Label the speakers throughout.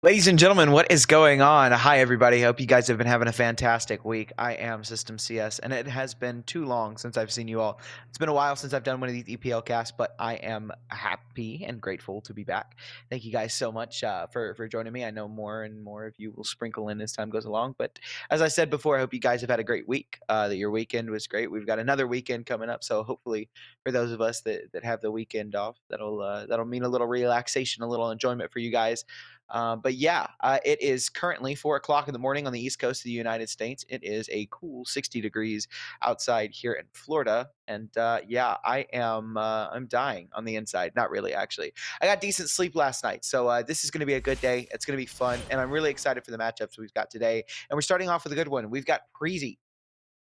Speaker 1: Ladies and gentlemen, what is going on? Hi, everybody. Hope you guys have been having a fantastic week. I am System CS, and it has been too long since I've seen you all. It's been a while since I've done one of these EPL casts, but I am happy and grateful to be back. Thank you guys so much for joining me. I know more and more of you will sprinkle in as time goes along, but as I said before, I hope you guys have had a great week, that your weekend was great. We've got another weekend coming up, so hopefully for those of us that have the weekend off, that'll mean a little relaxation, a little enjoyment for you guys. But yeah, it is currently 4 o'clock in the morning on the East Coast of the United States. It is a cool 60 degrees outside here in Florida. And yeah, I'm dying on the inside. Not really, actually. I got decent sleep last night. So this is going to be a good day. It's going to be fun. And I'm really excited for the matchups we've got today. And we're starting off with a good one. We've got Preasy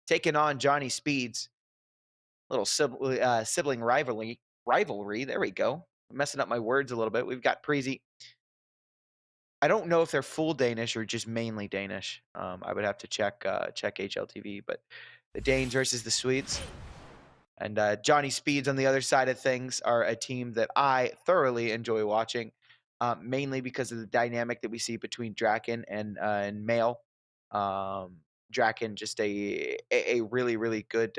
Speaker 1: taking on Johnny Speeds. Little sibling rivalry. There we go. I'm messing up my words a little bit. We've got Preasy. I don't know if they're full Danish or just mainly Danish. I would have to check HLTV, but the Danes versus the Swedes. And Johnny Speeds on the other side of things are a team that I thoroughly enjoy watching, mainly because of the dynamic that we see between Draken and Male. Draken just a really, really good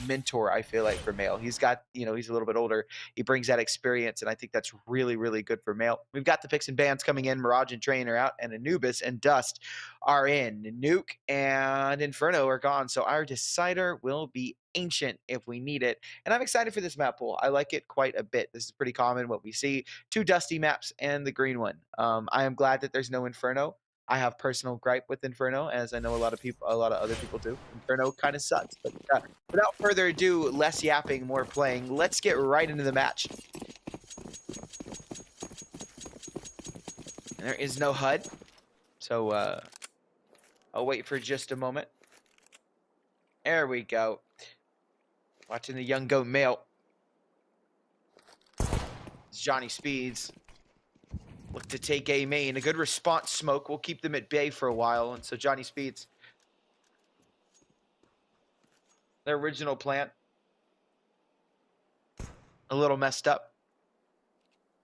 Speaker 1: mentor, I feel like, for Male. He's got, he's a little bit older. He brings that experience, and I think that's really, really good for Male. We've got the picks and bans coming in. Mirage and Train are out, and Anubis and Dust are in. Nuke and Inferno are gone, so our decider will be Ancient if we need it. And I'm excited for this map pool. I like it quite a bit. This is pretty common what we see. 2 Dusty maps and the green one. I am glad that there's no Inferno. I have personal gripe with Inferno, as I know a lot of other people do. Inferno kind of sucks. But without further ado, less yapping, more playing. Let's get right into the match. And there is no HUD, so I'll wait for just a moment. There we go. Watching the young goat Male. It's Johnny Speeds. Look to take A main. A good response smoke will keep them at bay for a while. And so Johnny Speeds, their original plan, a little messed up.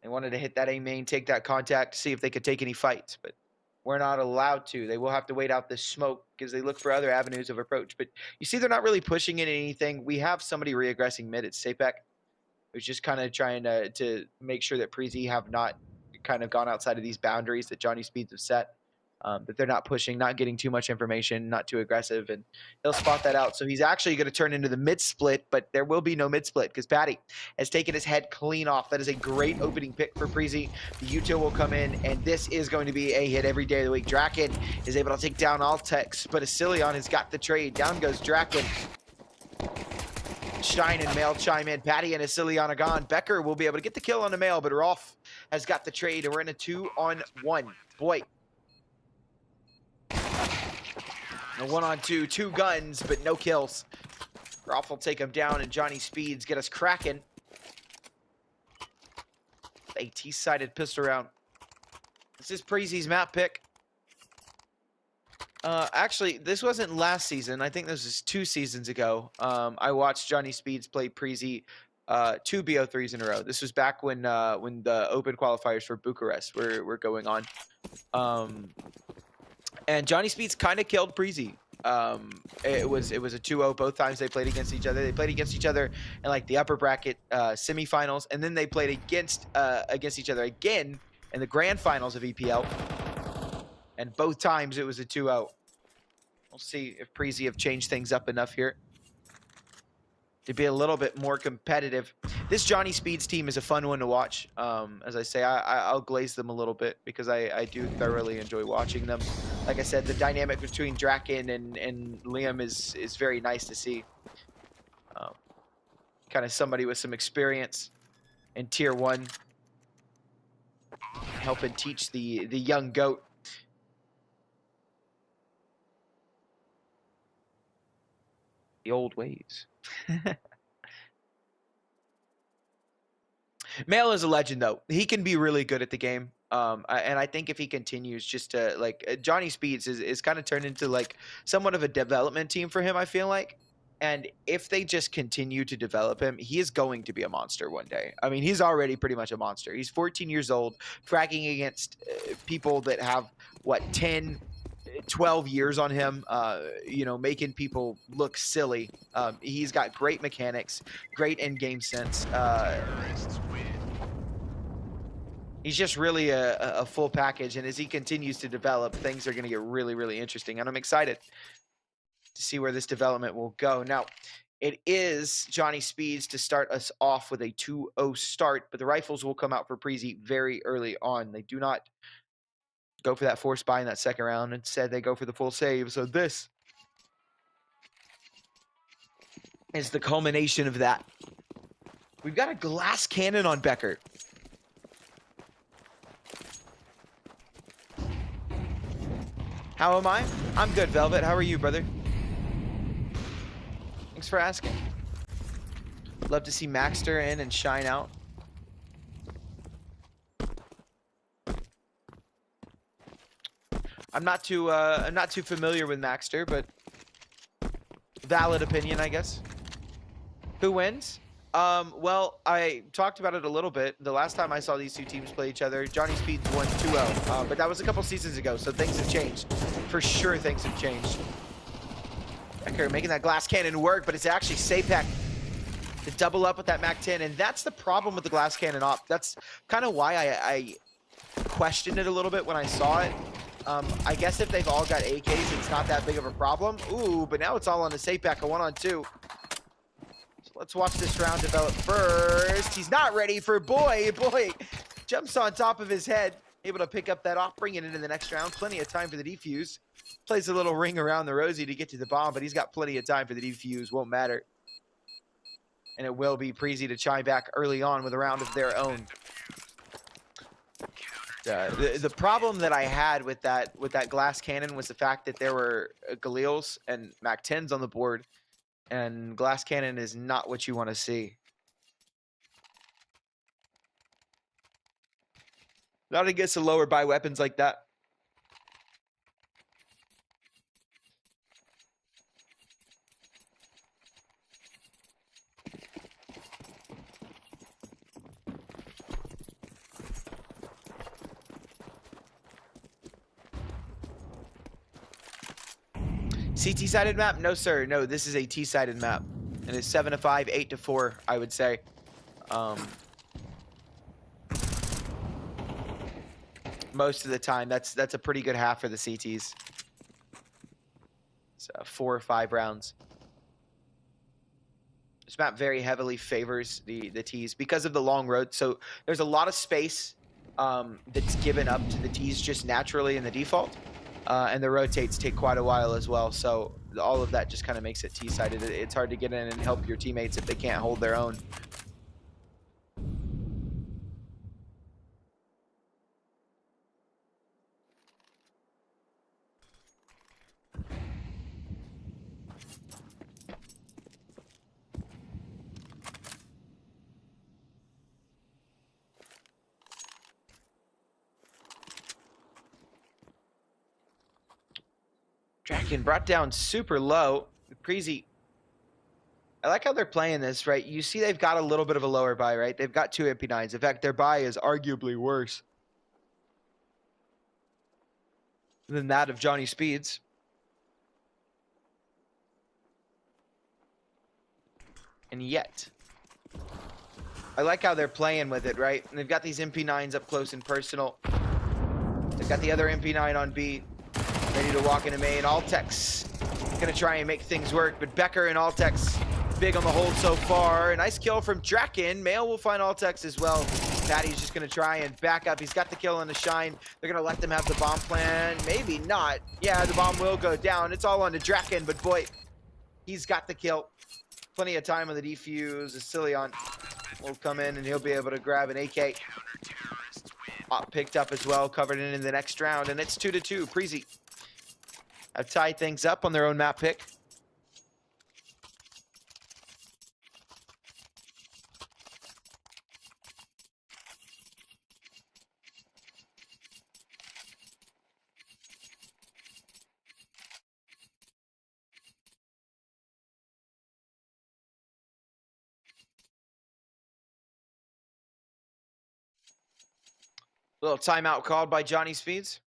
Speaker 1: They wanted to hit that A main, take that contact, see if they could take any fights. But we're not allowed to. They will have to wait out this smoke because they look for other avenues of approach. But you see they're not really pushing in anything. We have somebody re-aggressing mid. It's Sapek, who's just kind of trying to make sure that Preasy have not kind of gone outside of these boundaries that Johnny Speeds have set, that they're not pushing, not getting too much information, not too aggressive, and he'll spot that out. So he's actually going to turn into the mid split, but there will be no mid split because Patty has taken his head clean off. That is a great opening pick for Preasy. The Util will come in, and this is going to be a hit every day of the week. Draken is able to take down Altex, but Asilion has got the trade. Down goes Draken. Shine and Male chime in. Patty and Asilion are gone. Becker will be able to get the kill on the Male, but Rolf has got the trade, and we're in a 2-on-1. Boy. A 1-on-2, 2 guns, but no kills. Rolf will take him down, and Johnny Speeds get us cracking. A T-sided pistol round. This is Preasy's map pick. Actually, this wasn't last season. I think this was 2 seasons ago. I watched Johnny Speeds play Preasy 2 BO3s in a row. This was back when the open qualifiers for Bucharest were going on. And Johnny Speeds kind of killed Preasy. It was a 2-0 both times they played against each other. They played against each other in like the upper bracket semifinals, and then they played against each other again in the grand finals of EPL. And both times it was a 2-0. We'll see if Preasy have changed things up enough here to be a little bit more competitive. This Johnny Speeds team is a fun one to watch. As I say, I'll glaze them a little bit because I do thoroughly enjoy watching them. Like I said, the dynamic between Draken and Liam is very nice to see. Kind of somebody with some experience in Tier 1. Helping teach the young goat. The old ways. Male is a legend, though. He can be really good at the game. And I think if he continues just to, like, Johnny Speeds is kind of turned into, like, somewhat of a development team for him, I feel like. And if they just continue to develop him, he is going to be a monster one day. I mean, he's already pretty much a monster. He's 14 years old, fragging against people that have, what, 10, 12 years on him, making people look silly. He's got great mechanics, great in-game sense. He's just really a full package, and as he continues to develop, things are going to get really, really interesting, and I'm excited to see where this development will go. Now, it is Johnny Speeds to start us off with a 2-0 start, but the rifles will come out for Preasy very early on. They do not go for that force buy in that second round. Instead, they go for the full save. So this is the culmination of that. We've got a glass cannon on Becker. How am I? I'm good, Velvet. How are you, brother? Thanks for asking. Love to see Maxter in and shine out. I'm not too familiar with Maxter, but valid opinion, I guess. Who wins? Well, I talked about it a little bit. The last time I saw these two teams play each other, Johnny Speeds won 2-0. But that was a couple seasons ago, so things have changed. For sure, things have changed. Becker making that glass cannon work, but it's actually Sapek to double up with that MAC-10, and that's the problem with the glass cannon op. That's kind of why I questioned it a little bit when I saw it. I guess if they've all got AKs, it's not that big of a problem. Ooh, but now it's all on the Sapek, a 1-on-2. So let's watch this round develop first. He's not ready for boy. Jumps on top of his head, able to pick up that off, bring it into the next round. Plenty of time for the defuse. Plays a little ring around the Rosie to get to the bomb, but he's got plenty of time for the defuse. Won't matter. And it will be Preasy to chime back early on with a round of their own. The problem that I had with that glass cannon was the fact that there were Galils and MAC-10s on the board, and glass cannon is not what you want to see. Not against the lower buy weapons like that. CT-sided map? No, sir. No, this is a T-sided map. And it's 7-5, 8-4, I would say. Most of the time, that's a pretty good half for the CTs. So 4 or 5 rounds. This map very heavily favors the Ts because of the long road. So there's a lot of space that's given up to the Ts just naturally in the default. And the rotates take quite a while as well, so all of that just kind of makes it T-sided. It's hard to get in and help your teammates if they can't hold their own. Draken brought down super low. Preasy, I like how they're playing this, right? You see they've got a little bit of a lower buy, right? They've got 2 MP9s. In fact, their buy is arguably worse than that of Johnny Speeds. And yet, I like how they're playing with it, right? And they've got these MP9s up close and personal. They've got the other MP9 on B, ready to walk into main. Altex gonna try and make things work, but Becker and Altex big on the hold so far. A nice kill from Draken. Mail will find Altex as well. Patty's just gonna try and back up. He's got the kill on the shine. They're gonna let them have the bomb plan. Maybe not. Yeah, the bomb will go down. It's all on to Draken, but boy, he's got the kill. Plenty of time on the defuse. Asilion will come in and he'll be able to grab an AK. Picked up as well, covered in the next round, and it's 2-2. Preasy have tied things up on their own map pick. Little timeout called by Johnny Speeds.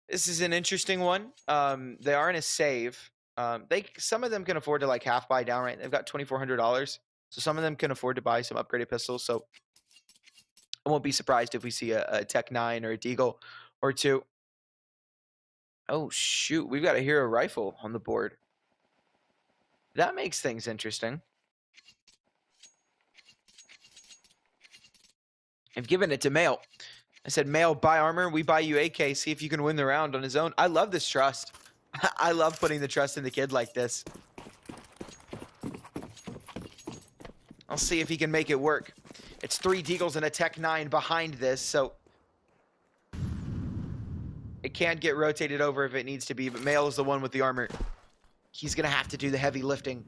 Speaker 1: This is an interesting one. They are in a save. Some of them can afford to like half buy down, right? They've got $2,400, so some of them can afford to buy some upgraded pistols. So I won't be surprised if we see a Tech 9 or a Deagle or two. Oh shoot, we've got a hero rifle on the board. That makes things interesting. I've given it to Mail. I said, Mail, buy armor. We buy you AK. See if you can win the round on his own. I love this trust. I love putting the trust in the kid like this. I'll see if he can make it work. It's 3 Deagles and a Tech 9 behind this, so it can get rotated over if it needs to be, but Mail is the one with the armor. He's going to have to do the heavy lifting.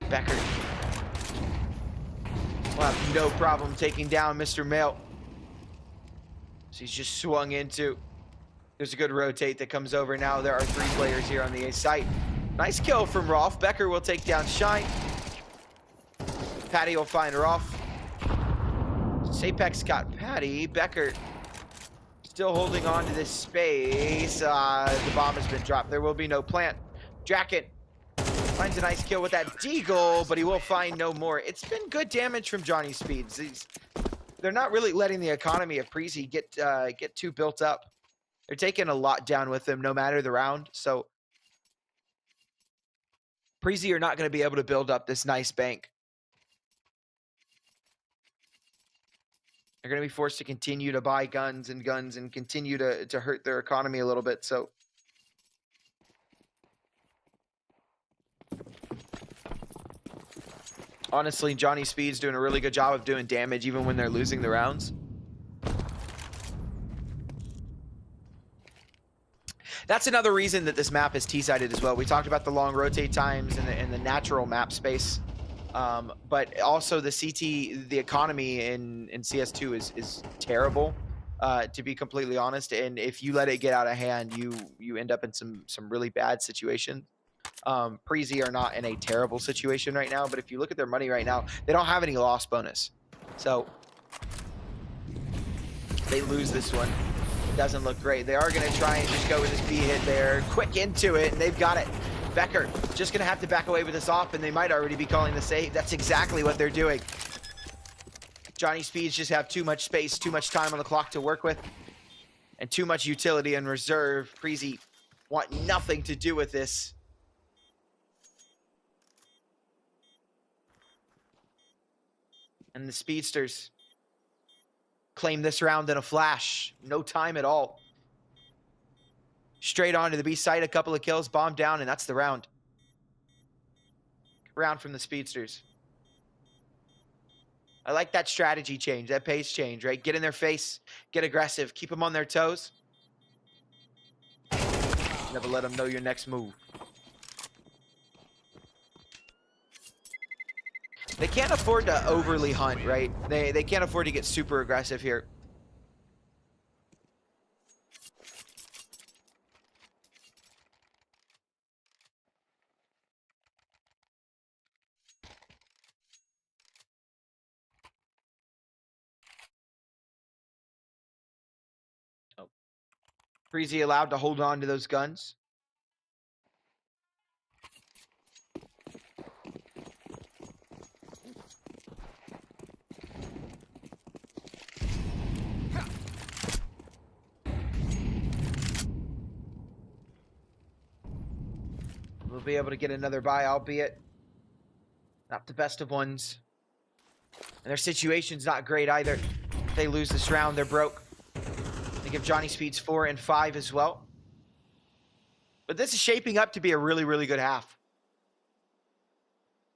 Speaker 1: Becker will have no problem taking down Mr. Mail. So he's just swung into. There's a good rotate that comes over now. There are 3 players here on the A site. Nice kill from Rolf. Becker will take down Shine. Patty will find Rolf. Sapex got Patty. Becker still holding on to this space. The bomb has been dropped. There will be no plant. Jacket finds a nice kill with that Deagle, but he will find no more. It's been good damage from Johnny Speeds. They're not really letting the economy of Preasy get too built up. They're taking a lot down with them no matter the round. So Preasy are not going to be able to build up this nice bank. They're going to be forced to continue to buy guns and continue to hurt their economy a little bit. So honestly, Johnny Speed's doing a really good job of doing damage even when they're losing the rounds. That's another reason that this map is T-sided as well. We talked about the long rotate times and the natural map space. But also the CT, the economy in CS2 is terrible, to be completely honest. And if you let it get out of hand, you end up in some really bad situations. Preasy are not in a terrible situation right now, but if you look at their money right now, they don't have any loss bonus. So they lose this one. It doesn't look great. They are going to try and just go with this B hit there. Quick into it, and they've got it. Becker just going to have to back away with this off, and they might already be calling the save. That's exactly what they're doing. Johnny Speeds just have too much space, too much time on the clock to work with, and too much utility in reserve. Preasy want nothing to do with this. And the Speedsters claim this round in a flash. No time at all. Straight on to the B site, a couple of kills, bomb down, and that's the round. Round from the Speedsters. I like that strategy change, that pace change, right? Get in their face, get aggressive, keep them on their toes. Never let them know your next move. They can't afford to overly hunt, right? They can't afford to get super aggressive here. Oh. Preasy allowed to hold on to those guns. We'll be able to get another buy, albeit not the best of ones. And their situation's not great either. If they lose this round, they're broke. They give Johnny Speeds 4 and 5 as well. But this is shaping up to be a really, really good half.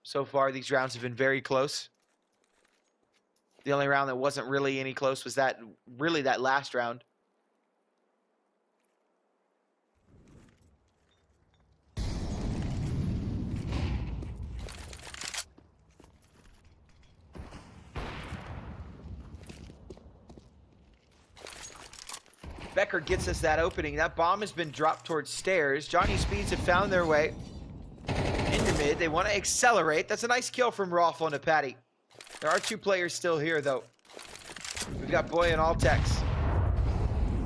Speaker 1: So far, these rounds have been very close. The only round that wasn't really any close was that last round. Becker gets us that opening. That bomb has been dropped towards stairs. Johnny Speeds have found their way into mid. They want to accelerate. That's a nice kill from Rolf on a Patty. There are 2 players still here, though. We've got Boy and Altex.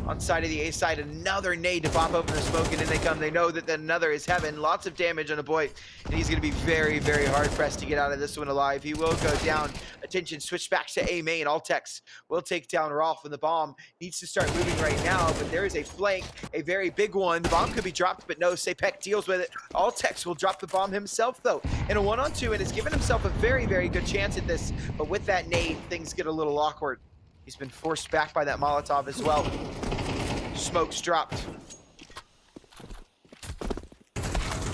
Speaker 1: On side of the A side, another nade to pop open the smoke, and in they come. They know that another is heaven. Lots of damage on a Boy, and he's going to be very, very hard-pressed to get out of this one alive. He will go down. Attention, switch back to A main. Altex will take down Rolf, and the bomb needs to start moving right now, but there is a flank, a very big one. The bomb could be dropped, but no, Sapek deals with it. Altex will drop the bomb himself, though, in a 1-on-2, and has given himself a very, very good chance at this, but with that nade, things get a little awkward. He's been forced back by that Molotov as well. Smoke's dropped.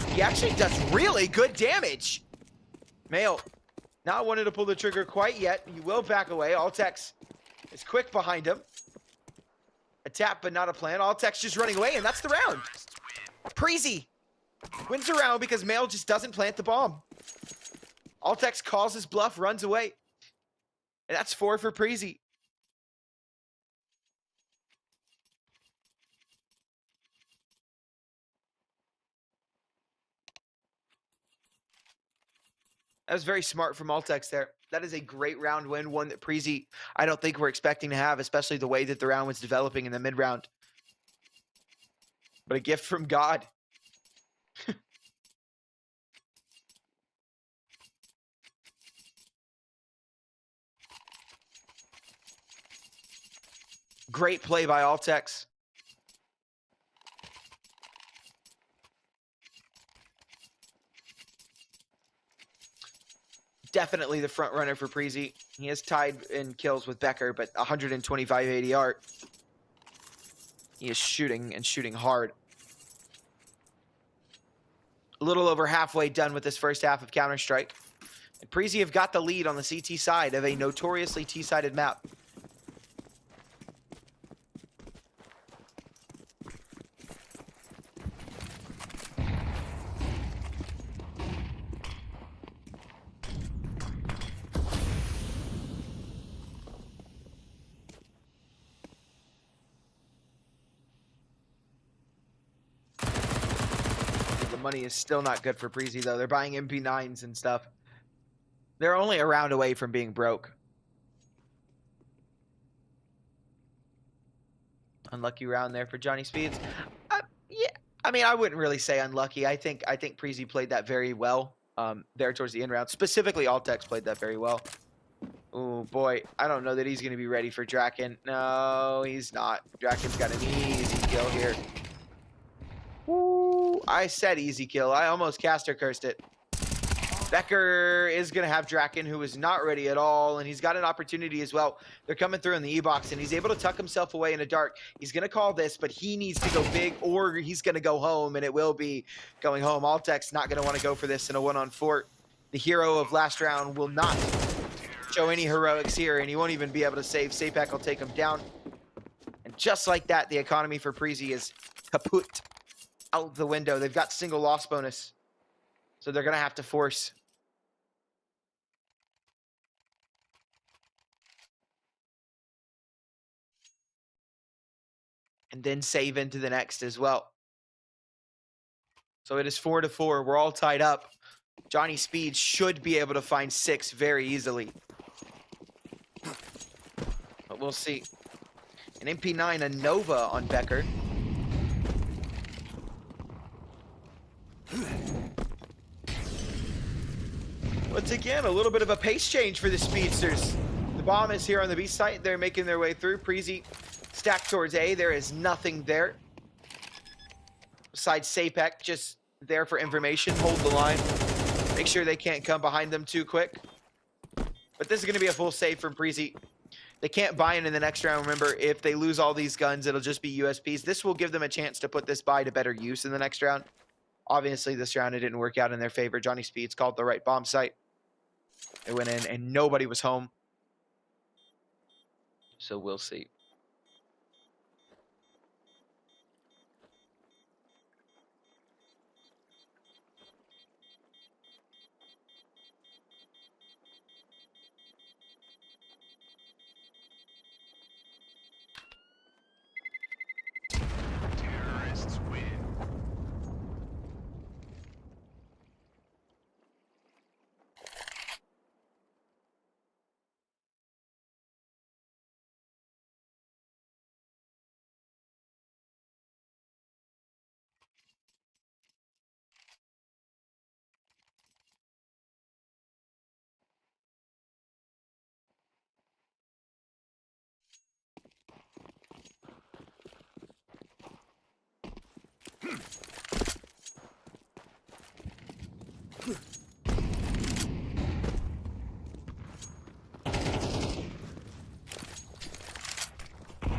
Speaker 1: He actually does really good damage. Mail not wanting to pull the trigger quite yet. He will back away. Altex is quick behind him. A tap, but not a plan. Altex just running away, and that's the round. Preasy wins the round because Mail just doesn't plant the bomb. Altex calls his bluff, runs away. And that's 4 for Preasy. That was very smart from Altex there. That is a great round win, one that Preasy I don't think we're expecting to have, especially the way that the round was developing in the mid-round. But a gift from God. Great play by Altex. Definitely the front runner for Preasy. He is tied in kills with Becker, but 125 ADR. He is shooting and shooting hard. A little over halfway done with this first half of Counter-Strike. And Preasy have got the lead on the CT side of a notoriously T-sided map. Money is still not good for Preasy, though. They're buying MP9s and stuff. They're only a round away from being broke. Unlucky round there for Johnny Speeds. Yeah, I mean, I wouldn't really say unlucky. I think Preasy played that very well there towards the end round. Specifically, Altex played that very well. Oh, boy. I don't know that he's going to be ready for Draken. No, he's not. Draken's got an easy kill here. Ooh, I said easy kill. I almost caster cursed it. Becker is going to have Draken, who is not ready at all, and he's got an opportunity as well. They're coming through in the E-box, and he's able to tuck himself away in the dark. He's going to call this, but he needs to go big, or he's going to go home, and it will be going home. Altex not going to want to go for this in a 1-on-4. The hero of last round will not show any heroics here, and he won't even be able to save. Sapek will take him down. And just like that, the economy for Preasy is kaput. Out the window. They've got single loss bonus, so they're gonna have to force. And then save into the next as well. So it is 4-4. We're all tied up. Johnny Speed should be able to find 6 very easily, but we'll see. An MP9, a Nova on Becker. Once again, a little bit of a pace change for the Speedsters. The bomb is here on the B site. They're making their way through. Preasy stacked towards A. There is nothing there. Besides Sapek, just there for information. Hold the line. Make sure they can't come behind them too quick. But this is going to be a full save from Preasy. They can't buy in the next round. Remember, if they lose all these guns, it'll just be USPs. This will give them a chance to put this buy to better use in the next round. Obviously, this round, it didn't work out in their favor. Johnny Speeds called the right bomb site. They went in, and nobody was home. So we'll see.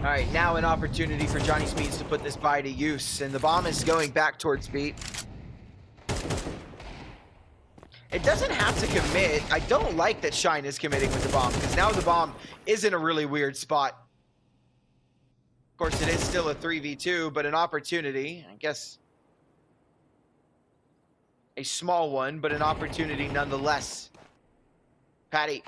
Speaker 1: All right, now an opportunity for Johnny Speeds to put this buy to use, and the bomb is going back towards Beat. It doesn't have to commit. I don't like that Shine is committing with the bomb, because now the bomb is in a really weird spot. Of course, it is still a 3v2, but an opportunity, I guess. A small one, but an opportunity nonetheless. Patty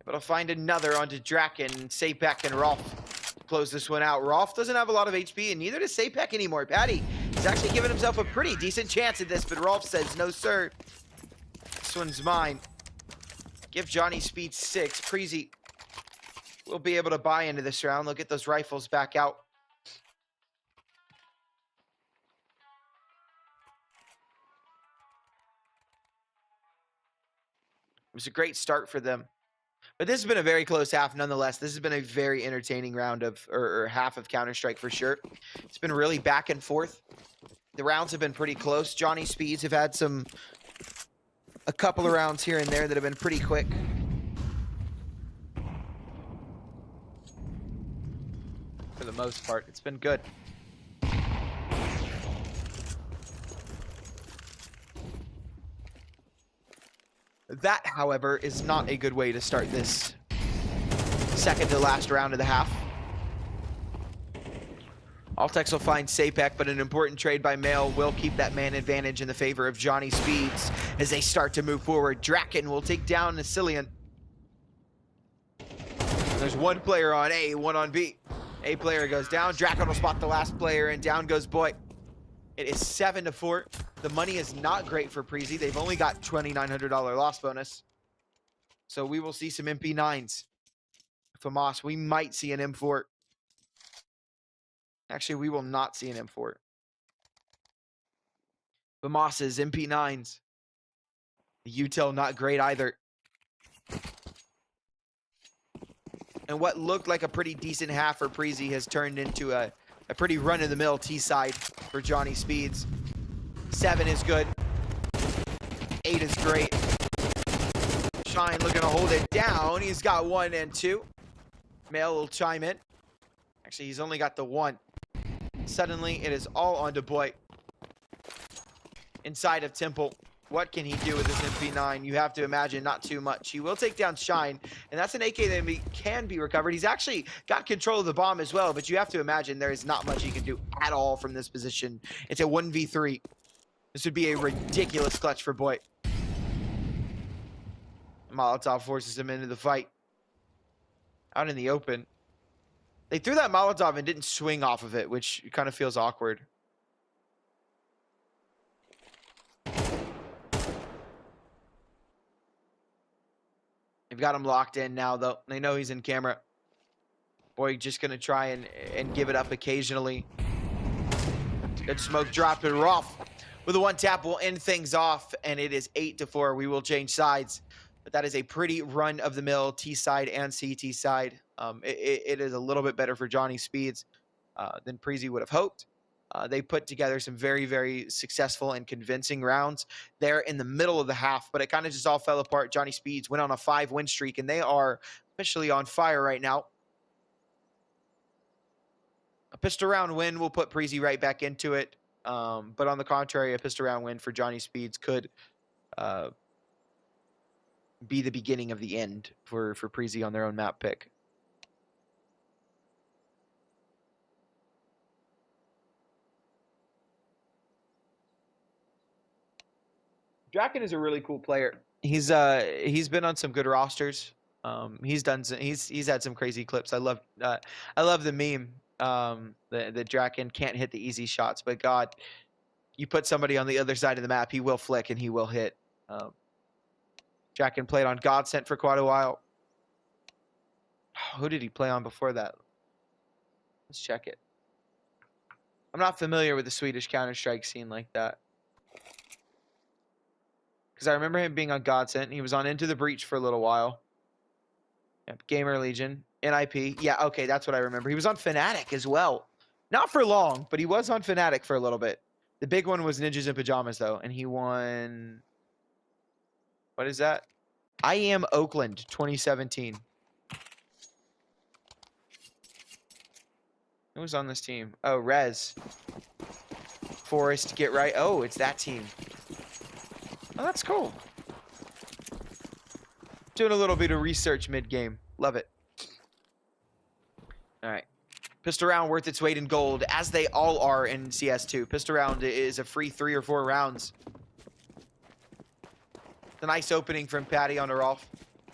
Speaker 1: able to find another onto Draken, Sapek, and Rolf to close this one out. Rolf doesn't have a lot of HP, and neither does Sapek anymore. Patty is actually giving himself a pretty decent chance at this, but Rolf says, no, sir. This one's mine. Give Johnny Speed 6. Preasy will be able to buy into this round. Look at those rifles back out. It was a great start for them. But this has been a very close half nonetheless. This has been a very entertaining round of, or half of Counter-Strike for sure. It's been really back and forth. The rounds have been pretty close. Johnny Speeds have had a couple of rounds here and there that have been pretty quick. For the most part, it's been good. That, however, is not a good way to start this second to last round of the half. Altex will find Sapek, but an important trade by Mail will keep that man advantage in the favor of Johnny Speeds as they start to move forward. Draken will take down Nasilian. There's one player on A, one on B. A player goes down. Draken will spot the last player, and down goes Boy. It is 7-4. The money is not great for Preasy. They've only got $2,900 loss bonus. So we will see some MP9s. FAMAS, we might see an M4. Actually, we will not see an M4. FAMAS's MP9s. The Util not great either. And what looked like a pretty decent half for Preasy has turned into a pretty run-of-the-mill T-side for Johnny Speeds. 7 is good. 8 is great. Shine looking to hold it down. He's got 1 and 2. Mail will chime in. Actually, he's only got the 1. Suddenly, it is all onto Boy. Inside of Temple. What can he do with this MP9? You have to imagine not too much. He will take down Shine, and that's an AK that can be recovered. He's actually got control of the bomb as well, but you have to imagine there is not much he can do at all from this position. It's a 1v3. This would be a ridiculous clutch for Boy. Molotov forces him into the fight. Out in the open. They threw that Molotov and didn't swing off of it, which kind of feels awkward. They've got him locked in now, though. They know he's in camera. Boy, just going to try and give it up occasionally. Good smoke drop and Rolf with a one tap will end things off, and it is 8-4. We will change sides. But that is a pretty run-of-the-mill T side and CT side. It is a little bit better for Johnny Speeds than Preasy would have hoped. They put together some very, very successful and convincing rounds there in the middle of the half, but it kind of just all fell apart. Johnny Speeds went on a 5-win streak, and they are officially on fire right now. A pistol round win will put Preasy right back into it, but on the contrary, a pistol round win for Johnny Speeds could be the beginning of the end for Preasy on their own map pick. Draken is a really cool player. He's been on some good rosters. He's had some crazy clips. I love the meme that Draken can't hit the easy shots, but God, you put somebody on the other side of the map, he will flick and he will hit. Draken played on Godsent for quite a while. Who did he play on before that? Let's check it. I'm not familiar with the Swedish Counter-Strike scene like that. Because I remember him being on Godsent. He was on Into the Breach for a little while. Yep, Gamer Legion. NIP. Yeah, okay, that's what I remember. He was on Fnatic as well. Not for long, but he was on Fnatic for a little bit. The big one was Ninjas in Pajamas, though. And he won... What is that? I Am Oakland 2017. Who's on this team? Oh, Rez. Forest, get right. Oh, it's that team. Oh, that's cool. Doing a little bit of research mid-game. Love it. All right. Pistol round worth its weight in gold, as they all are in CS2. Pistol round is a free 3 or 4 rounds. It's a nice opening from Patty on a Rolf.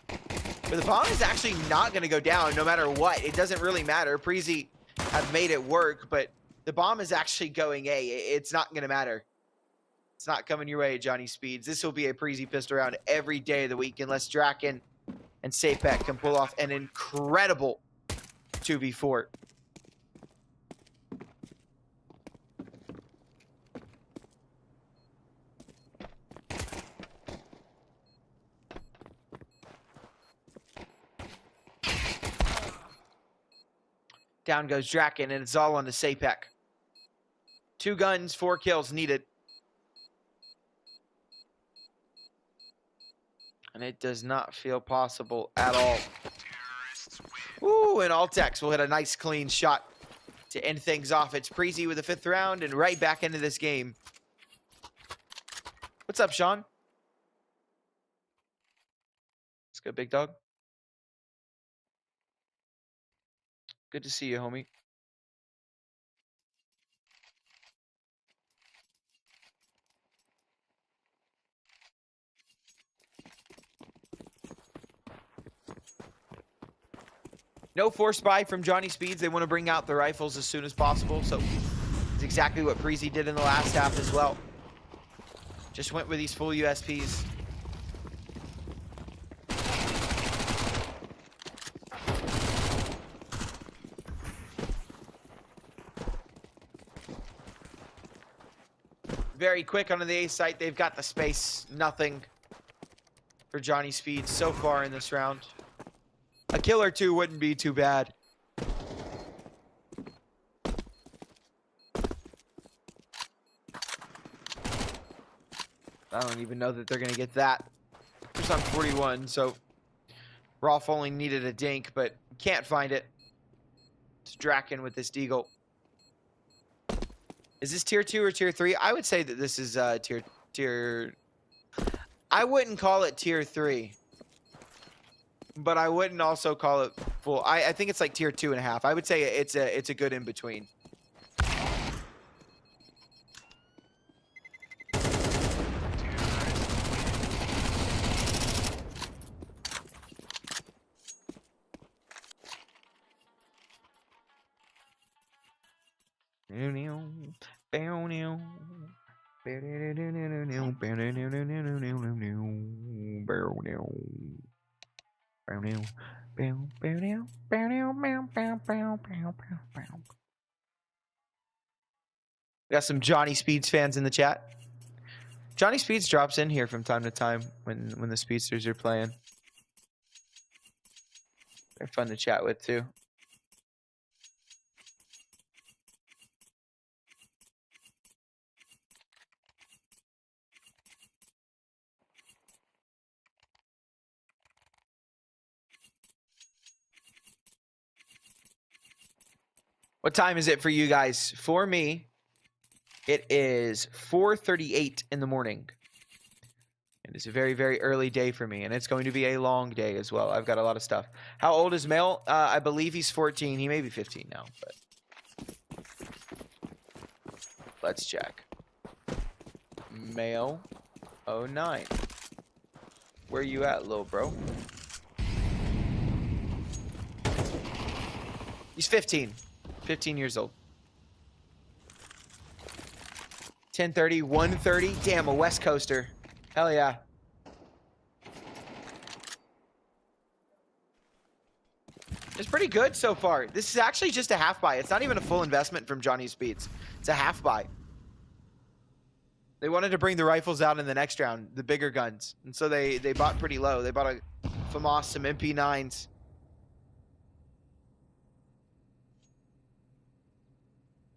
Speaker 1: But the bomb is actually not going to go down no matter what. It doesn't really matter. Preasy have made it work, but the bomb is actually going A. It's not going to matter. It's not coming your way, Johnny Speeds. This will be a Preasy pistol round every day of the week unless Draken and Sapek can pull off an incredible 2v4. Down goes Draken, and it's all on the Sapek. 2 guns, 4 kills needed. And it does not feel possible at all. Ooh, and Altex will hit a nice clean shot to end things off. It's Preasy with the 5th round and right back into this game. What's up, Sean? Let's go, big dog. Good to see you, homie. No force buy from Johnny Speeds. They want to bring out the rifles as soon as possible. So it's exactly what Preasy did in the last half as well. Just went with these full USPs. Very quick onto the A site. They've got the space. Nothing for Johnny Speeds so far in this round. A kill or 2 wouldn't be too bad. I don't even know that they're going to get that. Just on 41, so Rolf only needed a dink, but can't find it. It's Draken with this deagle. Is this tier 2 or tier 3? I would say that this is tier. I wouldn't call it tier 3. But I wouldn't also call it full. I think it's like tier 2.5. I would say it's a good in between. We got some Johnny Speeds fans in the chat. Johnny Speeds drops in here from time to time when the Speedsters are playing. They're fun to chat with too. What time is it for you guys? For me, it is 4:38 in the morning. It is a very, very early day for me, and it's going to be a long day as well. I've got a lot of stuff. How old is Male? I believe he's 14. He may be 15 now, but let's check. Male 09. Where you at, little bro? He's 15. 15 years old. 10:30, 1:30. Damn, a West Coaster. Hell yeah. It's pretty good so far. This is actually just a half buy. It's not even a full investment from Johnny Speeds. It's a half buy. They wanted to bring the rifles out in the next round, the bigger guns. And so they bought pretty low. They bought a FAMAS, some MP9s.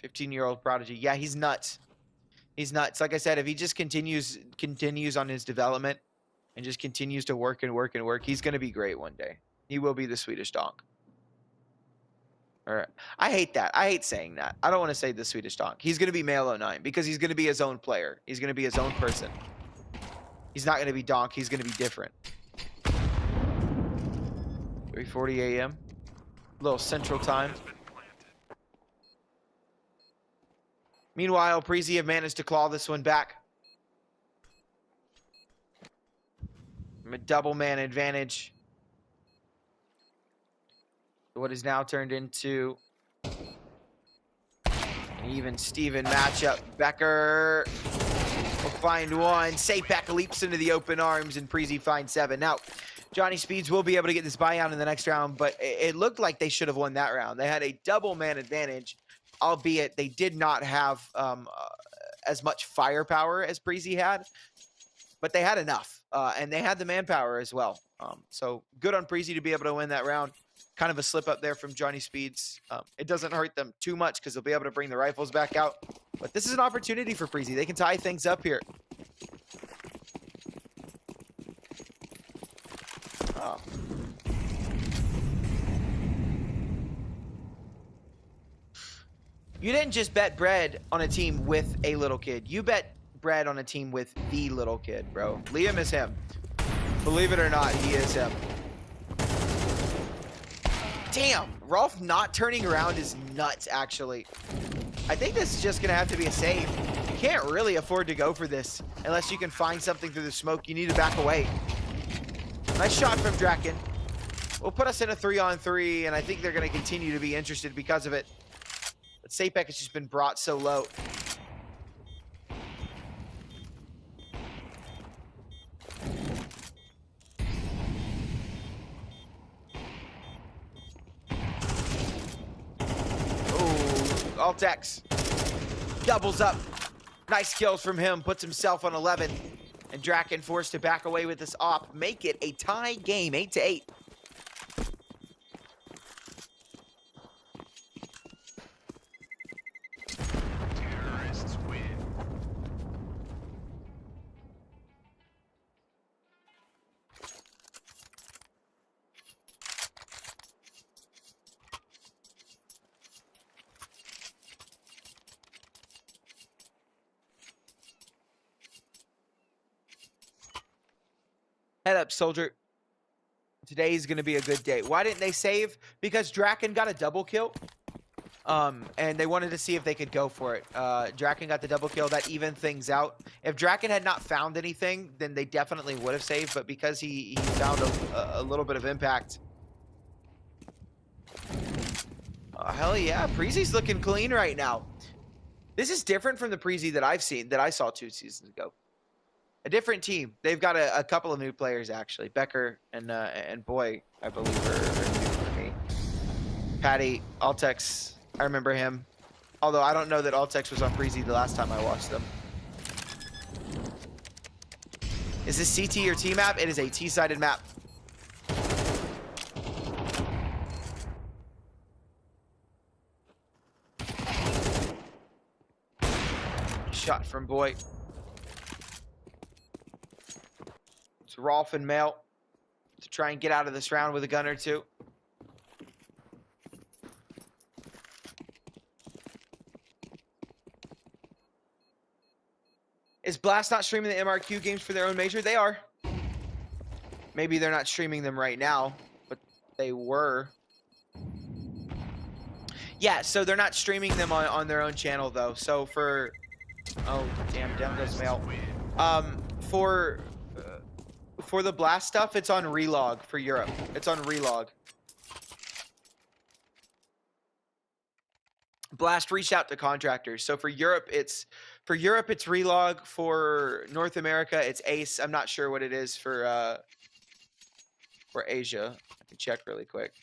Speaker 1: 15-year-old prodigy. Yeah, he's nuts. He's nuts. Like I said, if he just continues on his development and just continues to work and work and work, he's going to be great one day. He will be the Swedish donk. Or I hate that. I hate saying that. I don't want to say the Swedish donk. He's going to be male 09 because he's going to be his own player. He's going to be his own person. He's not going to be donk. He's going to be different. 3:40 a.m. A little central time. Meanwhile, Preasy have managed to claw this one back. A double man advantage. What is now turned into an even Steven matchup. Becker will find one. Sapek leaps into the open arms, and Preasy finds 7. Now, Johnny Speeds will be able to get this buyout in the next round, but it looked like they should have won that round. They had a double man advantage, albeit they did not have as much firepower as Preasy had, but they had enough, and they had the manpower as well. So good on Preasy to be able to win that round. Kind of a slip up there from Johnny Speeds. It doesn't hurt them too much because they'll be able to bring the rifles back out. But this is an opportunity for Preasy. They can tie things up here. Oh. You didn't just bet bread on a team with a little kid. You bet bread on a team with the little kid, bro. Liam is him. Believe it or not, he is him. Damn, Rolf not turning around is nuts, actually. I think this is just going to have to be a save. You can't really afford to go for this unless you can find something through the smoke. You need to back away. Nice shot from Draken. Will put us in a 3-on-3, and I think they're going to continue to be interested because of it. But Sapek has just been brought so low. Altex doubles up. Nice kills from him. Puts himself on 11. And Draken forced to back away with this op. Make it a tie game, 8-8.
Speaker 2: Terrorists win.
Speaker 1: Head up, soldier. Today's going to be a good day. Why didn't they save? Because Draken got a double kill. And they wanted to see if they could go for it. Draken got the double kill. That evened things out. If Draken had not found anything, then they definitely would have saved. But because he found a little bit of impact. Oh, hell yeah. Preasy's looking clean right now. This is different from the Preasy that I've seen, that I saw 2 seasons ago. A different team. They've got a couple of new players, actually. Becker and Boy, I believe, are new for me. Patty, Altex, I remember him. Although I don't know that Altex was on Preasy the last time I watched them. Is this CT or T map? It is a T-sided map. Shot from Boy. Rolf and Male to try and get out of this round with a gun or two. Is Blast not streaming the MRQ games for their own major? They are. Maybe they're not streaming them right now, but they were. Yeah, so they're not streaming them on their own channel, though. So for... Oh, damn, down goes Male. For the Blast stuff, it's on Relog for Europe. It's on Relog. Blast reached out to contractors. So for Europe, it's Relog. For North America, it's Ace. I'm not sure what it is for Asia. I can check really quick.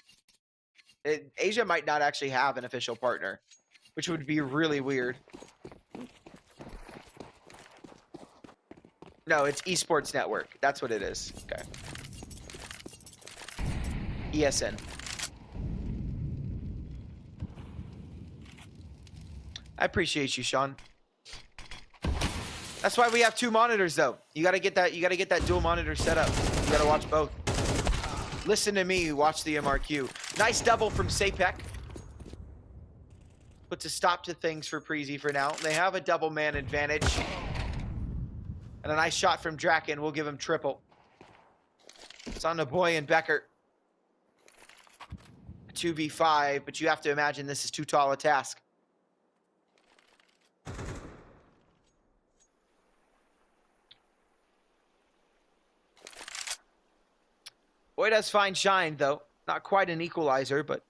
Speaker 1: Asia might not actually have an official partner, which would be really weird. No, it's Esports Network. That's what it is. Okay. ESN. I appreciate you, Sean. That's why we have 2 monitors, though. You gotta get that. You gotta get that dual monitor set up. You gotta watch both. Listen to me. Watch the MRQ. Nice double from Sapek. puts a stop to things for Preasy for now. They have a double man advantage. And a nice shot from Draken will give him triple. It's on the boy and Becker. 2v5, but you have to imagine this is too tall a task. Boy does find shine, though. Not quite an equalizer, but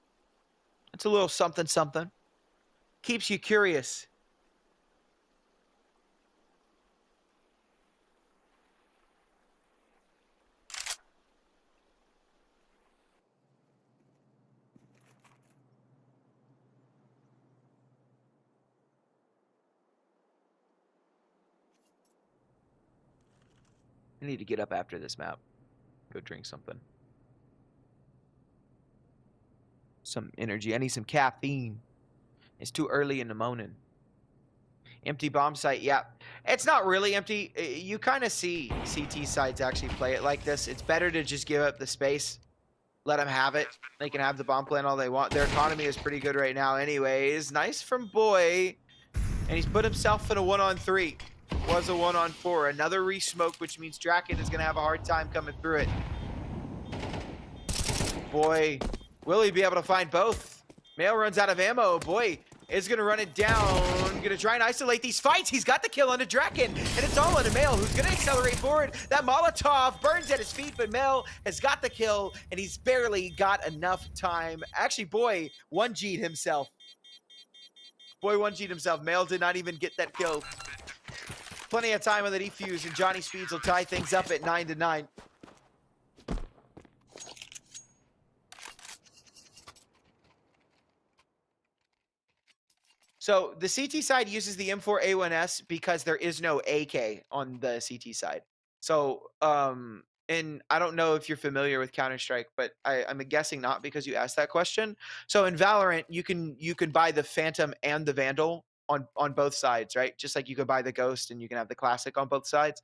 Speaker 1: it's a little something something. Keeps you curious. I need to get up after this map. Go drink something. Some energy. I need some caffeine. It's too early in the morning. Empty bomb site. Yeah. It's not really empty. You kind of see CT sides actually play it like this. It's better to just give up the space. Let them have it. They can have the bomb plan all they want. Their economy is pretty good right now anyways. Nice from Boy. And he's put himself in a 1-on-3. Was a 1-on-4. Another re-smoke, which means Draken is going to have a hard time coming through it. Boy, will he be able to find both? Mail runs out of ammo. Boy is going to run it down. Going to try and isolate these fights. He's got the kill on the Draken. And it's all on a Mail, who's going to accelerate forward. That Molotov burns at his feet, but Mail has got the kill. And he's barely got enough time. Actually, Boy 1G'd himself. Boy 1G'd himself. Mail did not even get that kill. Plenty of time on the defuse, and Johnny Speeds will tie things up at 9-9. So the CT side uses the M4A1S because there is no AK on the CT side. So, and I don't know if you're familiar with Counter-Strike, but I'm guessing not because you asked that question. So in Valorant, you can buy the Phantom and the Vandal on both sides, right? Just like you could buy the Ghost and you can have the Classic on both sides.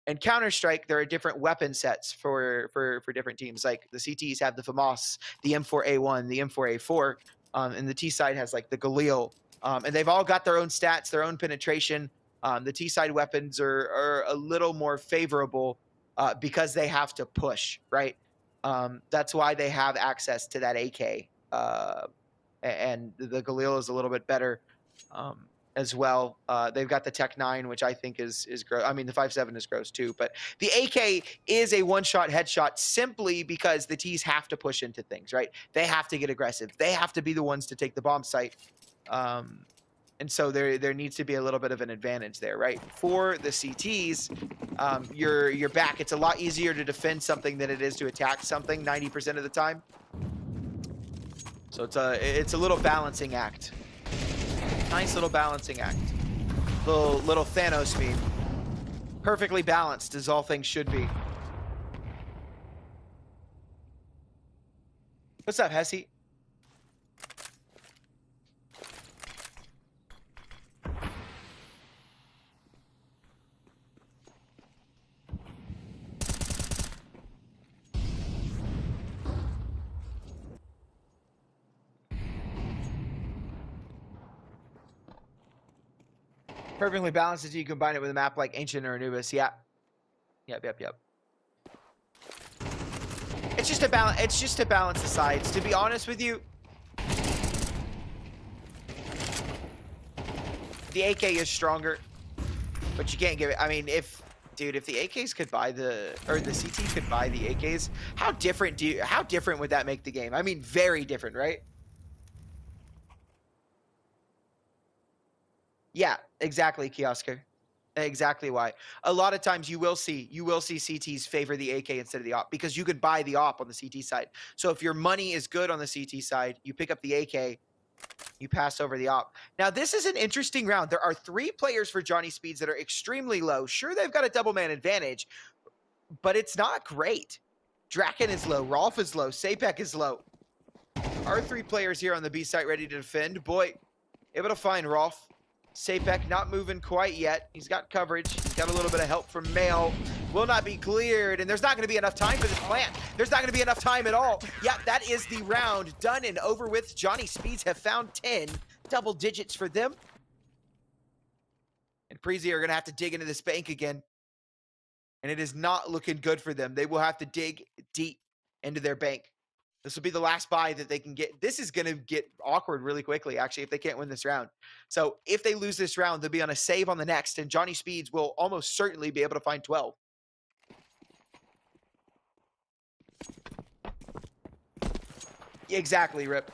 Speaker 1: And Counter-Strike, there are different weapon sets for different teams. Like the CTs have the FAMAS, the M4A1, the M4A4, and the T side has like the Galil. And they've all got their own stats, their own penetration. The T side weapons are a little more favorable because they have to push, right? That's why they have access to that AK. And the Galil is a little bit better. As well. They've got the Tech 9, which I think is gross. I mean, the 5.7 is gross too, but the AK is a one-shot headshot simply because the T's have to push into things, right? They have to get aggressive. They have to be the ones to take the bomb site. And so there needs to be a little bit of an advantage there, right? For the CTs, you're back. It's a lot easier to defend something than it is to attack something 90% of the time. So it's a little balancing act. Nice little balancing act. Little Thanos meme. Perfectly balanced as all things should be. What's up, Hesse? Perfectly balanced as you combine it with a map like Ancient or Anubis. Yeah. Yep. It's just to balance the sides. To be honest with you, the AK is stronger, but you can't give it. I mean, if the AKs could buy the CT could buy the AKs, how different would that make the game? I mean, very different, right? Yeah, exactly, Kiosker. Exactly why. A lot of times you will see CTs favor the AK instead of the op because you could buy the op on the CT side. So if your money is good on the CT side, you pick up the AK, you pass over the op. Now this is an interesting round. There are 3 players for Johnny Speeds that are extremely low. Sure, they've got a double man advantage, but it's not great. Draken is low, Rolf is low, Sapek is low. Our 3 players here on the B site ready to defend. Boy, able to find Rolf. Sapek not moving quite yet. He's got coverage. He's got a little bit of help from Mail. Will not be cleared, and there's not going to be enough time for this plant. There's not going to be enough time at all. Yeah, that is the round done and over with. Johnny Speeds have found 10 double digits for them. And Preasy are going to have to dig into this bank again. And it is not looking good for them. They will have to dig deep into their bank. This will be the last buy that they can get. This is going to get awkward really quickly, actually, if they can't win this round. So if they lose this round, they'll be on a save on the next, and Johnny Speeds will almost certainly be able to find 12. Exactly, Rip.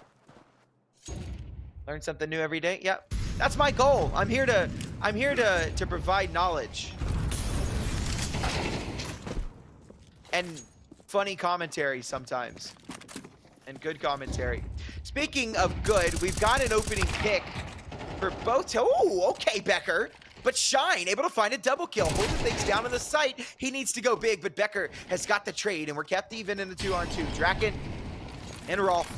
Speaker 1: Learn something new every day. Yep. That's my goal. I'm here to provide knowledge. And funny commentary sometimes. And good commentary. Speaking of good, we've got an opening pick for both. Oh, okay, Becker. But Shine able to find a double kill, holding things down on the site. He needs to go big, but Becker has got the trade, and we're kept even in the 2-on-2. Draken and Rolf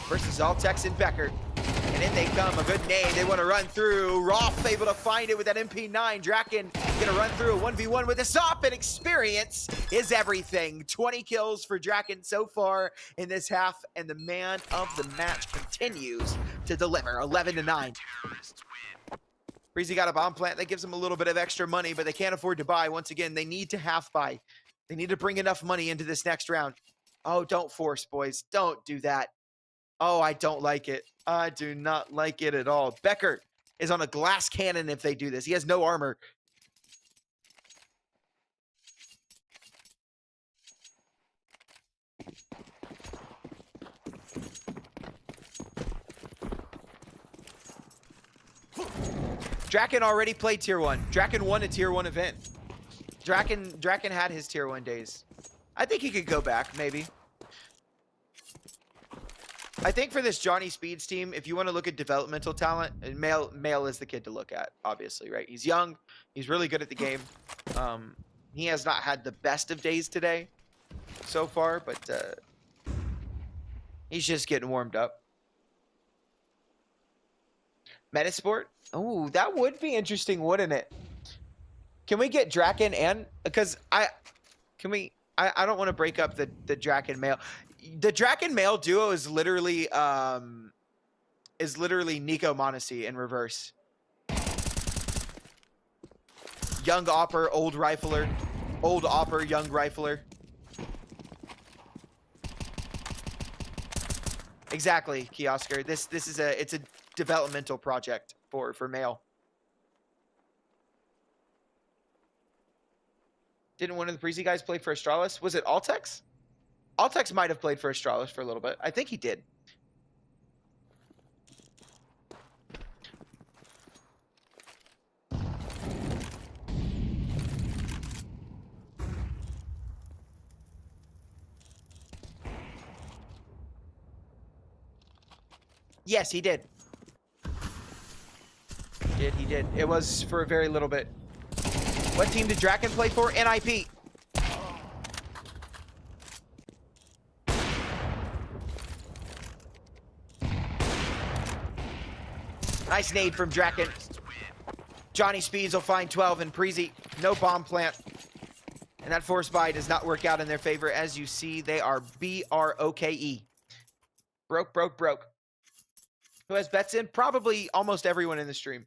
Speaker 1: versus Altex and Becker. And in they come, a good nade. They want to run through. Rolf able to find it with that MP9. Draken gonna run through a 1v1 with a SOP, and experience is everything. 20 kills for Draken so far in this half, and the man of the match continues to deliver. 11-9. Preasy got a bomb plant that gives them a little bit of extra money, but they can't afford to buy. Once again, they need to half buy. They need to bring enough money into this next round. Oh, don't force, boys. Don't do that. Oh, I don't like it. I do not like it at all. Becker is on a glass cannon if they do this. He has no armor. Draken already played Tier 1. Draken won a Tier 1 event. Draken had his Tier 1 days. I think he could go back, maybe. I think for this Johnny Speeds team, if you want to look at developmental talent, Male is the kid to look at, obviously, right? He's young. He's really good at the game. He has not had the best of days today so far, but he's just getting warmed up. Metasport? Oh, that would be interesting, wouldn't it? Can we get Draken and... Because I don't want to break up the Draken Male. The Draken Male duo is literally Nico Monesi in reverse. Young Opper, old rifler. Old Opper, young rifler. Exactly, Kiosker. It's a developmental project for Male. Didn't one of the Preasy guys play for Astralis? Was it Altex? Altex might have played for Astralis for a little bit. I think he did. Yes, he did. He did. It was for a very little bit. What team did Draken play for? NIP. Nice nade from Draken. Johnny Speeds will find 12, and Preasy, no bomb plant. And that force buy does not work out in their favor. As you see, they are BROKE. Broke. Who has bets in? Probably almost everyone in the stream.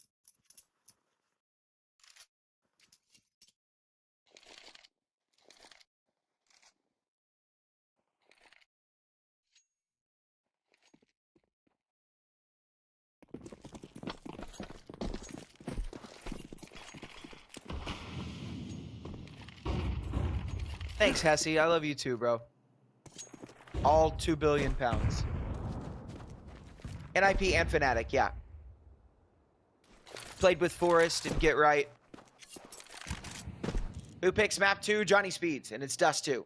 Speaker 1: Thanks, Hesse. I love you too, bro. All 2 billion pounds. NIP and Fnatic, yeah. Played with Forest and Get Right. Who picks map 2? Johnny Speeds, and it's Dust 2.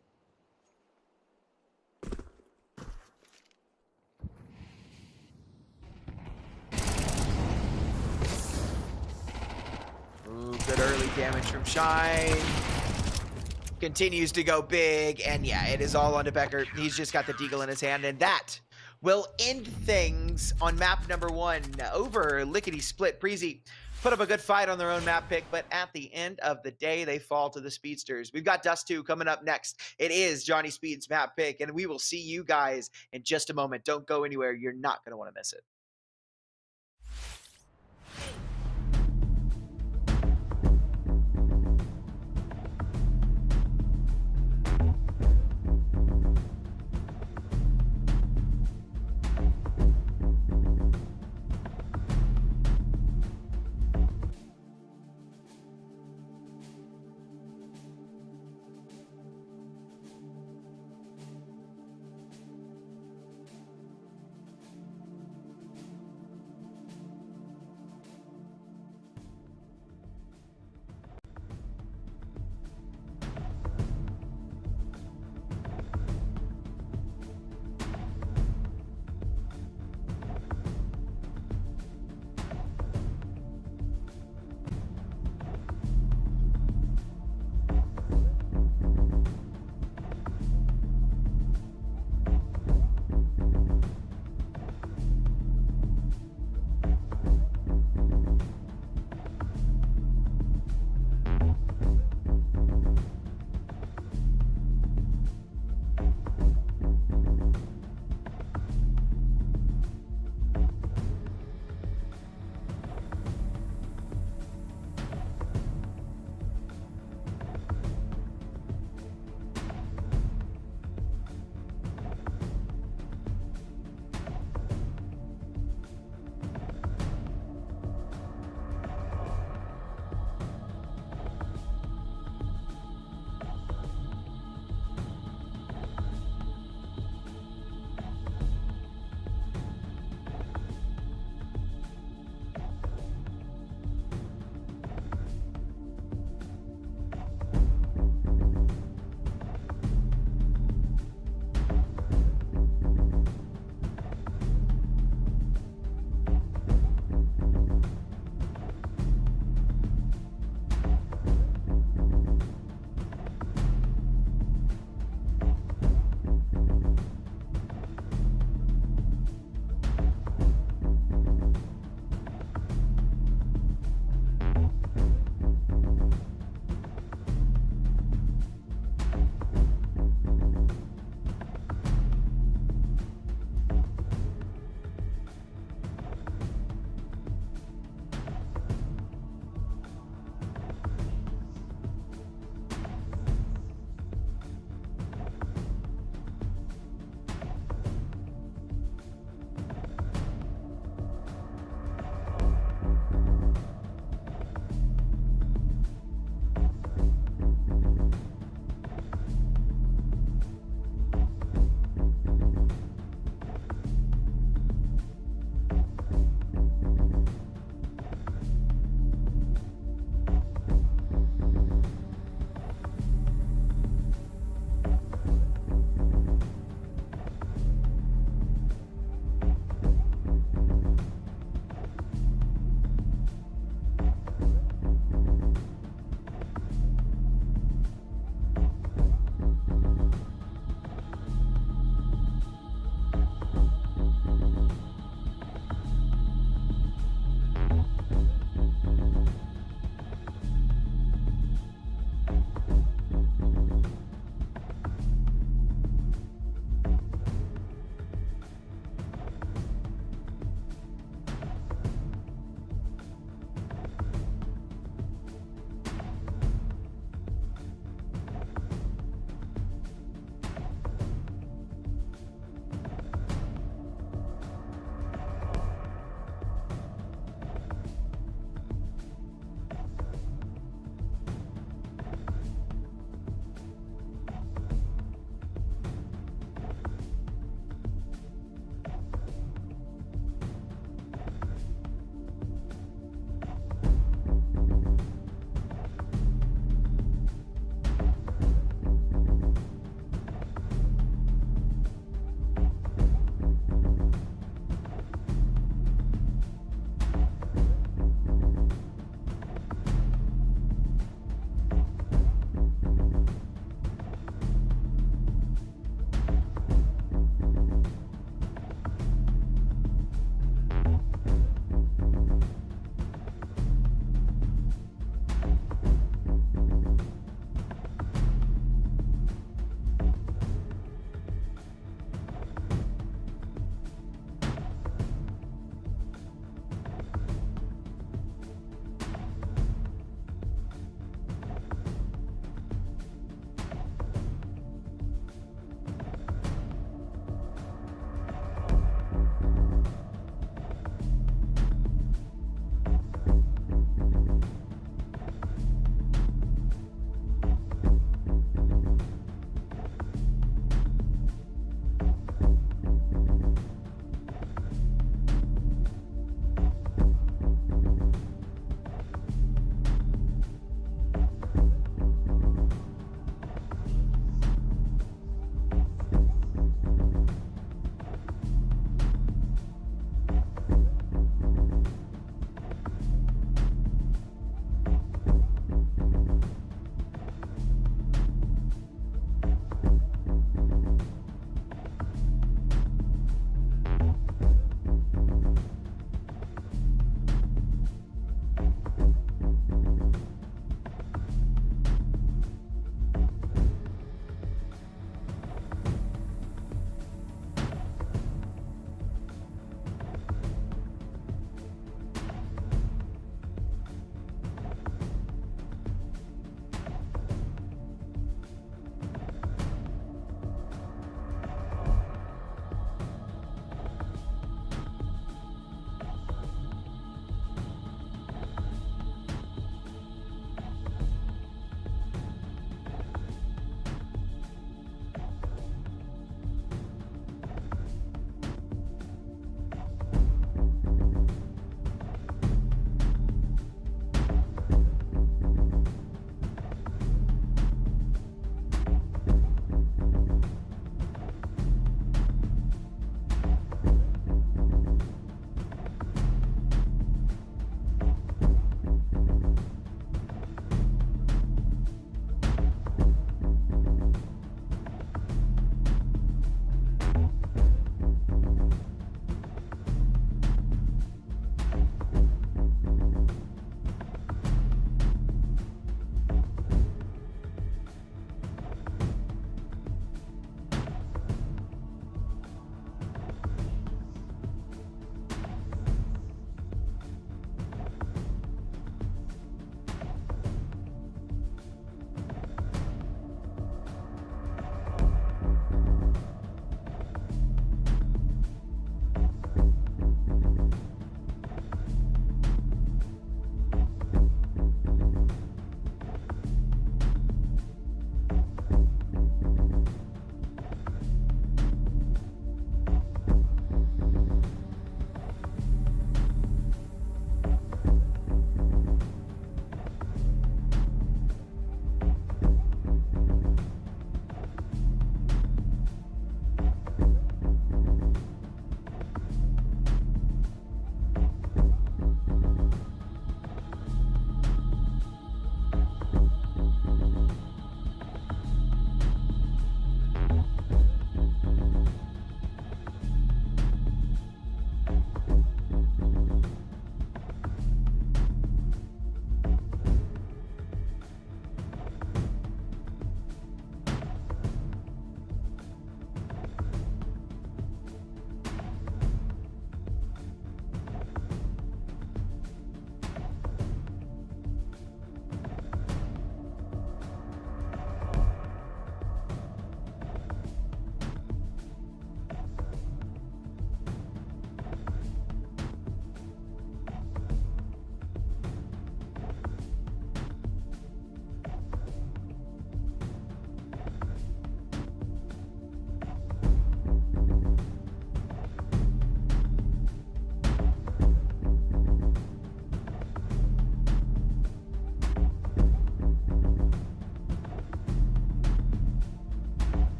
Speaker 1: Ooh, good early damage from Shine. Continues to go big, and yeah, it is all onto Becker. He's just got the deagle in his hand, and that will end things on map number 1 over Lickety Split. Preasy put up a good fight on their own map pick, but at the end of the day, they fall to the Speedsters. We've got Dust 2 coming up next. It is Johnny Speed's map pick, and we will see you guys in just a moment. Don't go anywhere. You're not going to want to miss it.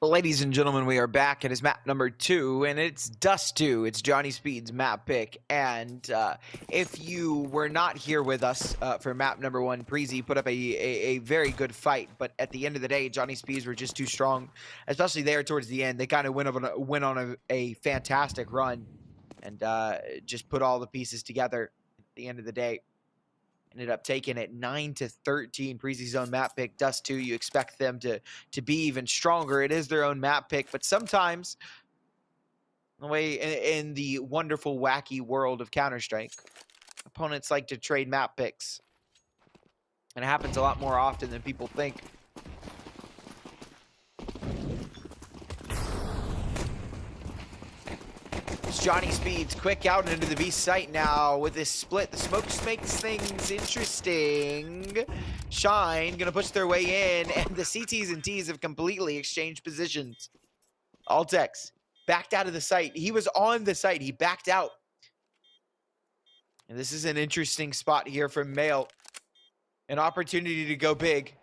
Speaker 1: Ladies and gentlemen, we are back. It is map number 2, and it's Dust 2. It's Johnny Speed's map pick. And if you were not here with us for map number 1, Preasy put up a very good fight. But at the end of the day, Johnny Speeds were just too strong, especially there towards the end. They kind of went on a fantastic run and just put all the pieces together at the end of the day. Ended up taking it 9-13. Preasy's own map pick. Dust 2, you expect them to be even stronger. It is their own map pick, but sometimes the way in the wonderful, wacky world of Counter-Strike, opponents like to trade map picks. And it happens a lot more often than people think. Johnny Speeds quick out into the B site now with this split. The smoke just makes things interesting. Shine gonna push their way in, and the CTs and Ts have completely exchanged positions. Altex backed out of the site. He was on the site. He backed out. And this is an interesting spot here for Mail. An opportunity to go big.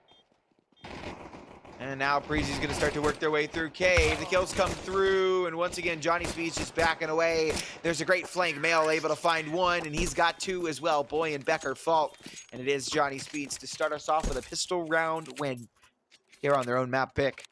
Speaker 1: And now Preasy's going to start to work their way through Cave. The kills come through, and once again, Johnny Speed's just backing away. There's a great flank. Mail able to find one, and he's got two as well. Boy and Becker fault, and it is Johnny Speed's to start us off with a pistol round win here on their own map pick.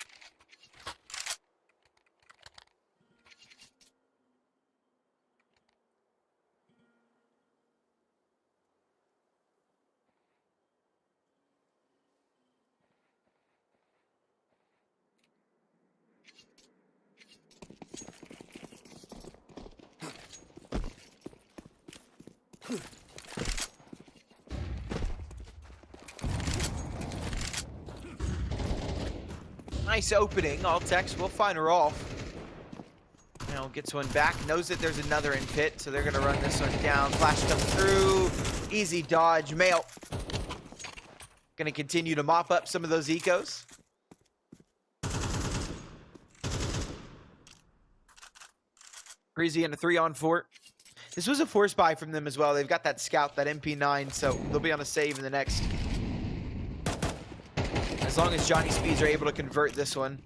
Speaker 1: Nice opening. Altex will find her off. Now gets one back. Knows that there's another in pit, so they're going to run this one down. Flash them through. Easy dodge. Mail. Going to continue to mop up some of those ecos. Preasy in a 3-on-4. This was a force buy from them as well. They've got that scout, that MP9, so they'll be on a save in the next. As long as Johnny Speeds are able to convert this one.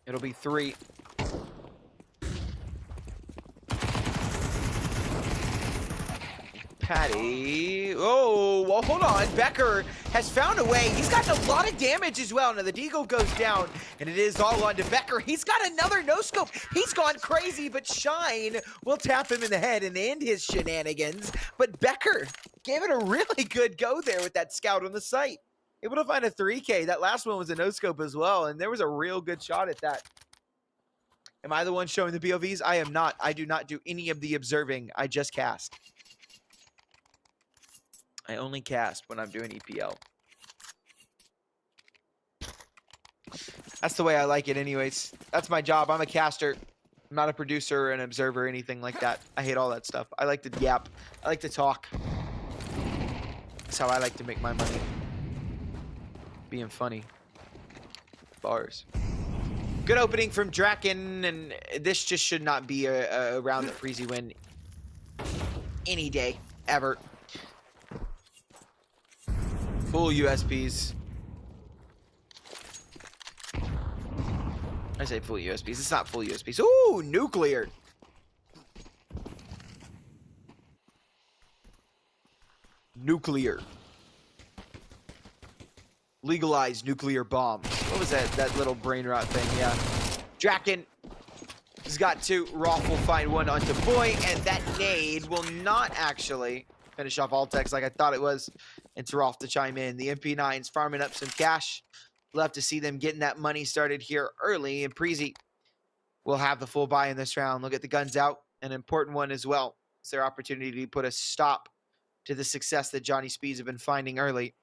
Speaker 1: It'll be 3. Patty. Oh, well, hold on. Becker has found a way. He's got a lot of damage as well. Now the Deagle goes down, and it is all on to Becker. He's got another no-scope. He's gone crazy, but Shine will tap him in the head and end his shenanigans. But Becker gave it a really good go there with that scout on the site. Able to find a 3K. That last one was a no-scope as well, and there was a real good shot at that. Am I the one showing the POVs? I am not. I do not do any of the observing. I just cast. I only cast when I'm doing EPL. That's the way I like it anyways. That's my job. I'm a caster. I'm not a producer or an observer or anything like that. I hate all that stuff. I like to yap. I like to talk. That's how I like to make my money. Being funny. Bars. Good opening from Draken, and this just should not be a round that Preasy win any day, ever. Full USPs. I say full USPs. It's not full USPs. Ooh, nuclear. Nuclear. Legalize nuclear bombs. What was that little brain rot thing? Yeah. Draken has got 2. Rolf will find one onto Boy, and that nade will not actually finish off Altex like I thought it was. It's Rolf to chime in. The MP9's farming up some cash. Love to see them getting that money started here early. And Preasy will have the full buy in this round. Look at the guns out. An important one as well. It's their opportunity to put a stop to the success that Johnny Speeds have been finding early.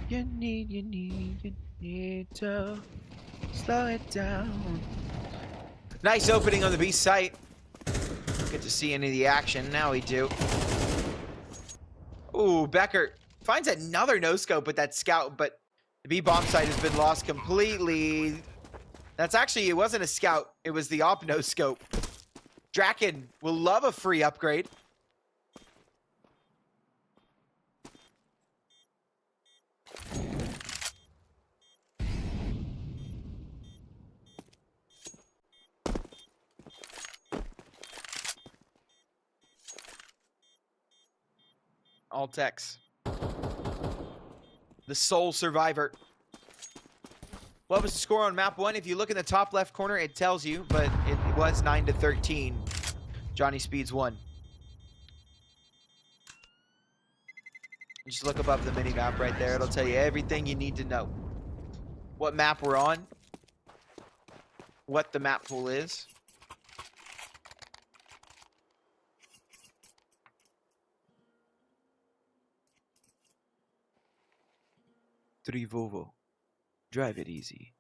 Speaker 1: You need to slow it down. Nice opening on the B site. Get to see any of the action. Now we do. Ooh, Becker finds another no-scope with that scout, but the B bomb site has been lost completely. That's actually, it wasn't a scout. It was the op no-scope. Draken will love a free upgrade. Altex. The sole survivor. What was the score on map 1? If you look in the top left corner, it tells you, but it was 9-13. Johnny Speeds won. Just look above the mini map right there. It'll tell you everything you need to know. What map we're on. What the map pool is. Three Volvo. Drive it easy.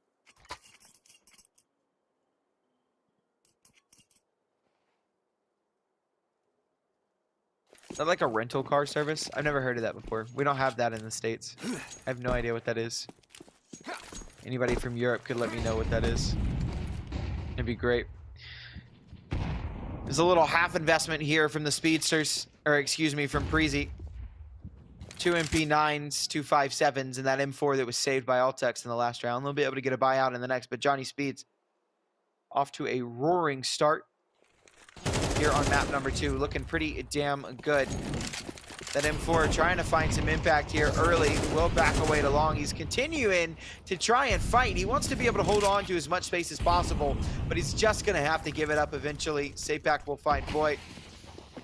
Speaker 1: Is that like a rental car service? I've never heard of that before. We don't have that in the States. I have no idea what that is. Anybody from Europe could let me know what that is. It'd be great. There's a little half investment here from the Speedsters, or excuse me, from Preasy. 2 MP9s, 2 5.7s, and that M4 that was saved by Altex in the last round. They'll be able to get a buyout in the next, but Johnny Speeds off to a roaring start here on map number 2. Looking pretty damn good. That M4 trying to find some impact here early. Will back away to long. He's continuing to try and fight. He wants to be able to hold on to as much space as possible, but he's just going to have to give it up eventually. Sapak will find Void,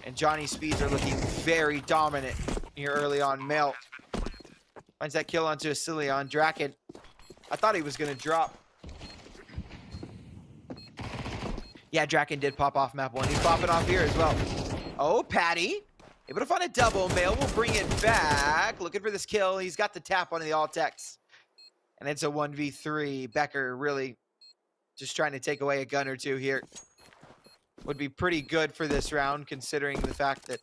Speaker 1: and Johnny Speeds are looking very dominant here early on. Mail finds that kill onto Asilion. Draken, I thought he was going to drop. Yeah, Draken did pop off map 1. He's popping off here as well. Oh, Patty. Able to find a double. Mail will bring it back. Looking for this kill. He's got the tap on the Altex. And it's a 1v3. Becker really just trying to take away a gun or two here. Would be pretty good for this round, considering the fact that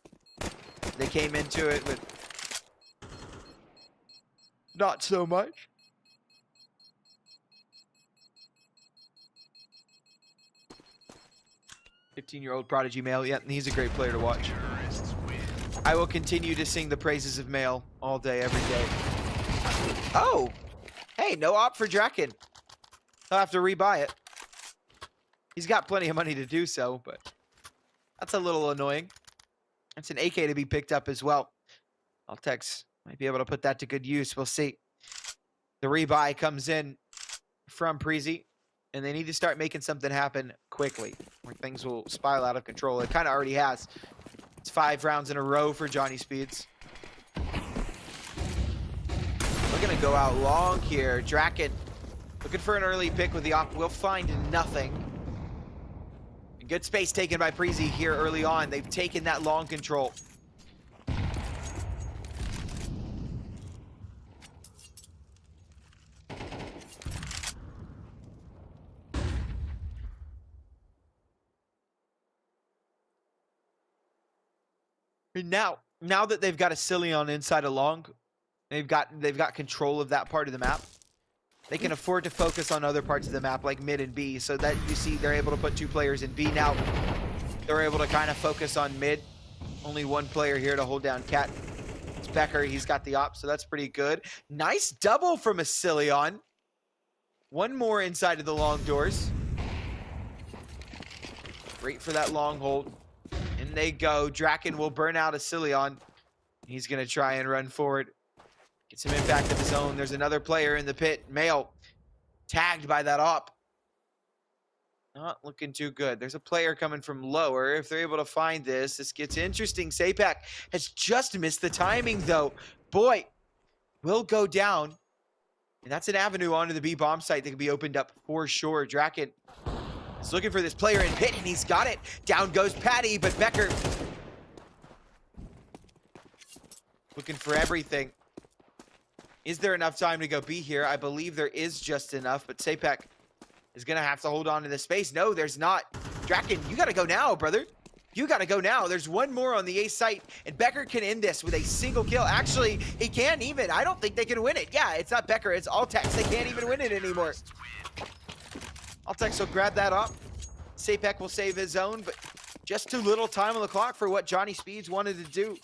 Speaker 1: they came into it with not so much. "15-year-old prodigy Mail." Yeah, he's a great player to watch. I will continue to sing the praises of Mail all day, every day. Oh! Hey, no op for Draken. He'll have to rebuy it. He's got plenty of money to do so, but that's a little annoying. It's an AK to be picked up as well. Altex might be able to put that to good use. We'll see. The rebuy comes in from Preasy, and they need to start making something happen quickly, or things will spiral out of control. It kind of already has. It's 5 rounds in a row for Johnny Speeds. We're going to go out long here. Draken looking for an early pick with the op. Will find nothing. Good space taken by Preasy here early on. They've taken that long control. And now that they've got Asilion inside a long, they've got control of that part of the map. They can afford to focus on other parts of the map like mid and B, so that you see they're able to put 2 players in B now. They're able to kind of focus on mid. Only 1 player here to hold down Cat. It's Becker, he's got the op, so that's pretty good. Nice double from Asilion. 1 more inside of the long doors. Great for that long hold. And they go. Draken will burn out Asilion. He's going to try and run forward. Get some impact of his own. There's another player in the pit. Mail tagged by that op. Not looking too good. There's a player coming from lower. If they're able to find this, this gets interesting. Sapak has just missed the timing, though. Boy, will go down. And that's an avenue onto the B bomb site that can be opened up for sure. Draken is looking for this player in pit, and he's got it. Down goes Patty, but Becker looking for everything. Is there enough time to go B here? I believe there is just enough, but Sapek is going to have to hold on to the space. No, there's not. Draken, you got to go now, brother. You got to go now. There's one more on the A site, and Becker can end this with a single kill. Actually, he can't even. I don't think they can win it. Yeah, it's not Becker. It's Altex. They can't even win it anymore. Altex will grab that up. Sapek will save his own, but just too little time on the clock for what Johnny Speeds wanted to do.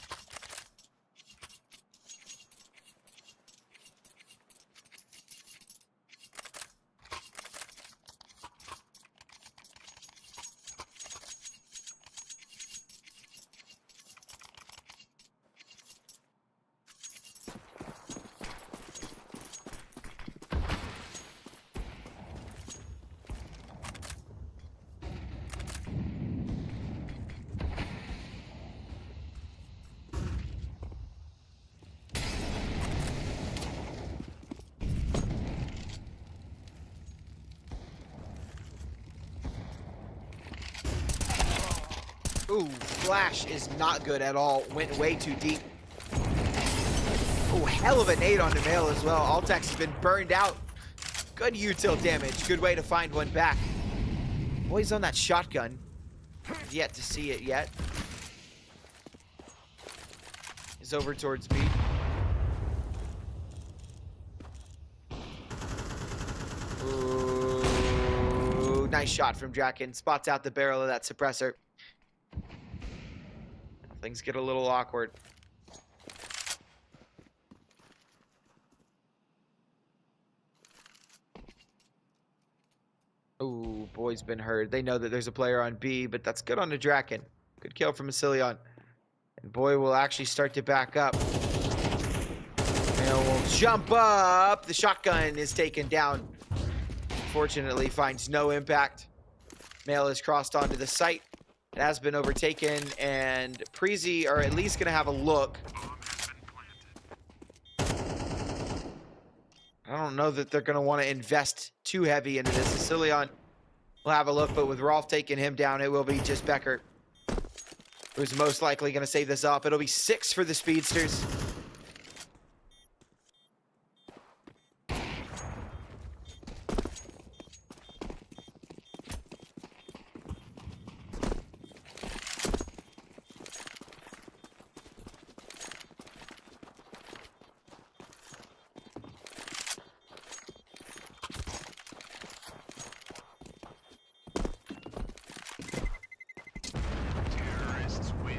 Speaker 1: Ooh, flash is not good at all. Went way too deep. Oh, hell of a nade on the mail as well. Altex has been burned out. Good util damage. Good way to find one back. Boy's on that shotgun. Yet to see it yet. He's over towards B. Ooh, nice shot from Draken. Spots out the barrel of that suppressor. Things get a little awkward. Ooh, boy's been hurt. They know that there's a player on B, but that's good on the Draken. Good kill from Asilion. And boy will actually start to back up. And will jump up. The shotgun is taken down. Fortunately, finds no impact. Mail is crossed onto the site. It has been overtaken, and Preasy are at least going to have a look. I don't know that they're going to want to invest too heavy into this. Asilion will have a look, but with Rolf taking him down, it will be just Becker who's most likely going to save this up. It'll be 6 for the Speedsters.
Speaker 2: Terrorists win.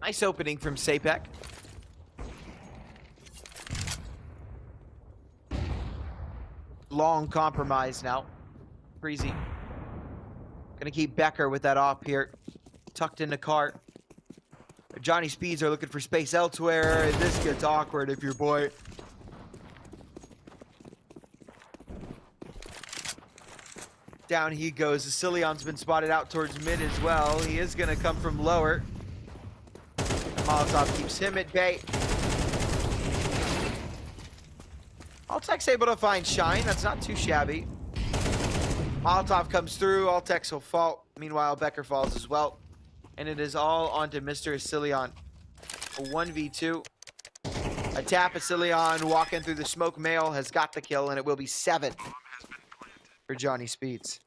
Speaker 1: Nice opening from Sapek. Long compromise now. Preasy gonna keep Becker with that op here. Tucked in the cart. Johnny Speeds are looking for space elsewhere. And this gets awkward if your boy. Down he goes. Asillion's been spotted out towards mid as well. He is gonna come from lower. Molotov keeps him at bay. Altex able to find Shine. That's not too shabby. Molotov comes through. Altex will fall. Meanwhile, Becker falls as well. And it is all onto Mr. Asilion. A 1v2. A tap Asilion walking through the smoke. Mail has got the kill, and it will be 7 for Johnny Speeds.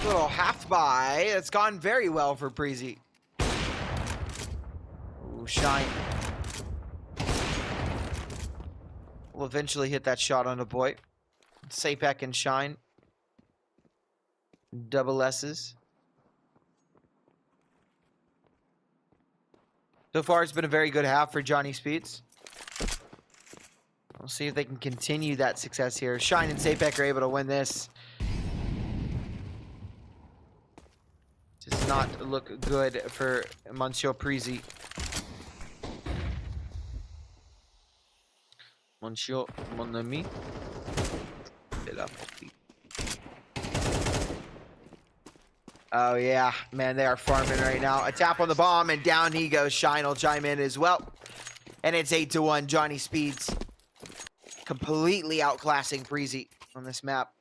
Speaker 1: Little half buy. It's gone very well for Preasy. Ooh, shine. Will eventually hit that shot on the boy. Sapek and shine. Double S's. So far, it's been a very good half for Johnny Speeds. We'll see if they can continue that success here. Shine and Sapek are able to win this. Does not look good for Monsieur Preasy. Monsieur, mon ami. Oh yeah, man, they are farming right now. A tap on the bomb, and down he goes. Shine will chime in as well. And it's 8-1. Johnny Speeds completely outclassing Preasy on this map.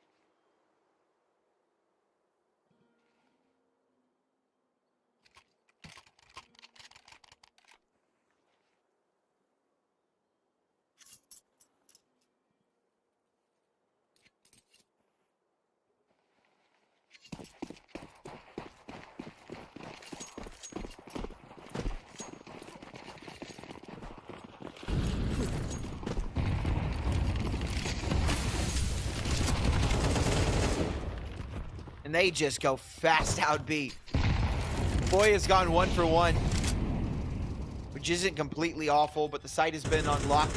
Speaker 1: And they just go fast out B. Boy has gone 1 for 1, which isn't completely awful, but the site has been unlocked.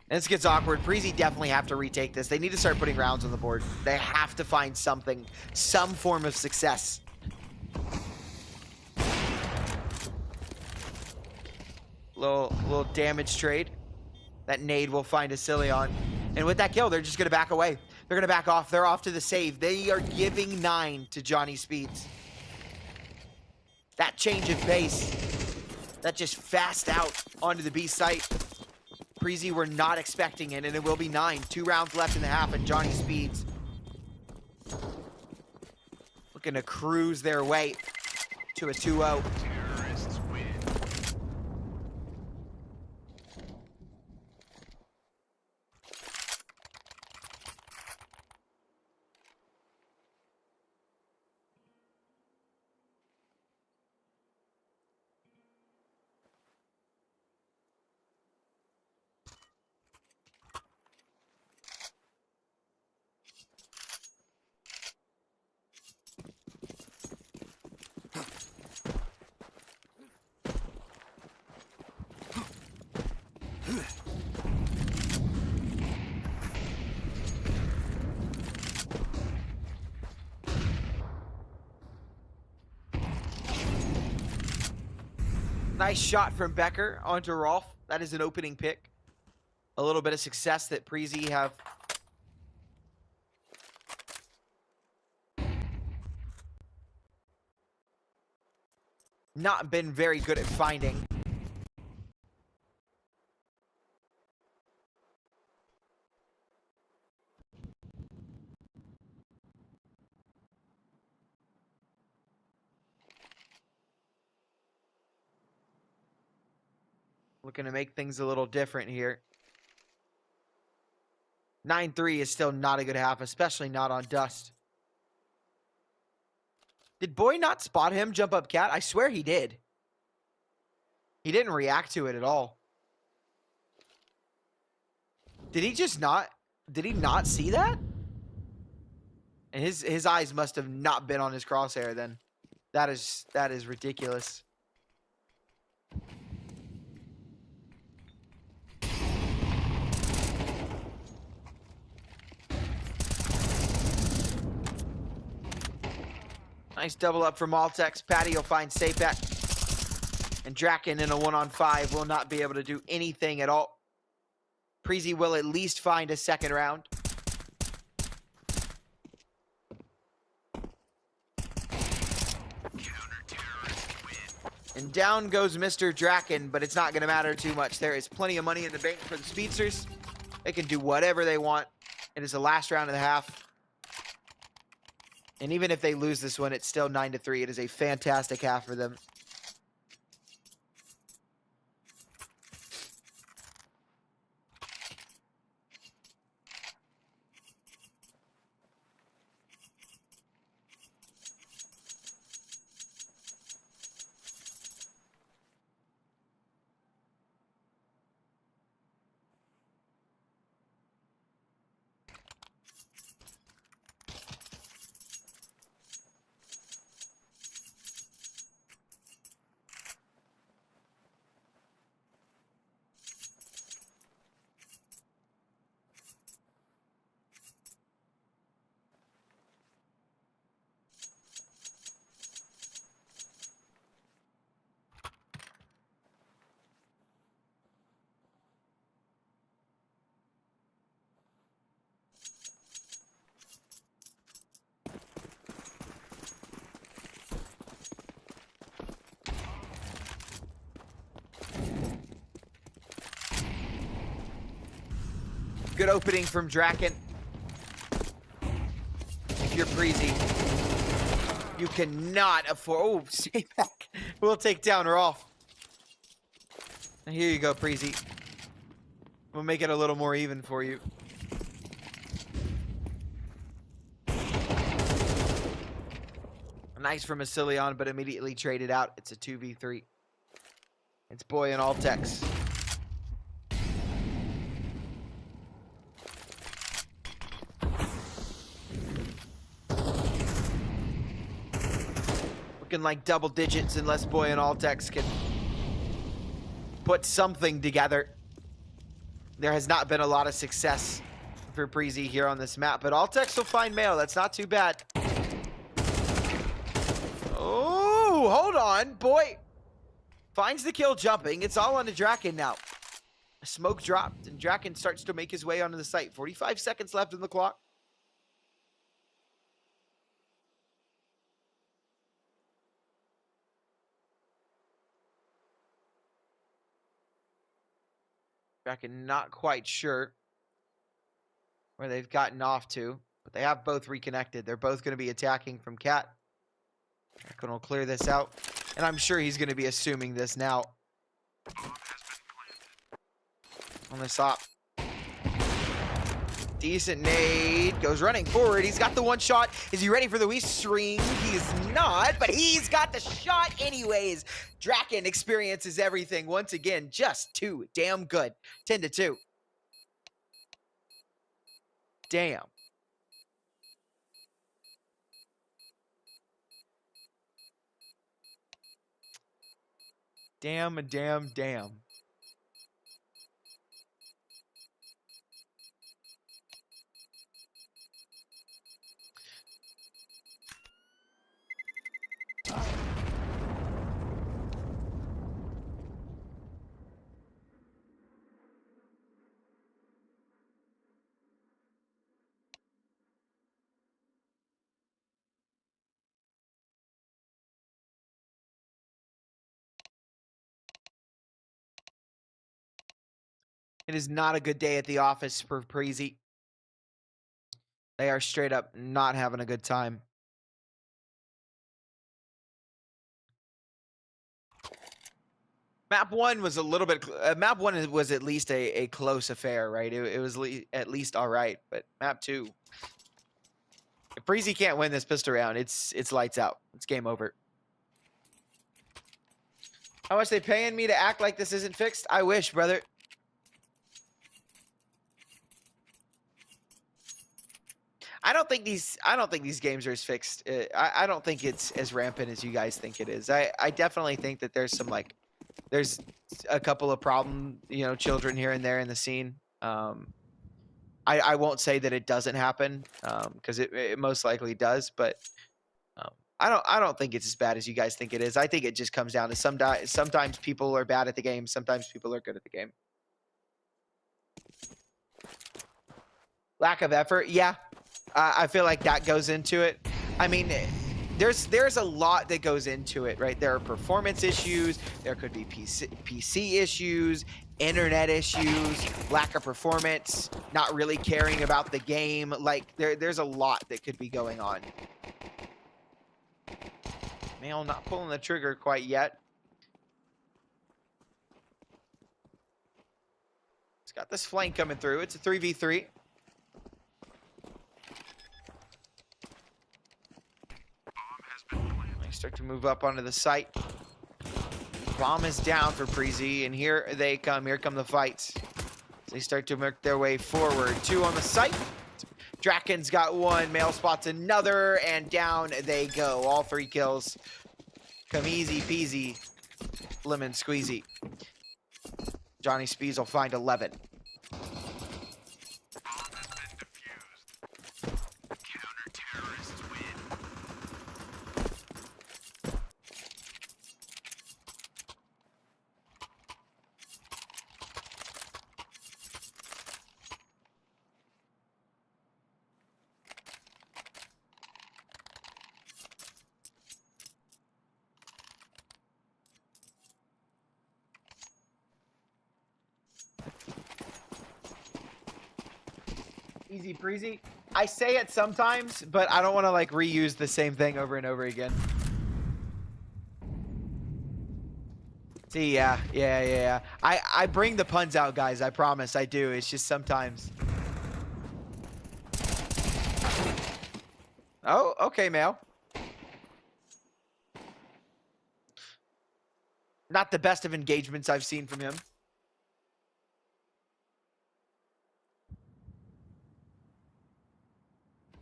Speaker 1: And this gets awkward. Preasy definitely have to retake this. They need to start putting rounds on the board. They have to find something, some form of success. Little damage trade. That nade will find a silly on. And with that kill, they're just going to back away. They're going to back off. They're off to the save. They are giving 9 to Johnny Speeds. That change of pace. That just fast out onto the B site. Preasy were not expecting it, and it will be 9. 2 rounds left in the half, and Johnny Speeds looking to cruise their way to a 2-0.
Speaker 2: Terrorists win.
Speaker 1: Nice shot from Becker onto Rolf. That is an opening pick. A little bit of success that Preasy have not been very good at finding. Looking to make things a little different here. 9-3 is still not a good half, especially not on Dust. Did Boy not spot him jump up cat? I swear he did. He didn't react to it at all. Did he just not? Did he not see that? And his eyes must have not been on his crosshair then. That is ridiculous. Nice double up from Maltex. Patty will find Sapek. And Draken in a 1-on-5 will not be able to do anything at all. Preasy will at least find a second round. And down goes Mr. Draken, but it's not going to matter too much. There is plenty of money in the bank for the Speedsters. They can do whatever they want. It is the last round of the half. And even if they lose this one, it's still 9-3. It is a fantastic half for them. Good opening from Draken. If you're Preasy, you cannot afford... Oh, stay back. We'll take down Rolf. And here you go, Preasy. We'll make it a little more even for you. Nice from Asilion, but immediately traded out. It's a 2v3. It's Boy and Altex. Looking like double digits unless Boy and Altex can put something together. There has not been a lot of success for Preasy here on this map, but Altex will find Mail. That's not too bad. Oh, hold on. Boy finds the kill jumping. It's all on to Draken now. Smoke dropped, and Draken starts to make his way onto the site. 45 seconds left in the clock. Draken not quite sure where they've gotten off to, but they have both reconnected. They're both going to be attacking from Cat. Draken will clear this out, and I'm sure he's going to be assuming this now. On this op. Decent nade. Goes running forward. He's got the one shot. Is he ready for the wee string? He's not, but he's got the shot anyways. Draken experiences everything once again. Just too damn good. 10-2. Damn. Damn. It is not a good day at the office for Preasy. They are straight up not having a good time. Map 1 was a little bit... map 1 was at least a close affair, right? It was at least all right. But map 2... If Preasy can't win this pistol round, it's lights out. It's game over. How much they paying me to act like this isn't fixed? I wish, brother. I don't think these games are as fixed. I don't think it's as rampant as you guys think it is. I definitely think that there's some there's a couple of problem, children here and there in the scene. I won't say that it doesn't happen, because it most likely does, but I don't think it's as bad as you guys think it is. I think it just comes down to sometimes people are bad at the game, sometimes people are good at the game. Lack of effort, yeah. I feel like that goes into it. I mean, there's a lot that goes into it, right? There are performance issues. There could be PC issues, internet issues, lack of performance, not really caring about the game. Like, there's a lot that could be going on. Mail not pulling the trigger quite yet. It's got this flank coming through. It's a 3v3. Start to move up onto the site. Bomb is down for Preasy, and here they come. Here come the fights. They start to make their way forward. 2 on the site. Draken's got 1. Mail spots another, and down they go. All 3 kills. Come easy peasy. Lemon squeezy. Johnny Spees will find 11. Easy Preasy. I say it sometimes, but I don't want to like reuse the same thing over and over again. See, yeah. I bring the puns out, guys. I promise I do. It's just sometimes. Oh, okay, Male. Not the best of engagements I've seen from him.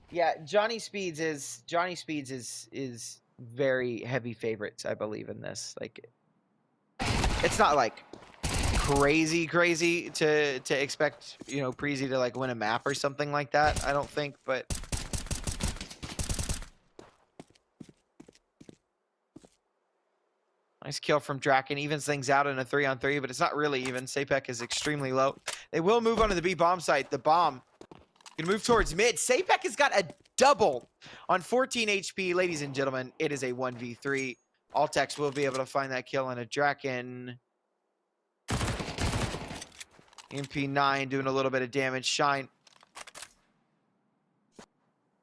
Speaker 1: Yeah, Johnny Speeds is very heavy favorites, I believe, in this. Like, it's not like crazy to expect, you know, Preasy to like win a map or something like that. I don't think, but nice kill from Draken. Evens things out in a 3-on-3, but it's not really even. Sapek is extremely low. They will move on to the B bomb site. The bomb gonna move towards mid. Sapek has got a double on 14 HP. Ladies and gentlemen, it is a 1v3. Altex will be able to find that kill on a Draken. MP9 doing a little bit of damage. Shine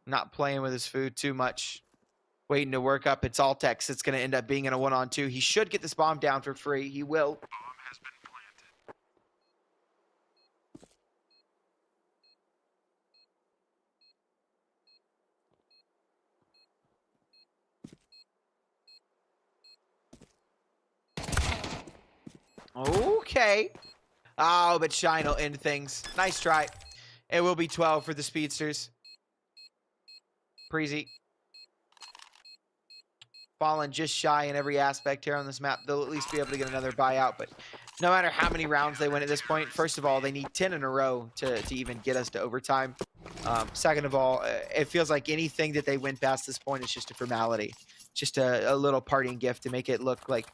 Speaker 1: not playing with his food too much. Waiting to work up. It's Altex. It's going to end up being in a 1-on-2. He should get this bomb down for free. He will.
Speaker 2: Bomb has been planted.
Speaker 1: Okay. Oh, but Shine will end things. Nice try. It will be 12 for the Speedsters. Preasy. Fallen just shy in every aspect here on this map. They'll at least be able to get another buyout, but no matter how many rounds they win at this point, first of all, they need 10 in a row to even get us to overtime. Second of all, it feels like anything that they win past this point is just a formality. Just a little parting gift to make it look like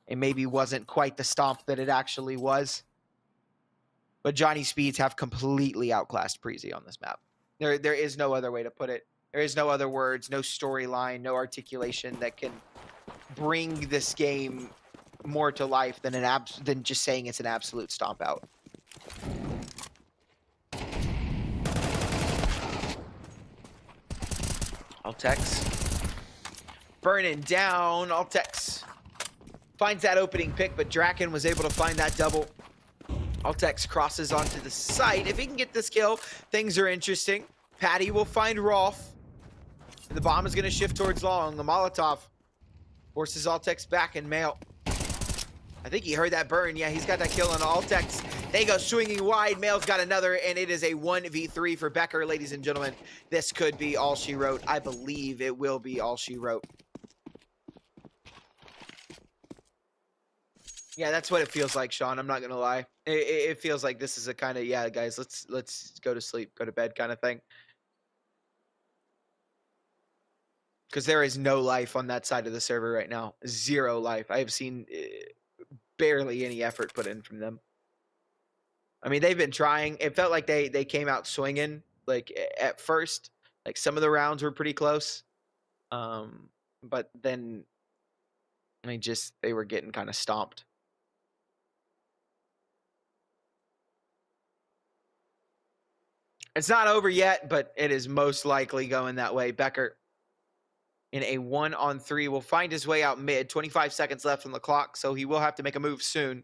Speaker 1: it maybe wasn't quite the stomp that it actually was. But Johnny Speeds have completely outclassed Preasy on this map. There is no other way to put it. There is no other words, no storyline, no articulation that can bring this game more to life than than just saying it's an absolute stomp out. Altex burning down. Altex finds that opening pick, but Draken was able to find that double. Altex crosses onto the site. If he can get this kill, things are interesting. Patty will find Rolf. And the bomb is going to shift towards long. The Molotov forces Altex back in Mail. I think he heard that burn. Yeah, he's got that kill on Altex. They go swinging wide. Mail's got another, and it is a 1v3 for Becker, ladies and gentlemen. This could be all she wrote. I believe it will be all she wrote. Yeah, that's what it feels like, Sean. I'm not going to lie. It feels like this is a kind of, yeah, guys, let's go to sleep, go to bed kind of thing. Because there is no life on that side of the server right now. Zero life. I have seen barely any effort put in from them. I mean, they've been trying. It felt like they came out swinging, like, at first. Like, some of the rounds were pretty close. But then, they were getting kind of stomped. It's not over yet, but it is most likely going that way. Becker in a 1-on-3 will find his way out mid. 25 seconds left on the clock, so he will have to make a move soon.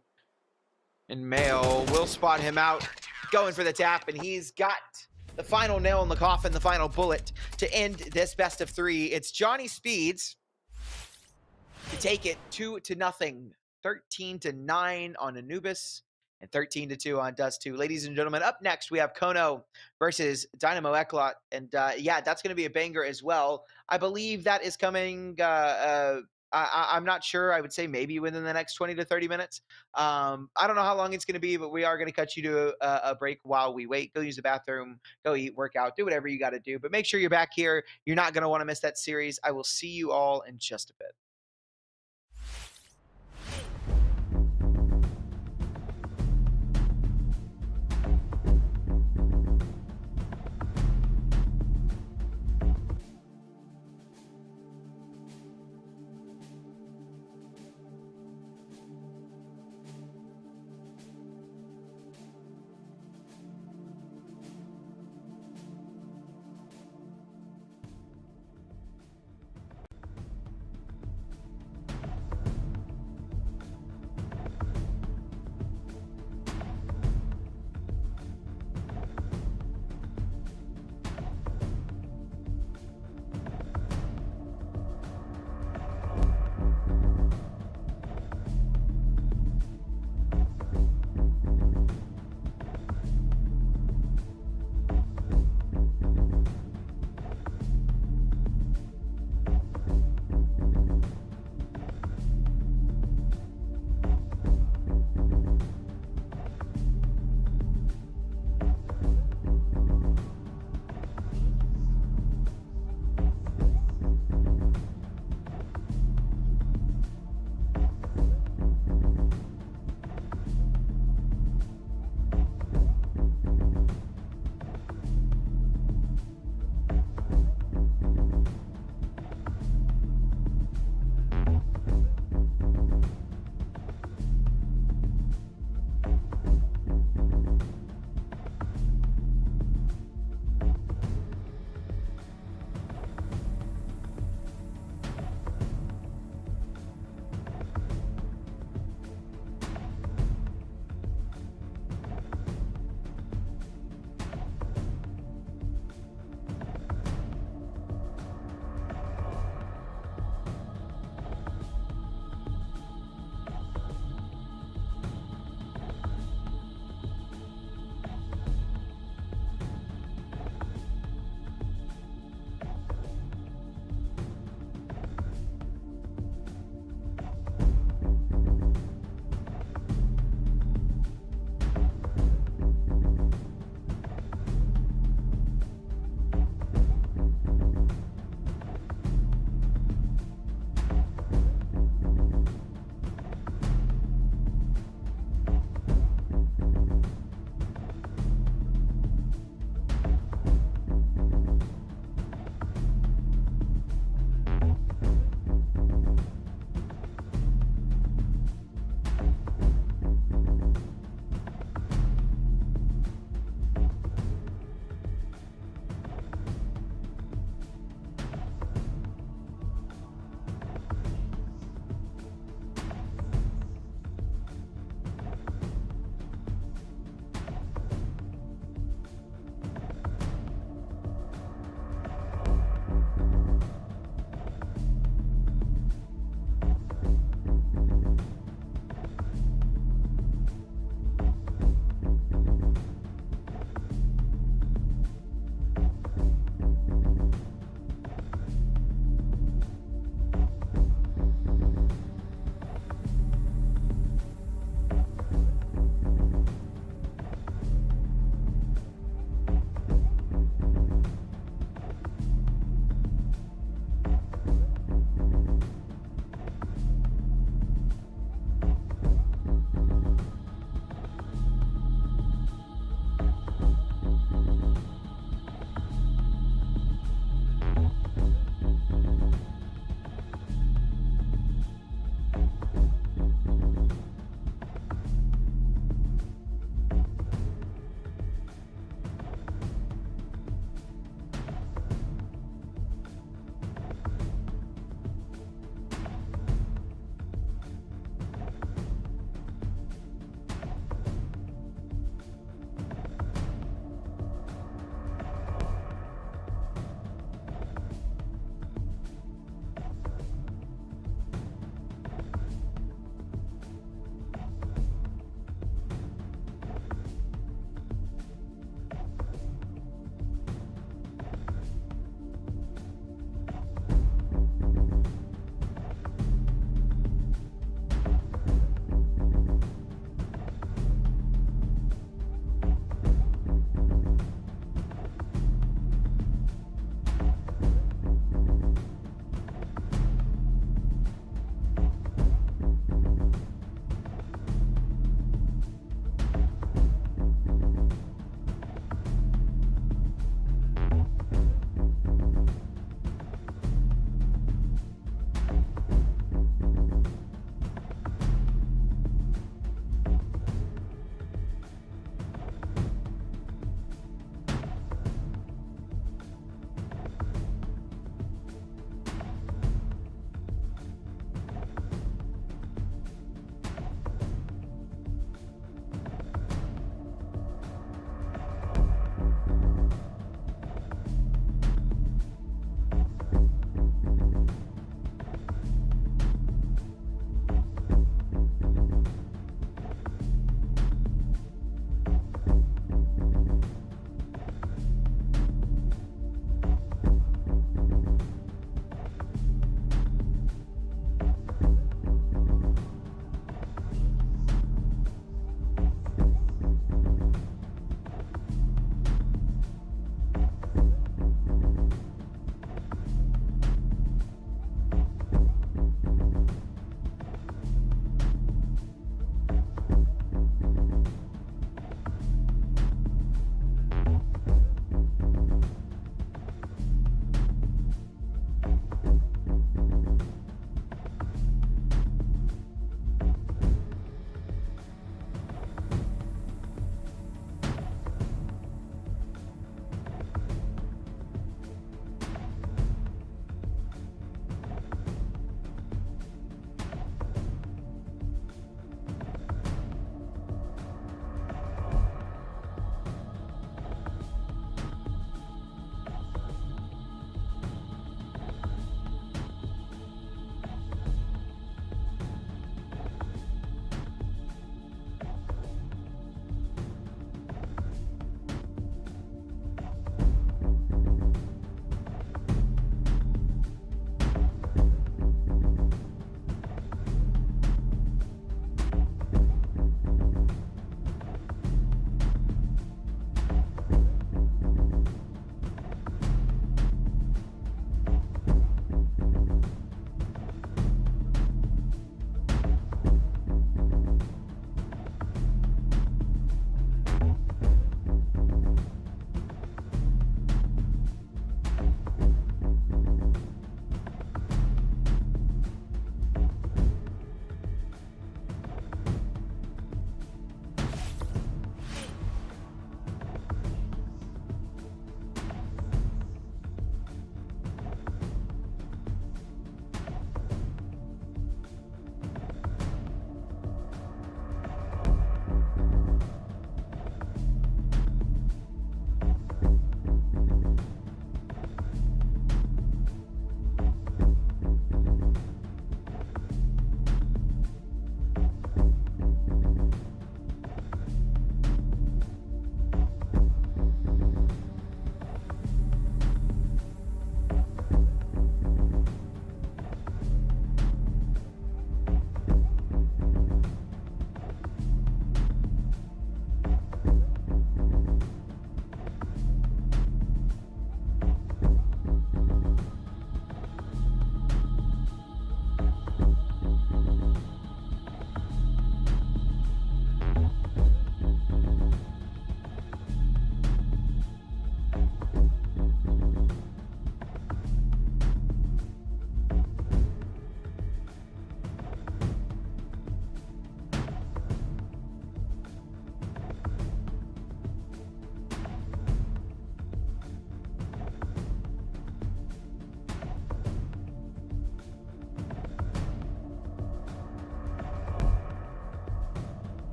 Speaker 1: And Mail will spot him out, going for the tap, and he's got the final nail in the coffin, the final bullet to end this best of 3. It's Johnny Speeds to take it 2-0, 13-9 on Anubis, and 13-2 on Dust 2. Ladies and gentlemen, up next we have kONO versus Dynamo Eklot, and yeah, that's going to be a banger as well. I believe that is coming. I'm not sure. I would say maybe within the next 20 to 30 minutes. I don't know how long it's going to be, but we are going to cut you to a break while we wait. Go use the bathroom, go eat, work out, do whatever you got to do. But make sure you're back here. You're not going to want to miss that series. I will see you all in just a bit.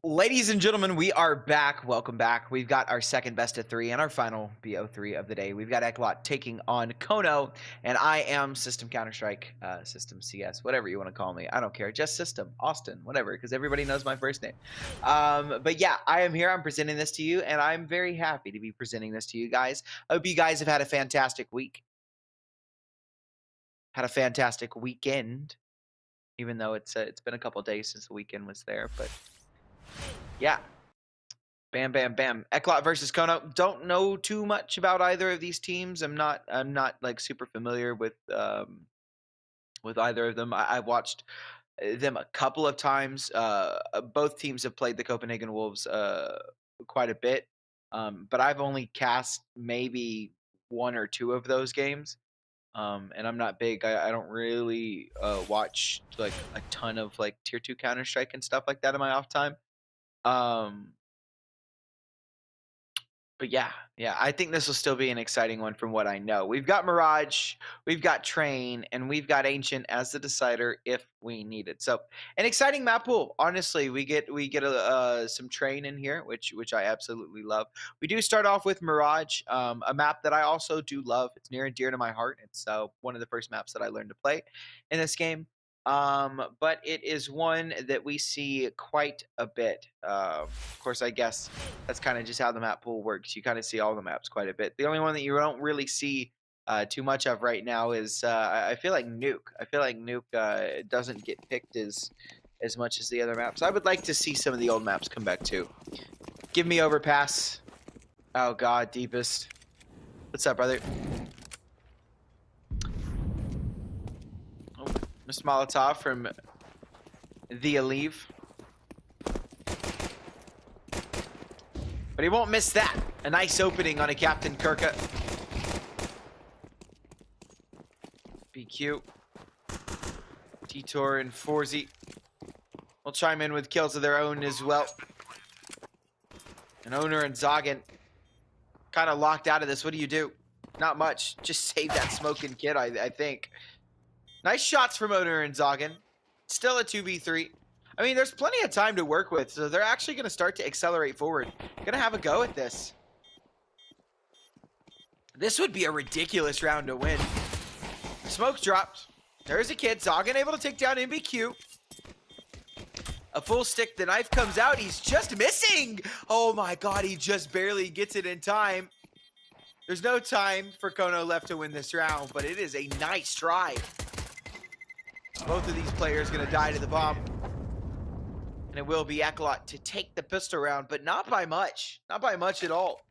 Speaker 1: Ladies and gentlemen, we are back. Welcome back. We've got our second best of 3 and our final BO3 of the day. We've got Eklot taking on kONO, and I am System Counter-Strike, System CS, whatever you want to call me. I don't care. Just System, Austin, whatever, because everybody knows my first name. But yeah, I am here. I'm presenting this to you, and I'm very happy to be presenting this to you guys. I hope you guys have had a fantastic week. Had a fantastic weekend, even though it's been a couple days since the weekend was there, but yeah. Bam, bam, bam. Eklot versus kONO. Don't know too much about either of these teams. I'm not like super familiar with either of them. I've watched them a couple of times. Both teams have played the Copenhagen Wolves quite a bit, but I've only cast maybe 1 or 2 of those games. And I'm not big. I don't really watch like a ton of like tier 2 Counter-Strike and stuff like that in my off time. But yeah, I think this will still be an exciting one from what I know. We've got Mirage, we've got Train, and we've got Ancient as the decider if we need it. So an exciting map pool. Honestly, we get some Train in here, which I absolutely love. We do start off with Mirage, a map that I also do love. It's near and dear to my heart. It's one of the first maps that I learned to play in this game. But it is one that we see quite a bit. Of course, I guess that's kind of just how the map pool works. You kind of see all the maps quite a bit. The only one that you don't really see too much of right now is I feel like Nuke. I feel like Nuke doesn't get picked as much as the other maps. I would like to see some of the old maps come back too. Give me overpass. Oh God, deepest. What's up, brother? Miss Molotov from the Alive. But he won't miss that. A nice opening on a Captain Kirka. BQ. Titor and Forzy will chime in with kills of their own as well. And Owner and Zoggin kind of locked out of this. What do you do? Not much. Just save that smoking kid, I think. Nice shots from Owner and Zoggin. Still a 2v3. I mean, there's plenty of time to work with, so they're actually going to start to accelerate forward. Going to have a go at this. This would be a ridiculous round to win. Smoke dropped. There's a kid. Zoggin able to take down MBQ. A full stick. The knife comes out. He's just missing. Oh my God, he just barely gets it in time. There's no time for kONO left to win this round, but it is a nice try. Both of these players going to die to the bomb. And it will be Eklot to take the pistol round, but not by much. Not by much at all.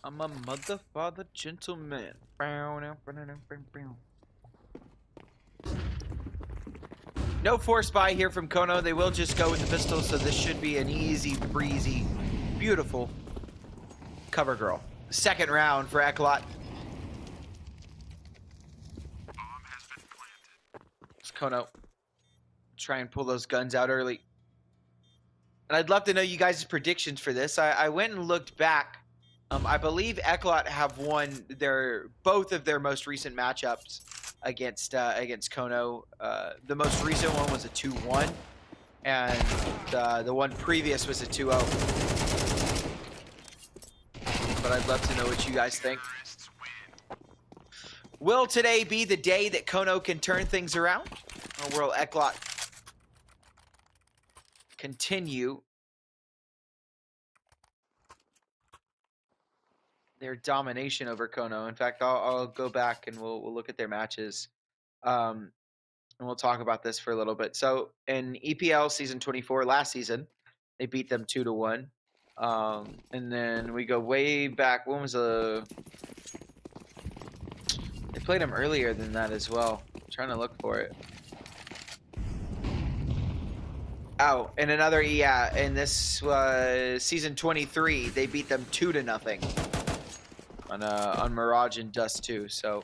Speaker 1: I'm a mother, father, gentleman. No force buy here from kONO. They will just go with the pistol, so this should be an easy, breezy, beautiful cover girl. Second round for Eklot. It's kONO. Try and pull those guns out early. And I'd love to know you guys' predictions for this. I went and looked back. I believe Eklot have won both of their most recent matchups against kONO. The most recent one was a 2-1, and the one previous was a 2-0. But I'd love to know what you guys think. Will today be the day that kONO can turn things around, or will Eklot continue their domination over kONO? In fact, I'll go back and we'll look at their matches, and we'll talk about this for a little bit. So in EPL season 24, last season, they beat them 2-1, and then we go way back. When was they played them earlier than that as well. I'm trying to look for it. Oh, and another, yeah, and this was season 23. They beat them 2-0 on Mirage and Dust 2. So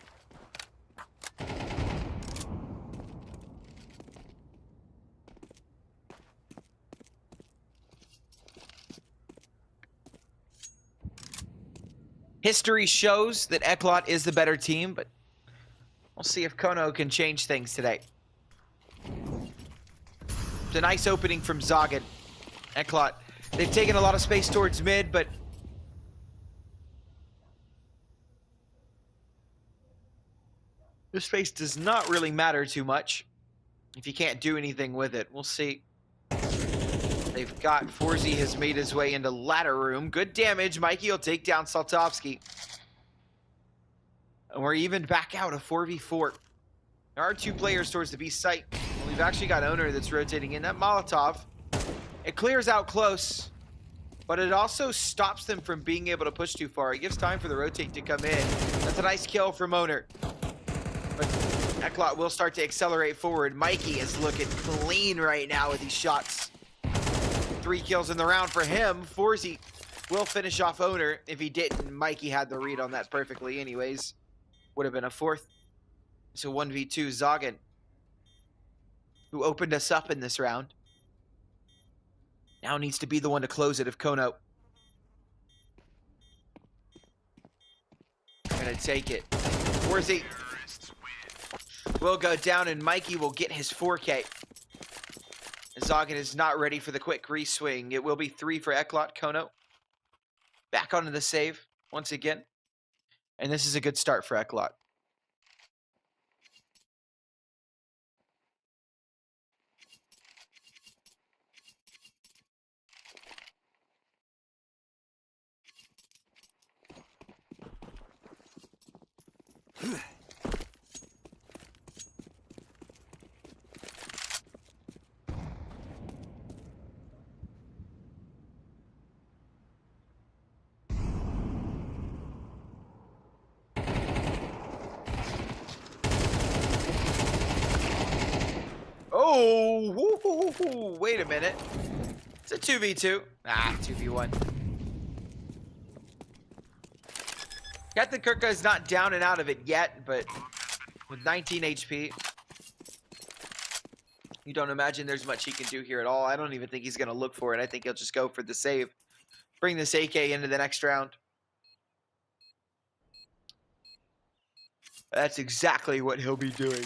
Speaker 1: history shows that Eklot is the better team, but we'll see if kONO can change things today. It's a nice opening from Zoggin. Eklot, they've taken a lot of space towards mid, but the space does not really matter too much if you can't do anything with it. We'll see. They've got Preasy has made his way into ladder room. Good damage. Mikey will take down Saltovsky. And we're even back out a 4v4. There are 2 players towards the B site. We've actually got Owner that's rotating in. That Molotov, it clears out close, but it also stops them from being able to push too far. It gives time for the rotate to come in. That's a nice kill from Owner. But Eklot will start to accelerate forward. Mikey is looking clean right now with these shots. 3 kills in the round for him. Preasy will finish off Owner. If he didn't, Mikey had the read on that perfectly anyways. Would have been a 4th. So 1v2 Zoggin, who opened us up in this round, now needs to be the one to close it if kONO. Gonna take it. Preasy will go down and Mikey will get his 4K. Zoggin is not ready for the quick re-swing. It will be 3 for Eklot. kONO back onto the save once again. And this is a good start for Eklot. Oh, wait a minute. It's a 2v2. 2v1. Captain Kirka is not down and out of it yet, but with 19 HP, you don't imagine there's much he can do here at all. I don't even think he's going to look for it. I think he'll just go for the save. Bring this AK into the next round. That's exactly what he'll be doing.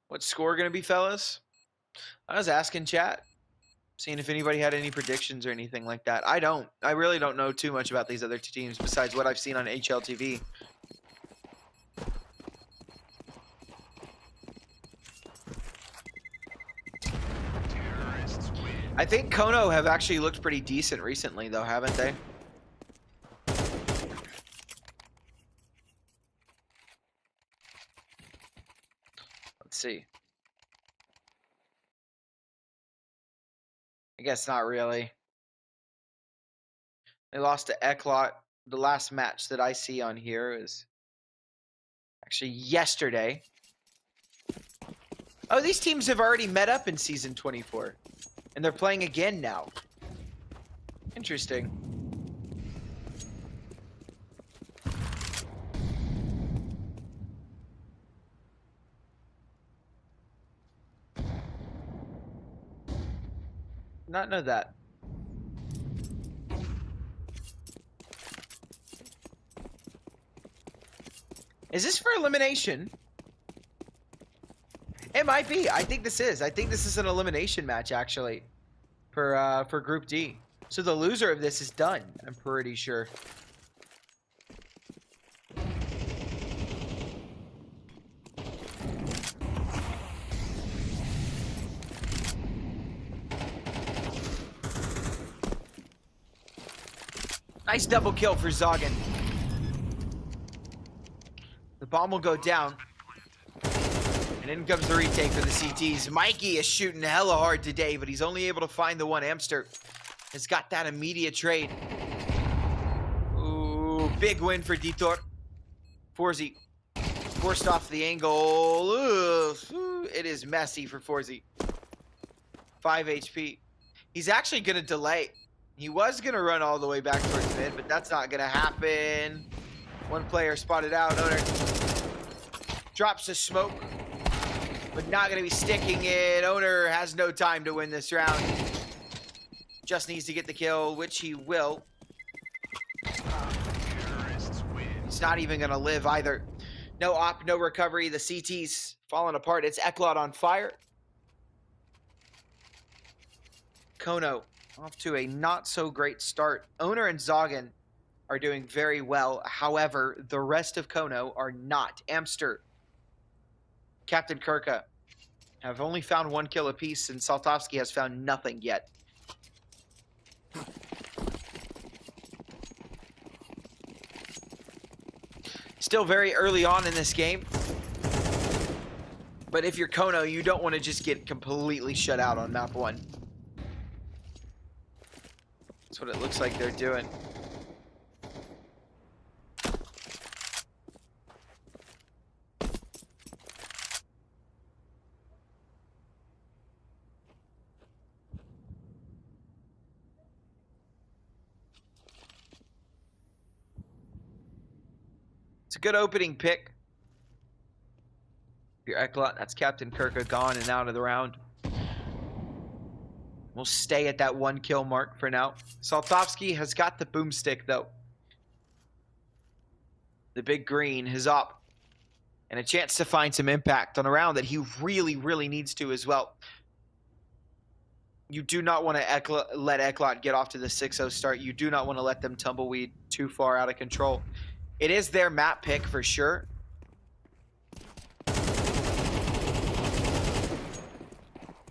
Speaker 1: What's score going to be, fellas? I was asking chat, seeing if anybody had any predictions or anything like that. I don't. I really don't know too much about these other 2 teams besides what I've seen on HLTV. I think kONO have actually looked pretty decent recently, though, haven't they? Let's see. I guess not really. They lost to Eklot. The last match that I see on here is actually yesterday. Oh, these teams have already met up in Season 24. And they're playing again now. Interesting. Not know that. Is this for elimination? It might be. I think this is. I think this is an elimination match, actually, for Group D. So the loser of this is done, I'm pretty sure. Nice double kill for Zoggin. The bomb will go down. And in comes the retake for the CTs. Mikey is shooting hella hard today, but he's only able to find the one. Amster has got that immediate trade. Ooh, big win for Ditor. Preasy Forced off the angle. Ugh. It is messy for Forzy. 5 HP. He's actually going to delay. He was going to run all the way back towards mid, but that's not going to happen. One player spotted out. Owner drops the smoke, but not going to be sticking it. Owner has no time to win this round. Just needs to get the kill, which he will. He's not even going to live either. No op, no recovery. The CT's falling apart. It's Eklot on fire. kONO off to a not so great start. Owner and Zoggin are doing very well. However, the rest of kONO are not. Amster, Captain Kirka have only found 1 kill apiece, and Saltovsky has found nothing yet. Still very early on in this game. But if you're kONO, you don't want to just get completely shut out on map 1. That's what it looks like they're doing. It's a good opening pick. Your Eklot, that's Captain Kirka gone and out of the round. We'll stay at that 1 kill mark for now. Saltovsky has got the boomstick though. The big green, his op. And a chance to find some impact on a round that he really, really needs to as well. You do not want to let Eklot get off to the 6-0 start. You do not want to let them tumbleweed too far out of control. It is their map pick for sure.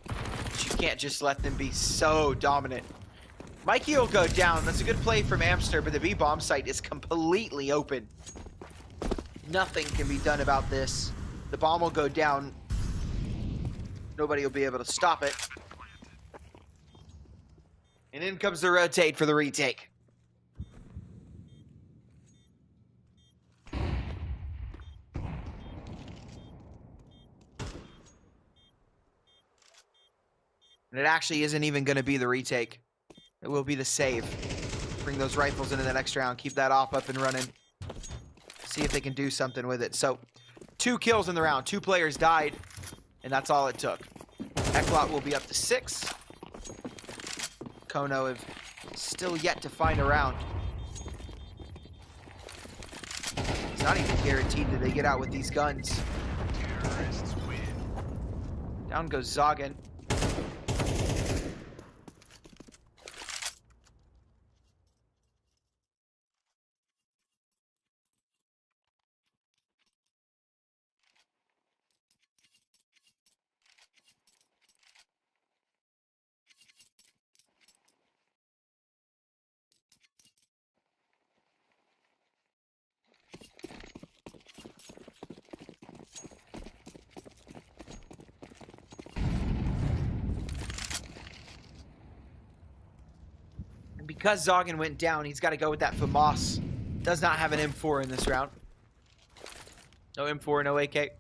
Speaker 1: But you can't just let them be so dominant. Mikey will go down. That's a good play from Amster, but the B-bomb site is completely open. Nothing can be done about this. The bomb will go down. Nobody will be able to stop it. And in comes the rotate for the retake. And it actually isn't even going to be the retake. It will be the save. Bring those rifles into the next round. Keep that op up and running. See if they can do something with it. So, 2 kills in the round. 2 players died. And that's all it took. Eklot will be up to 6. kONO have still yet to find a round. It's not even guaranteed that they get out with these guns. Down goes Zoggin. Because Zoggin went down, he's got to go with that FAMAS. Does not have an M4 in this round. No M4, no AK.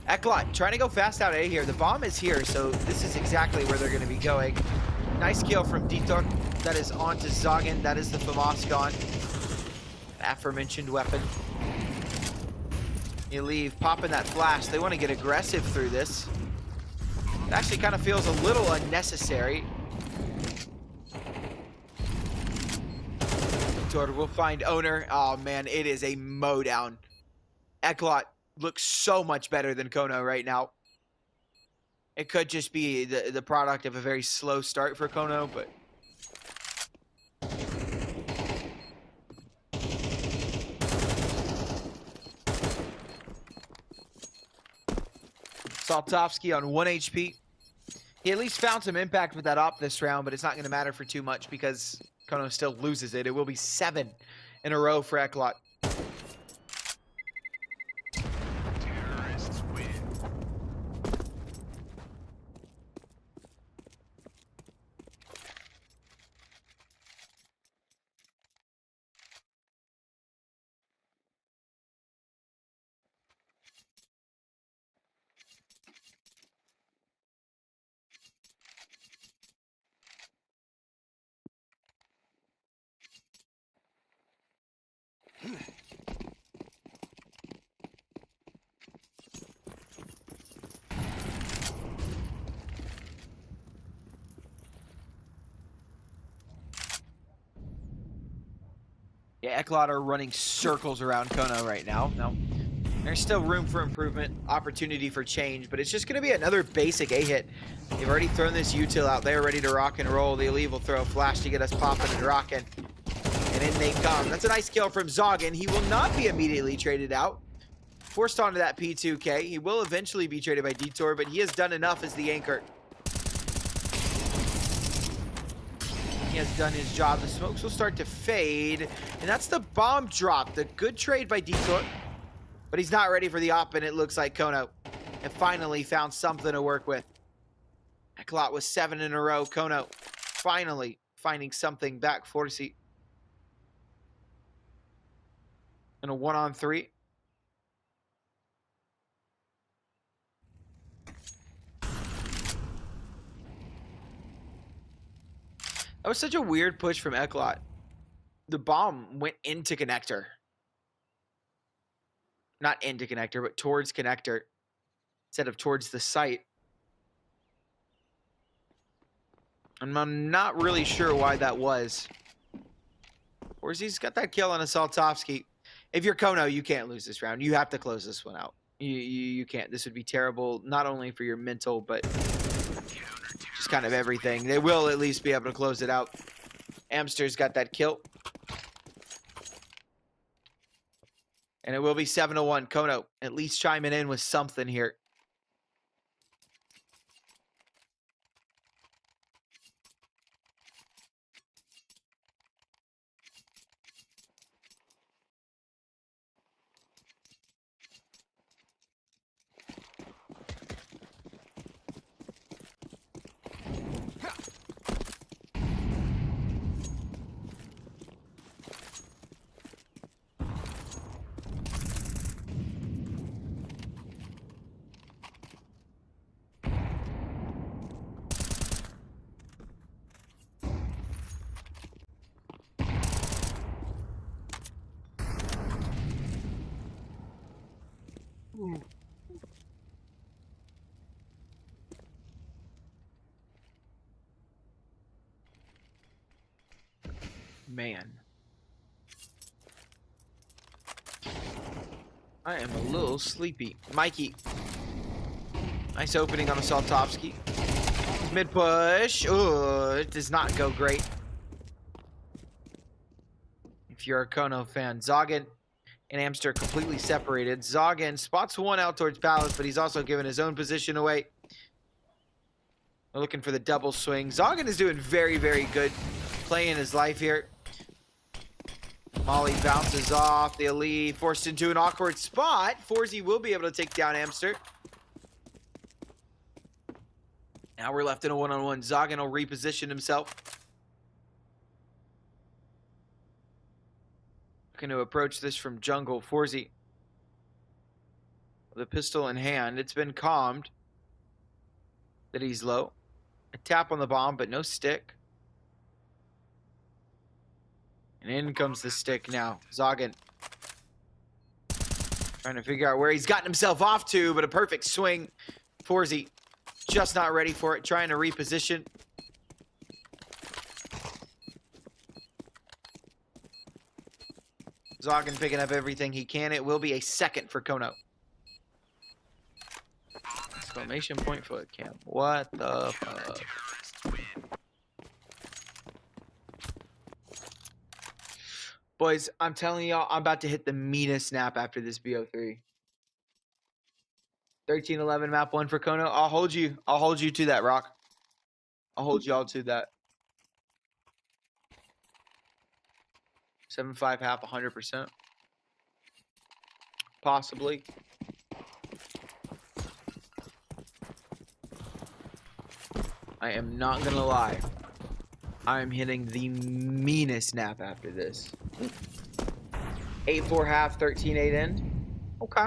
Speaker 1: Eklot trying to go fast out A here. The bomb is here, so this is exactly where they're going to be going. Nice kill from Ditok. That is onto Zoggin. That is the FAMAS gone. Aforementioned weapon. You leave, popping that flash. They want to get aggressive through this. It actually kind of feels a little unnecessary. We'll find owner. Oh man, it is a mow down. Eklot looks so much better than kONO right now. It could just be the product of a very slow start for kONO, but Saltovsky on 1 HP. He at least found some impact with that op this round, but it's not going to matter for too much because kONO still loses it. It will be 7 in a row for Eklot. Yeah, Eklot are running circles around kONO right now. No, there's still room for improvement, opportunity for change, but it's just going to be another basic A-hit. They've already thrown this util out there, ready to rock and roll. The Elite will throw a flash to get us popping and rocking. And in they come. That's a nice kill from Zoggin. He will not be immediately traded out. Forced onto that P2K. He will eventually be traded by Detour, but he has done enough as the anchor. He has done his job. The smokes will start to fade, and that's the bomb drop. The good trade by Detour, but he's not ready for the op, and it looks like kONO have finally found something to work with. Eklot was 7 in a row. kONO finally finding something back. Preasy in a 1-on-3. That was such a weird push from Eklot. The bomb went into connector. Not into connector, but towards connector instead of towards the site. And I'm not really sure why that was. Preasy's got that kill on Assaltovsky. If you're kONO, you can't lose this round. You have to close this one out. You can't. This would be terrible, not only for your mental, but just kind of everything. They will at least be able to close it out. Amster's got that kill. And it will be 7-1. kONO at least chiming in with something here. Man. I am a little sleepy. Mikey. Nice opening on Assaltovsky. Mid push. Oh, it does not go great. If you're a kONO fan. Zoggin and Amster completely separated. Zoggin spots one out towards Palace, but he's also given his own position away. We're looking for the double swing. Zoggin is doing very, very good playing his life here. Molly bounces off. The Elite forced into an awkward spot. Preasy will be able to take down Amster. Now we're left in a 1-on-1. Zoggin will reposition himself. Looking to approach this from jungle. Preasy with a pistol in hand. It's been calmed that he's low. A tap on the bomb, but no stick. And in comes the stick now. Zoggin trying to figure out where he's gotten himself off to, but a perfect swing. Preasy just not ready for it, trying to reposition. Zoggin picking up everything he can. It will be a second for kONO. Exclamation point foot cam. What the fuck? Boys, I'm telling y'all, I'm about to hit the meanest snap after this BO3. 13-11 map 1 for kONO. I'll hold you to that, Rock. I'll hold y'all to that. 7-5 half 100%. Possibly. I am not gonna lie. I'm hitting the meanest snap after this. 8-4 half, 13-8 end. Okay.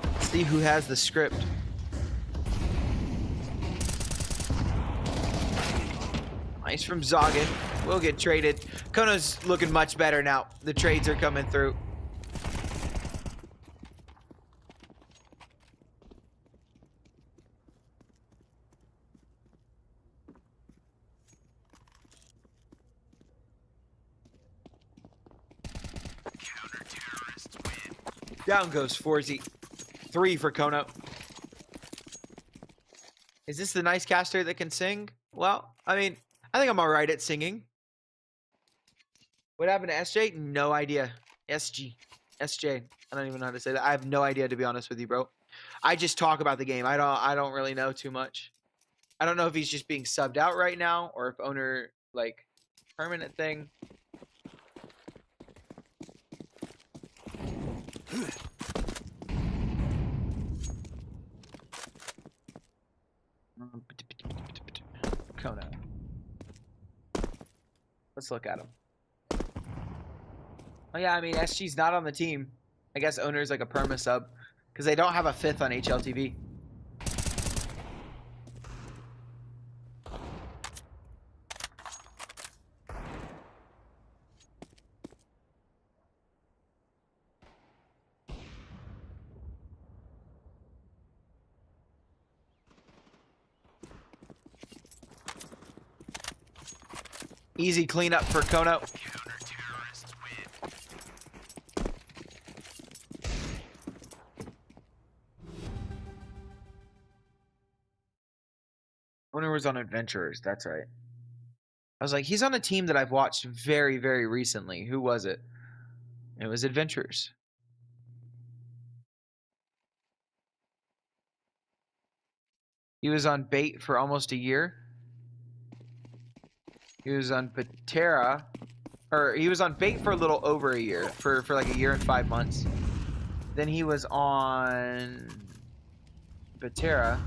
Speaker 1: Let's see who has the script. Nice from Zoggin. We'll get traded. kONO's looking much better now. The trades are coming through. Down goes Forzy. 3 for kONO. Is this the nice caster that can sing? Well, I mean, I think I'm alright at singing. What happened to SJ? No idea. SG. SJ. I don't even know how to say that. I have no idea, to be honest with you, bro. I just talk about the game. I don't really know too much. I don't know if he's just being subbed out right now or if owner, like, permanent thing. kONO. Let's look at him. Oh yeah, I mean SG's not on the team. I guess owner's like a perma sub because they don't have a 5th on HLTV. Easy cleanup for kONO.
Speaker 2: Counter-terrorists win.
Speaker 1: Owner was on Adventurers, that's right. I was like, he's on a team that I've watched very, very recently. Who was it? It was Adventurers. He was on Bait for almost a year. He was on Patera, or he was on Bait for a little over a year, for like a year and 5 months. Then he was on Patera.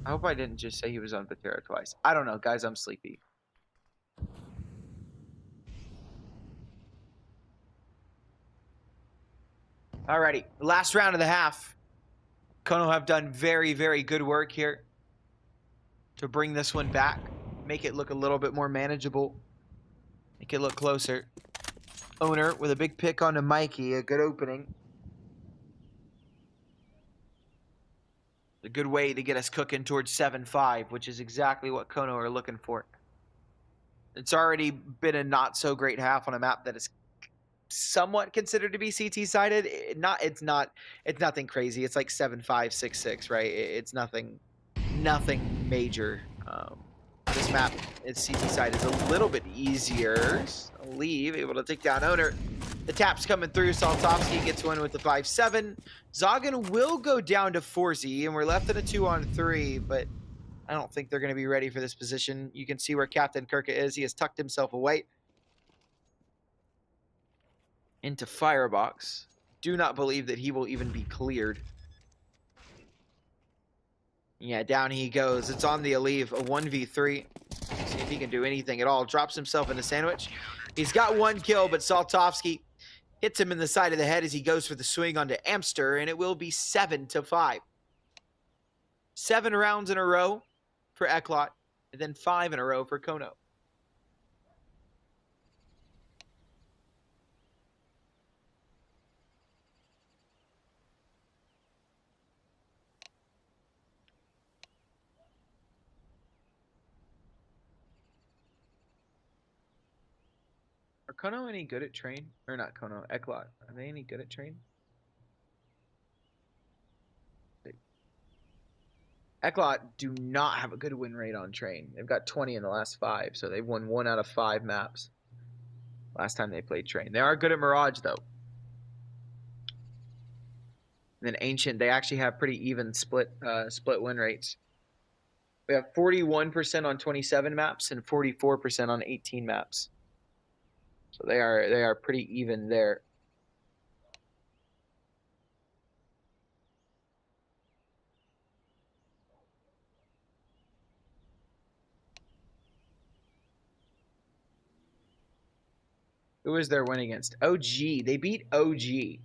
Speaker 1: I hope I didn't just say he was on Patera twice. I don't know, guys, I'm sleepy. Alrighty, last round of the half. kONO have done very, very good work here to bring this one back. Make it look a little bit more manageable. Make it look closer. Owner with a big pick onto Mikey. A good opening. A good way to get us cooking towards 7-5, which is exactly what kONO are looking for. It's already been a not so great half on a map that is somewhat considered to be CT sided. It's nothing crazy. It's like 7-5, 6-6, right? It's nothing major. This map, its CT side is a little bit easier. Leave, able to take down owner. The tap's coming through. Saltovsky gets one with the 5-7. Zoggin will go down to Forzy, and we're left in a 2-on-3, but I don't think they're going to be ready for this position. You can see where Captain Kirka is. He has tucked himself away into Firebox. Do not believe that he will even be cleared. Yeah, down he goes. It's on the Aleve, a 1v3. See if he can do anything at all. Drops himself in a sandwich. He's got 1 kill, but Saltovsky hits him in the side of the head as he goes for the swing onto Amster, and it will be 7-5. 7 rounds in a row for Eklot, and then 5 in a row for kONO. Are kONO any good at train? Or not kONO, Eklot. Are they any good at train? Eklot do not have a good win rate on train. They've got 20 in the last 5, so they've won 1 out of 5 maps last time they played train. They are good at Mirage, though. And then Ancient, they actually have pretty even split win rates. We have 41% on 27 maps and 44% on 18 maps. So they are pretty even there. Who is their win against? OG. They beat OG. They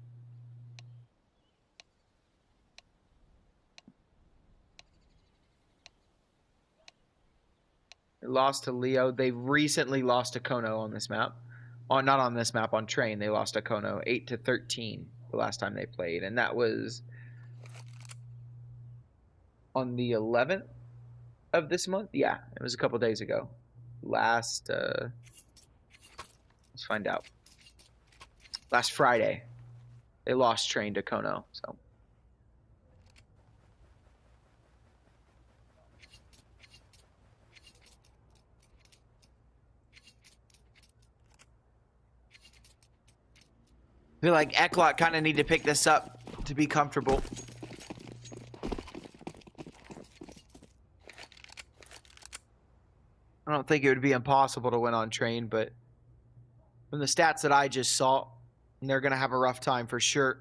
Speaker 1: lost to Leo. They recently lost to kONO on this map. Not on this map, on train. They lost to kONO 8-13 the last time they played. And that was on the 11th of this month. Yeah, it was a couple days ago. Let's find out. Last Friday. They lost train to kONO, so. I feel like Eklot kind of need to pick this up to be comfortable. I don't think it would be impossible to win on train, but from the stats that I just saw, they're going to have a rough time for sure.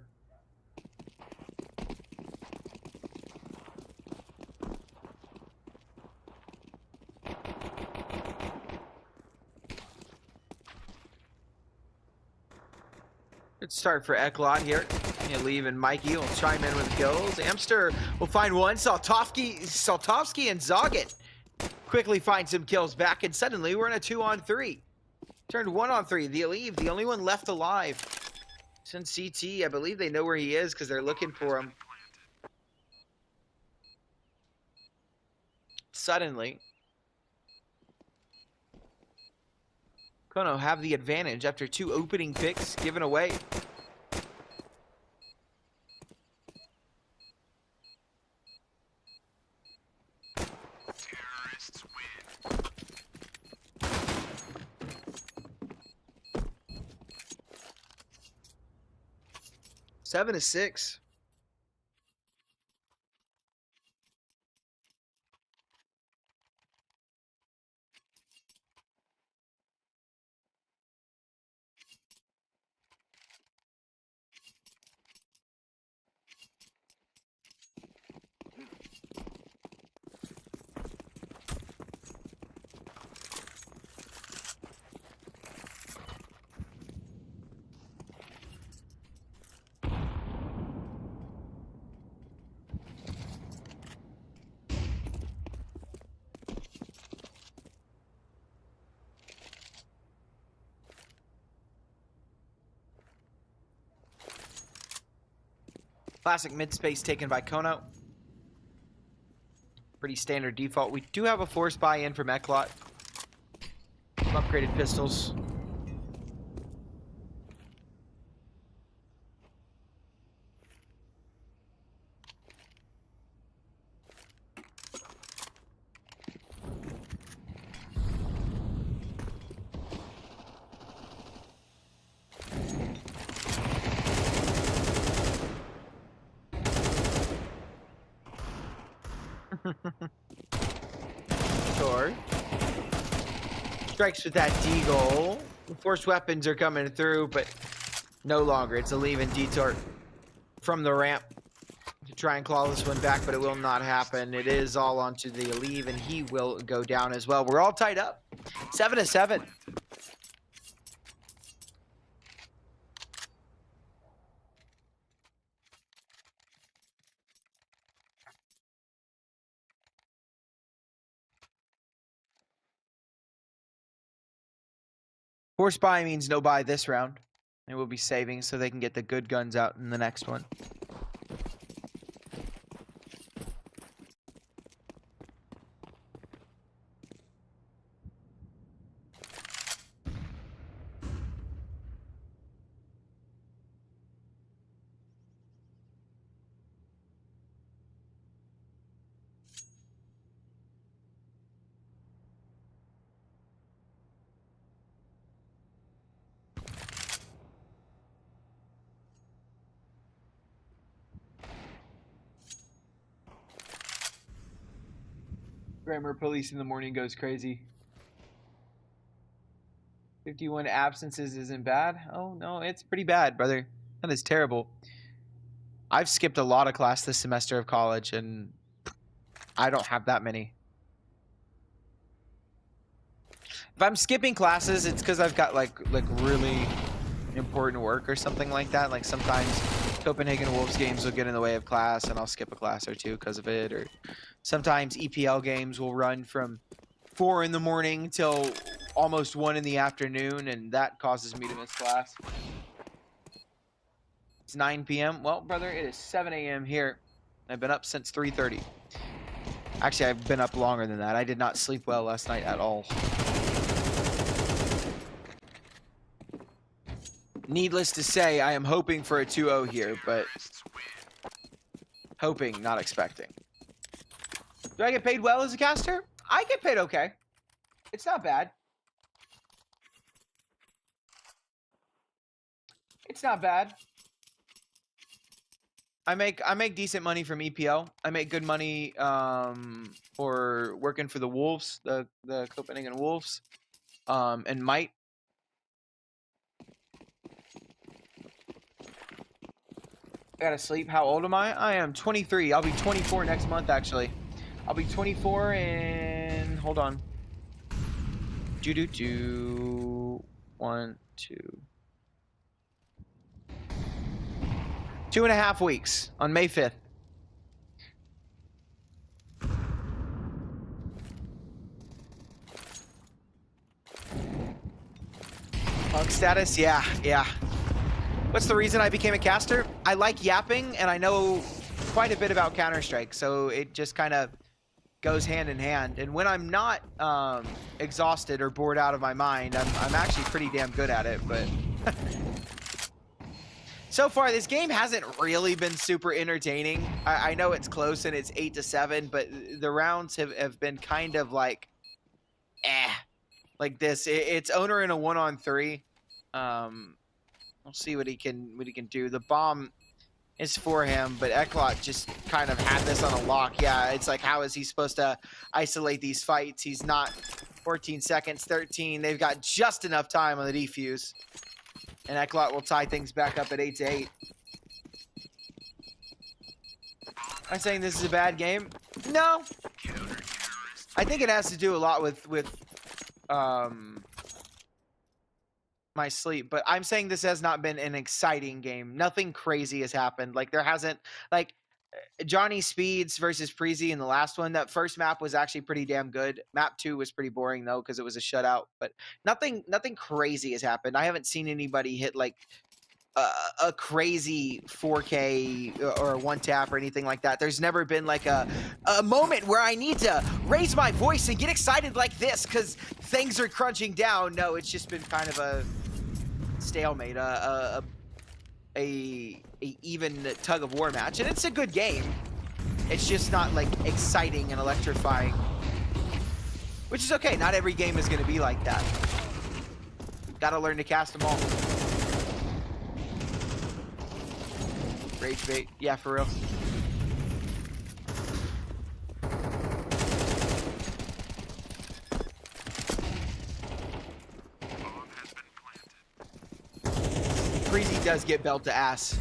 Speaker 1: Good start for Eklot here. Leave and Mikey will chime in with goals. Amster will find one. Saltovsky and Zoggett quickly find some kills back, and suddenly we're in a 2-on-3. Turned 1-on-3. The Leave, the only one left alive. Since CT, I believe they know where he is because they're looking for him. Suddenly, kONO have the advantage after 2 opening picks given away.
Speaker 2: Terrorists win.
Speaker 1: 7-6. Classic mid space taken by kONO. Pretty standard default. We do have a force buy-in from Eklot. Some upgraded pistols. Sure. Strikes with that deagle. The force weapons are coming through, but no longer. It's a leave and detour from the ramp to try and claw this one back, but it will not happen. It is all onto the leave, and he will go down as well. We're all tied up. 7-7. Force buy means no buy this round. And we'll be saving so they can get the good guns out in the next one. Grammar police in the morning goes crazy. 51 absences isn't bad. Oh, no, it's pretty bad, brother. That is terrible. I've skipped a lot of class this semester of college, and I don't have that many. If I'm skipping classes, it's because I've got like really important work or something like that. Like sometimes Copenhagen Wolves games will get in the way of class, and I'll skip a class or two because of it. Or sometimes EPL games will run from 4 in the morning till almost 1 in the afternoon, and that causes me to miss class. It's 9 p.m. Well, brother, it is 7 a.m. here. I've been up since 3:30. Actually, I've been up longer than that. I did not sleep well last night at all. Needless to say, I am hoping for a 2-0 here, but hoping, not expecting. Do I get paid well as a caster? I get paid okay. It's not bad. It's not bad. I make decent money from EPL. I make good money for working for the Wolves, the Copenhagen Wolves, and Might. I gotta sleep. How old am I? I am 23. I'll be 24 next month, actually. I'll be 24 in... Hold on. 1, 2... 2.5 weeks on May 5th. Punk status? Yeah. What's the reason I became a caster? I like yapping, and I know quite a bit about Counter-Strike, so it just kind of goes hand in hand. And when I'm not exhausted or bored out of my mind, I'm actually pretty damn good at it, but... So far, this game hasn't really been super entertaining. I know it's close and it's 8-7, but the rounds have been kind of like, like this. It's owner in a 1-on-3. We'll see what he can do. The bomb is for him, but Eklot just kind of had this on a lock. Yeah, it's like, how is he supposed to isolate these fights? He's not. 14 seconds, 13. They've got just enough time on the defuse. And Eklot will tie things back up at 8-8. I'm saying this is a bad game. No. I think it has to do a lot with my sleep, but I'm saying this has not been an exciting game. Nothing crazy has happened. Like there hasn't, like Johnny Speeds versus Preasy in the last one. That first map was actually pretty damn good. Map 2 was pretty boring though because it was a shutout. But nothing crazy has happened. I haven't seen anybody hit like a crazy 4K or a one tap or anything like that. There's never been like a moment where I need to raise my voice and get excited like this because things are crunching down. No, it's just been kind of a stalemate, a even tug of war match, and it's a good game. It's just not like exciting and electrifying, which is okay. Not every game is going to be like that. Gotta learn to cast them all. Rage bait, yeah, for real. Preasy does get belt to ass.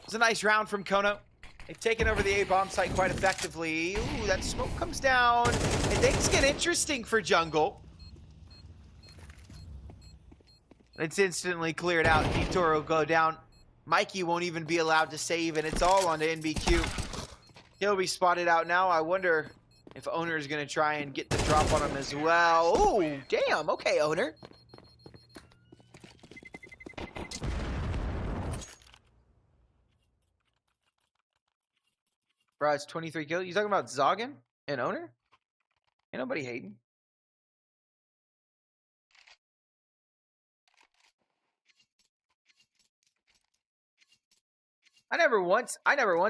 Speaker 1: It's a nice round from kONO. They've taken over the A-bomb site quite effectively. Ooh, that smoke comes down. And things get interesting for jungle. It's instantly cleared out. Detour will go down. Mikey won't even be allowed to save, and it's all on the NBQ. He'll be spotted out now. I wonder if Owner is going to try and get the drop on him as well. Oh, damn. Okay, Owner. Bro, it's 23 kills. You talking about Zoggin and Owner? Ain't nobody hating. I never once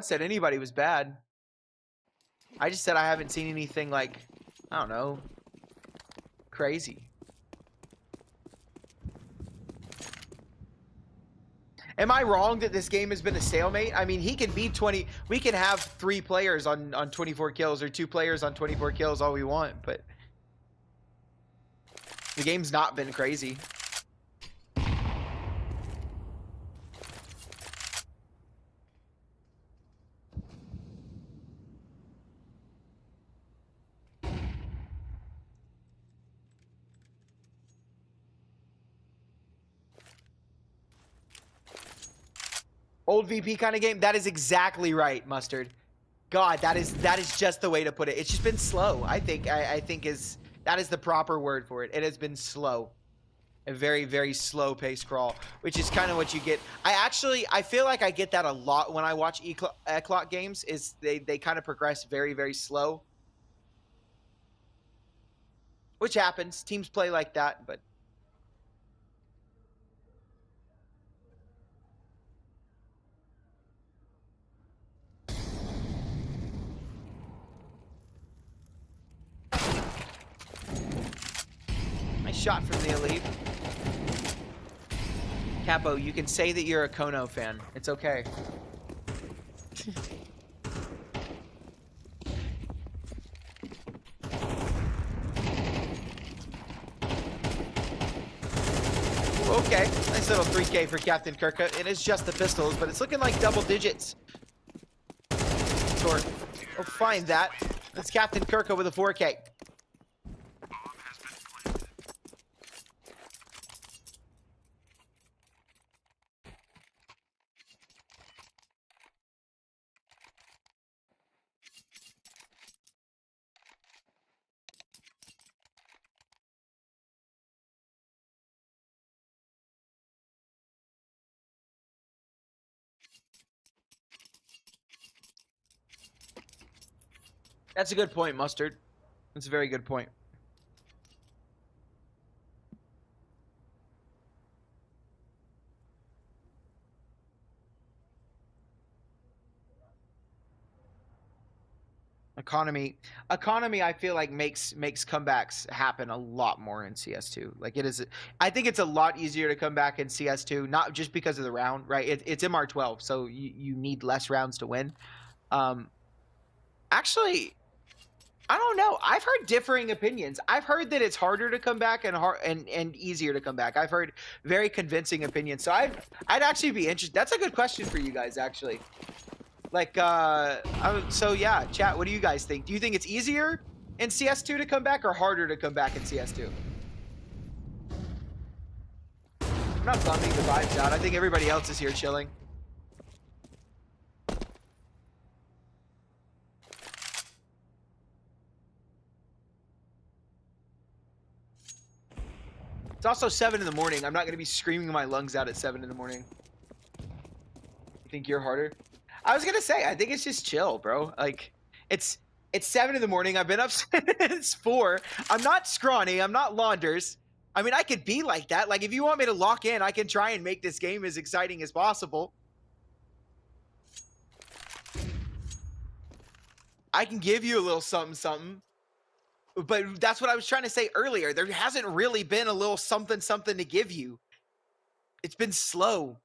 Speaker 1: said anybody was bad. I just said I haven't seen anything like, I don't know, crazy. Am I wrong that this game has been a stalemate? I mean, he can be 20. We can have 3 players on 24 kills or 2 players on 24 kills all we want, but the game's not been crazy. Old VP kind of game. That is exactly right, Mustard. God, that is just the way to put it. It's just been slow. I think that is the proper word for it. It has been slow. A very, very slow pace crawl, which is kind of what you get. I feel like I get that a lot when I watch ECLOT games, is they kind of progress very, very slow. Which happens. Teams play like that, but... Nice shot from the elite. Capo, you can say that you're a kONO fan. It's okay. Okay, nice little 3K for Captain Kirka. It is just the pistols, but it's looking like double digits. We'll find that. That's Captain Kirka with a 4K. That's a good point, Mustard. That's a very good point. Economy, I feel like makes comebacks happen a lot more in CS2. Like it is, I think it's a lot easier to come back in CS2, not just because of the round, right? It's MR12, so you need less rounds to win. Actually, I don't know. I've heard differing opinions. I've heard that it's harder to come back and easier to come back. I've heard very convincing opinions. So I'd actually be interested. That's a good question for you guys, actually. Like, so yeah, chat, what do you guys think? Do you think it's easier in CS2 to come back or harder to come back in CS2? I'm not bumming the vibes out. I think everybody else is here chilling. It's also 7 in the morning. I'm not going to be screaming my lungs out at 7 in the morning. You think you're harder? I was going to say, I think it's just chill, bro. Like, it's 7 in the morning. I've been up since 4. I'm not scrawny. I'm not Launders. I mean, I could be like that. Like, if you want me to lock in, I can try and make this game as exciting as possible. I can give you a little something, something. But that's what I was trying to say earlier. There hasn't really been a little something, something to give you. It's been slow.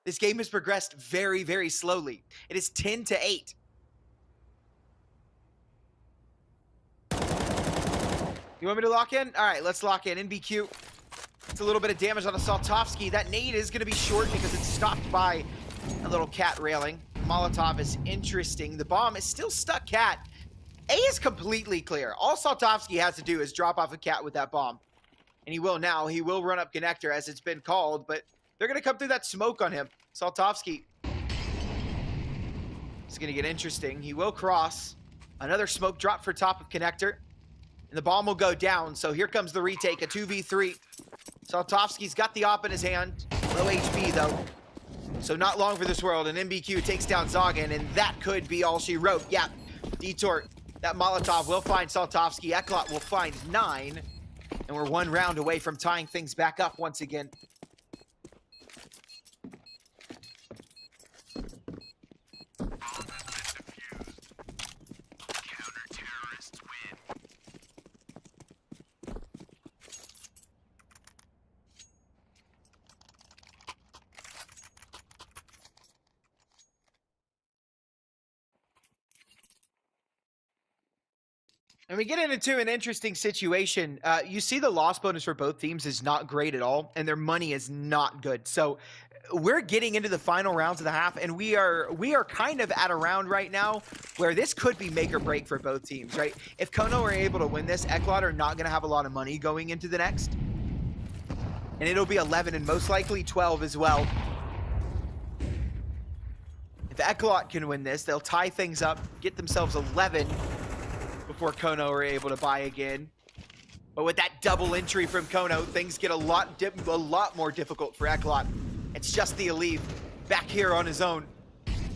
Speaker 1: This game has progressed very, very slowly. It is 10-8. You want me to lock in? All right, let's lock in. NBQ. It's a little bit of damage on the Saltovsky. That nade is going to be short because it's stopped by a little cat railing. Molotov is interesting. The bomb is still stuck cat. A is completely clear. All Saltovsky has to do is drop off a cat with that bomb. And he will now. He will run up connector as it's been called, but they're going to come through that smoke on him. Saltovsky. It's going to get interesting. He will cross. Another smoke drop for top of connector. And the bomb will go down. So here comes the retake, a 2v3. Saltovsky's got the op in his hand. Low HP though. So not long for this world. And MBQ takes down Zoggin, and that could be all she wrote. Yeah, Detour. That Molotov will find Saltovsky. Eklot will find 9. And we're 1 round away from tying things back up once again.
Speaker 2: Counter-terrorists win.
Speaker 1: And we get into an interesting situation. You see the loss bonus for both teams is not great at all, and their money is not good. So we're getting into the final rounds of the half, and we are kind of at a round right now where this could be make or break for both teams, right? If kONO are able to win this, Eklot are not going to have a lot of money going into the next. And it'll be 11 and most likely 12 as well. If Eklot can win this, they'll tie things up, get themselves 11 before kONO are able to buy again. But with that double entry from kONO, things get a lot more difficult for Eklot. It's just the Aleve back here on his own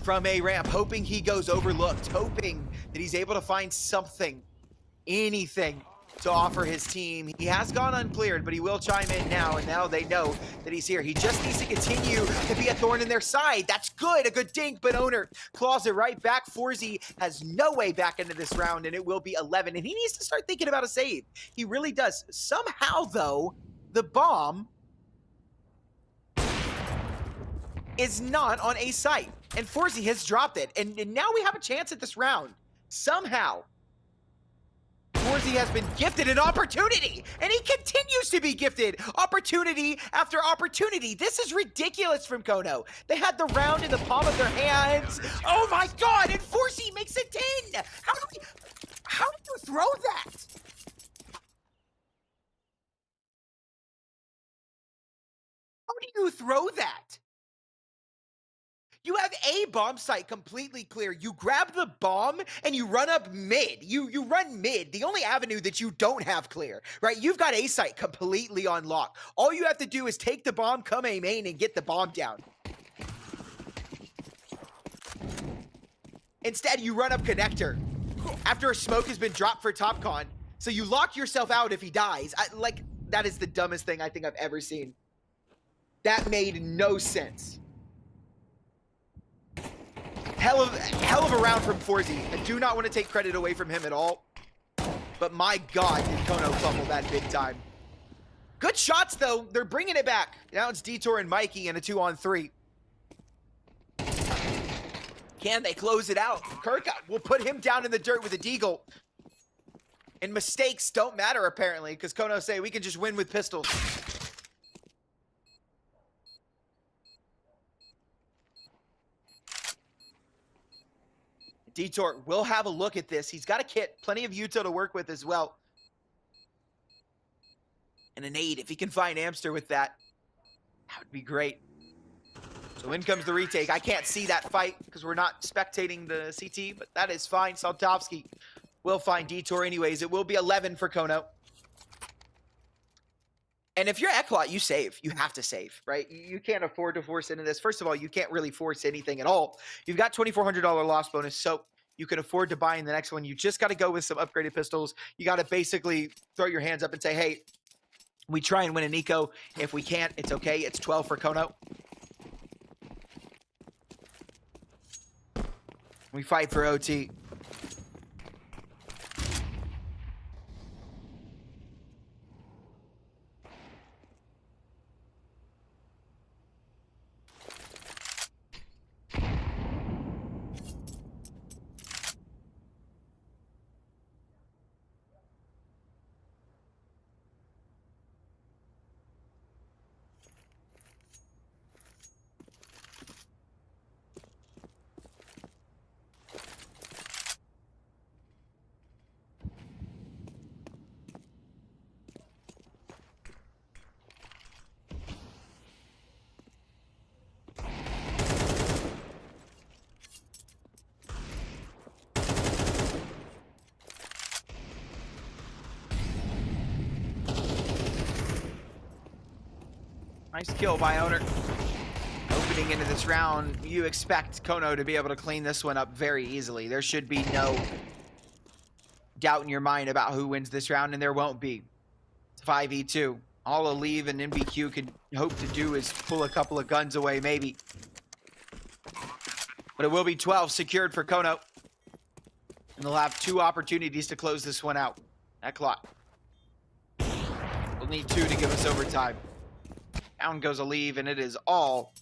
Speaker 1: from A ramp, hoping he goes overlooked, hoping that he's able to find something, anything to offer his team. He has gone uncleared, but he will chime in now, and now they know that he's here. He just needs to continue to be a thorn in their side. That's good, a good dink, but Owner claws it right back. Forzy has no way back into this round, and it will be 11, and he needs to start thinking about a save. He really does. Somehow, though, the bomb is not on A site, and Forzy has dropped it, and now we have a chance at this round. Somehow, Forzy has been gifted an opportunity, and he continues to be gifted opportunity after opportunity. This is ridiculous from kONO. They had the round in the palm of their hands. Oh my God, and Forzy makes it 10. How do you throw that? How do you throw that? You have a bomb site completely clear. You grab the bomb and you run up mid. You run mid, the only avenue that you don't have clear, right? You've got A site completely on lock. All you have to do is take the bomb, come A main, and get the bomb down. Instead, you run up connector after a smoke has been dropped for TopCon. So you lock yourself out if he dies. That is the dumbest thing I think I've ever seen. That made no sense. Hell of a round from Forzy. I do not want to take credit away from him at all. But my God, did kONO fumble that big time. Good shots, though. They're bringing it back. Now it's Detour and Mikey in a 2-on-3. Can they close it out? Kirk will put him down in the dirt with a deagle. And mistakes don't matter, apparently, because kONO say we can just win with pistols. Detour will have a look at this. He's got a kit, plenty of Uto to work with as well. And an 8, if he can find Amster with that, that would be great. So in comes the retake. I can't see that fight because we're not spectating the CT, but that is fine. Saltovsky will find Detour anyways. It will be 11 for kONO. And if you're Eklot, you save. You have to save, right? You can't afford to force into this. First of all, you can't really force anything at all. You've got $2,400 loss bonus, so you can afford to buy in the next one. You just got to go with some upgraded pistols. You got to basically throw your hands up and say, hey, we try and win an eco. If we can't, it's okay. It's 12 for kONO. We fight for OT. Nice kill by Owner. Opening into this round, you expect kONO to be able to clean this one up very easily. There should be no doubt in your mind about who wins this round, and there won't be. It's 5v2. All Aleve and NBQ can hope to do is pull a couple of guns away, maybe. But it will be 12 secured for kONO. And they'll have 2 opportunities to close this one out. Eklot. We'll need 2 to give us overtime. Down goes Aleve, and it is all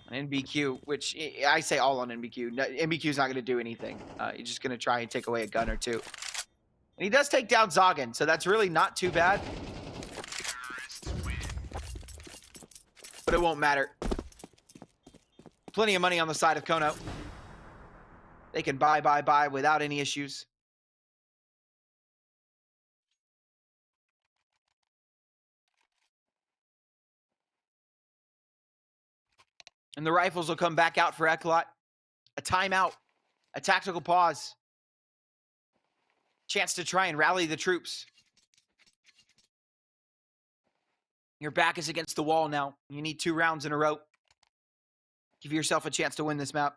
Speaker 1: on NBQ, which I say all on NBQ. No, NBQ's not going to do anything. He's just going to try and take away a gun or 2. And he does take down Zoggin, so that's really not too bad. But it won't matter. Plenty of money on the side of kONO. They can buy without any issues. And the rifles will come back out for Eklot. A timeout. A tactical pause. Chance to try and rally the troops. Your back is against the wall now. You need 2 rounds in a row. Give yourself a chance to win this map.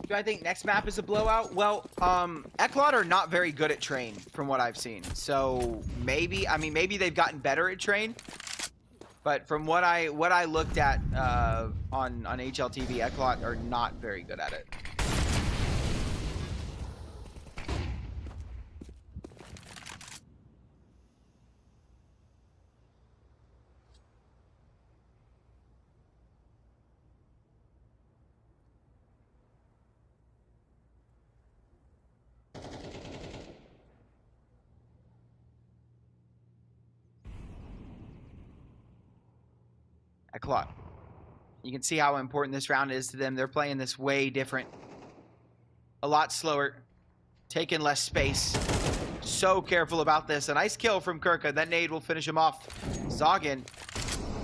Speaker 1: Do I think next map is a blowout? Well, Eklot are not very good at train from what I've seen. So maybe, I mean, maybe they've gotten better at train. But from what I looked at on HLTV, Eklot are not very good at it. Eklot. You can see how important this round is to them. They're playing this way different. A lot slower. Taking less space. So careful about this. A nice kill from Kirka. That nade will finish him off. Zoggin.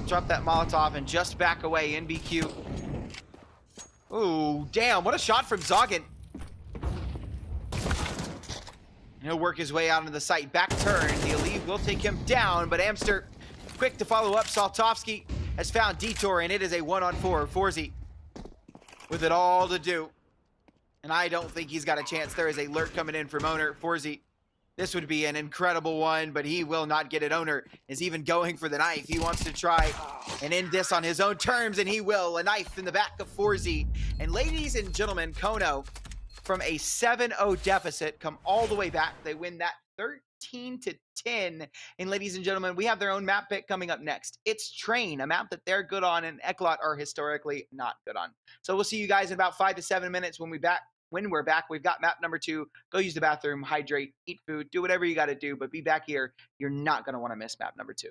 Speaker 1: Drop that Molotov and just back away. NBQ. Ooh, damn. What a shot from Zoggin. He'll work his way out into the site. Back turn. The Aleve will take him down, but Amster quick to follow up. Saltovsky has found Detour, and it is a 1-on-4. Forzy with it all to do. And I don't think he's got a chance. There is a lurk coming in from Owner. Forzy, this would be an incredible one, but he will not get it. Owner is even going for the knife. He wants to try and end this on his own terms, and he will. A knife in the back of Forzy. And ladies and gentlemen, kONO, from a 7-0 deficit, come all the way back. They win that 13-10. And ladies and gentlemen, we have their own map pick coming up next. It's Train, a map that they're good on and Eklot are historically not good on. So we'll see you guys in about 5 to 7 minutes when we're back. We've got map number 2. Go use the bathroom, hydrate, eat food, do whatever you got to do, but be back here. You're not going to want to miss map number 2.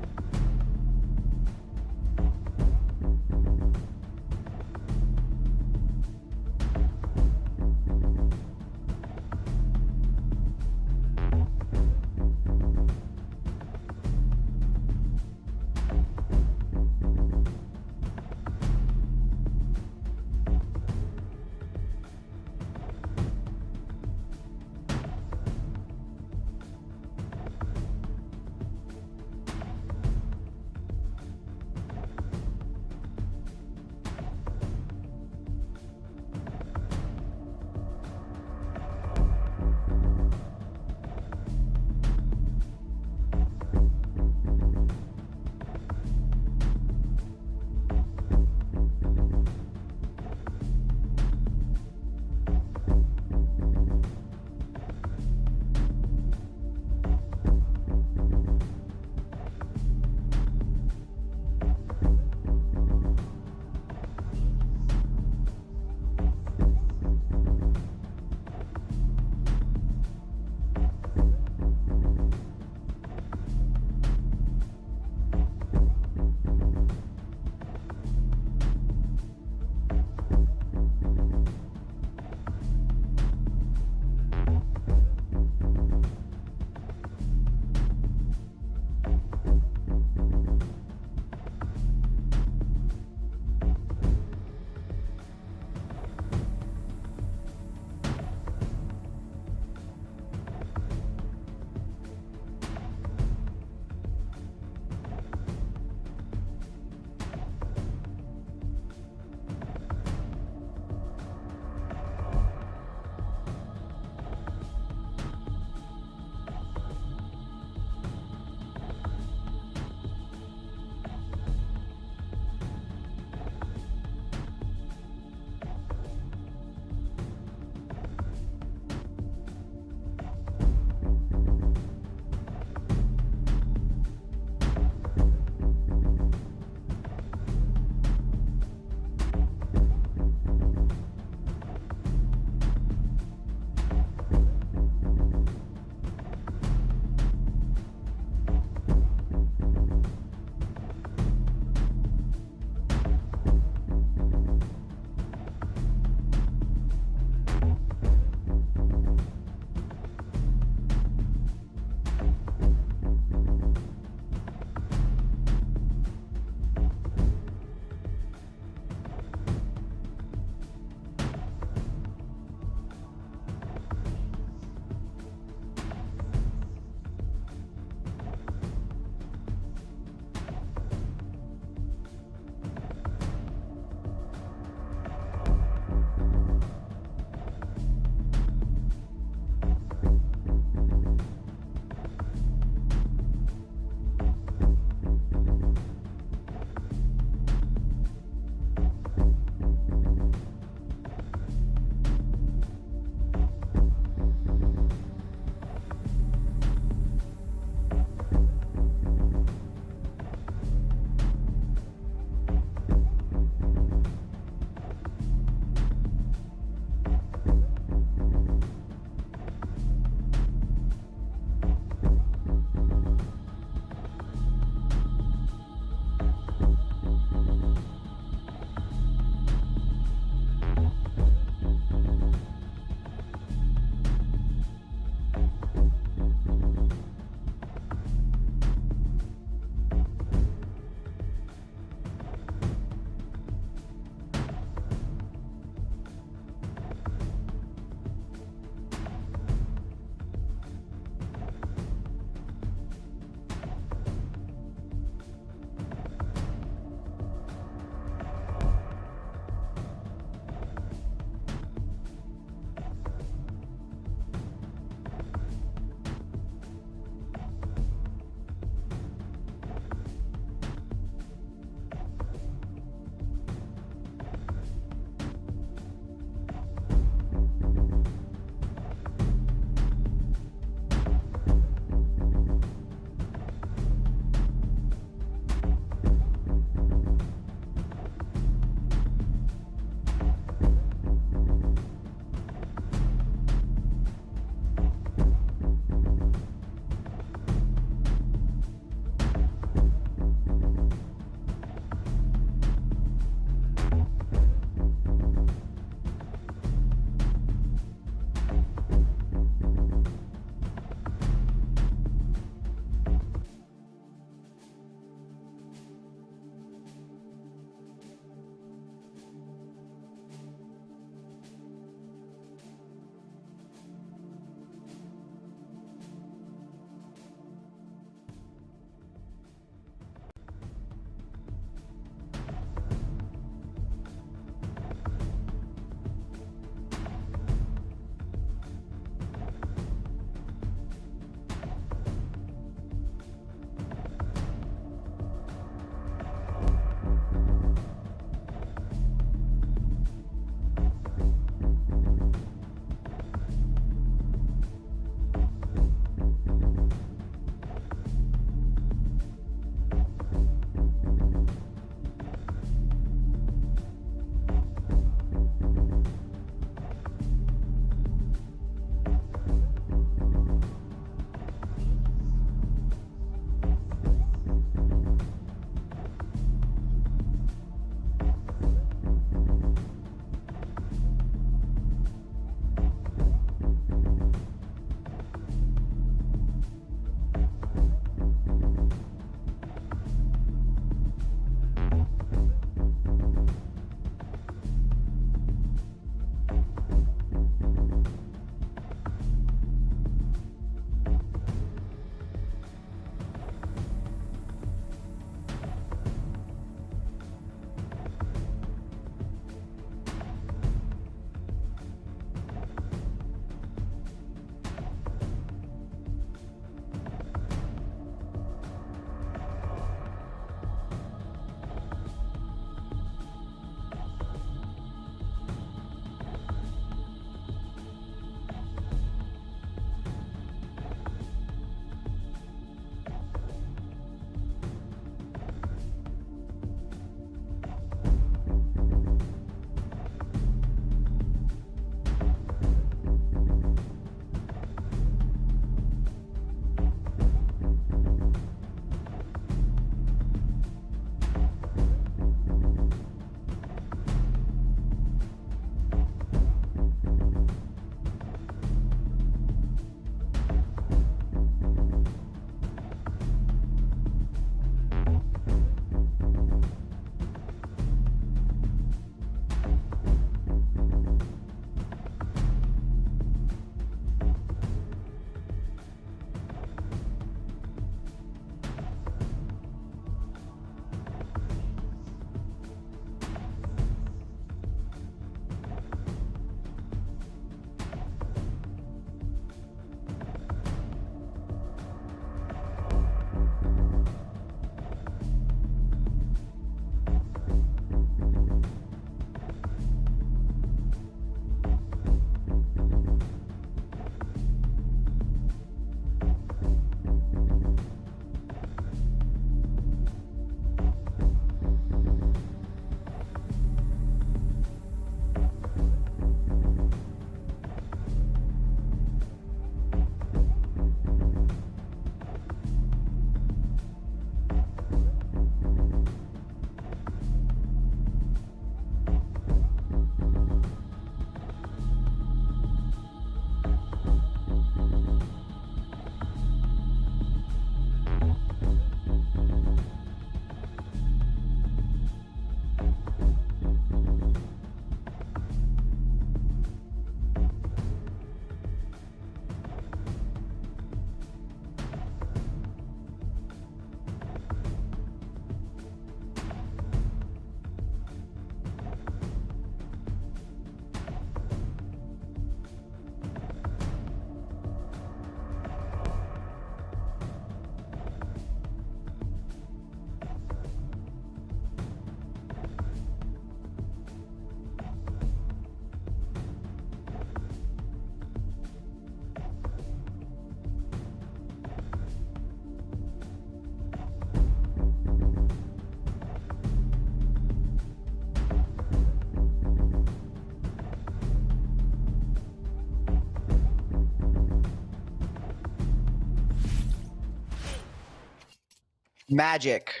Speaker 1: Magic.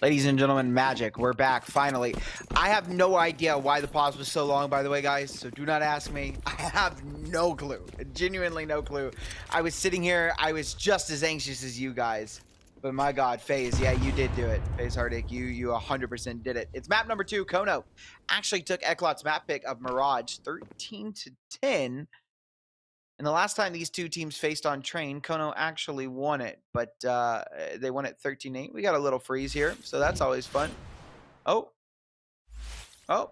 Speaker 1: Ladies and gentlemen, magic. We're back, finally. I have no idea why the pause was so long, by the way, guys, so do not ask me. I have no clue. Genuinely no clue. I was sitting here. I was just as anxious as you guys. But my God, FaZe, yeah, you did do it. FaZe Hardic, you 100% did it. It's map number 2, kONO. Actually took Eklot's map pick of Mirage 13-10. And the last time these two teams faced on train, kONO actually won it, but they won it 13-8. We got a little freeze here, so that's always fun. Oh. Oh.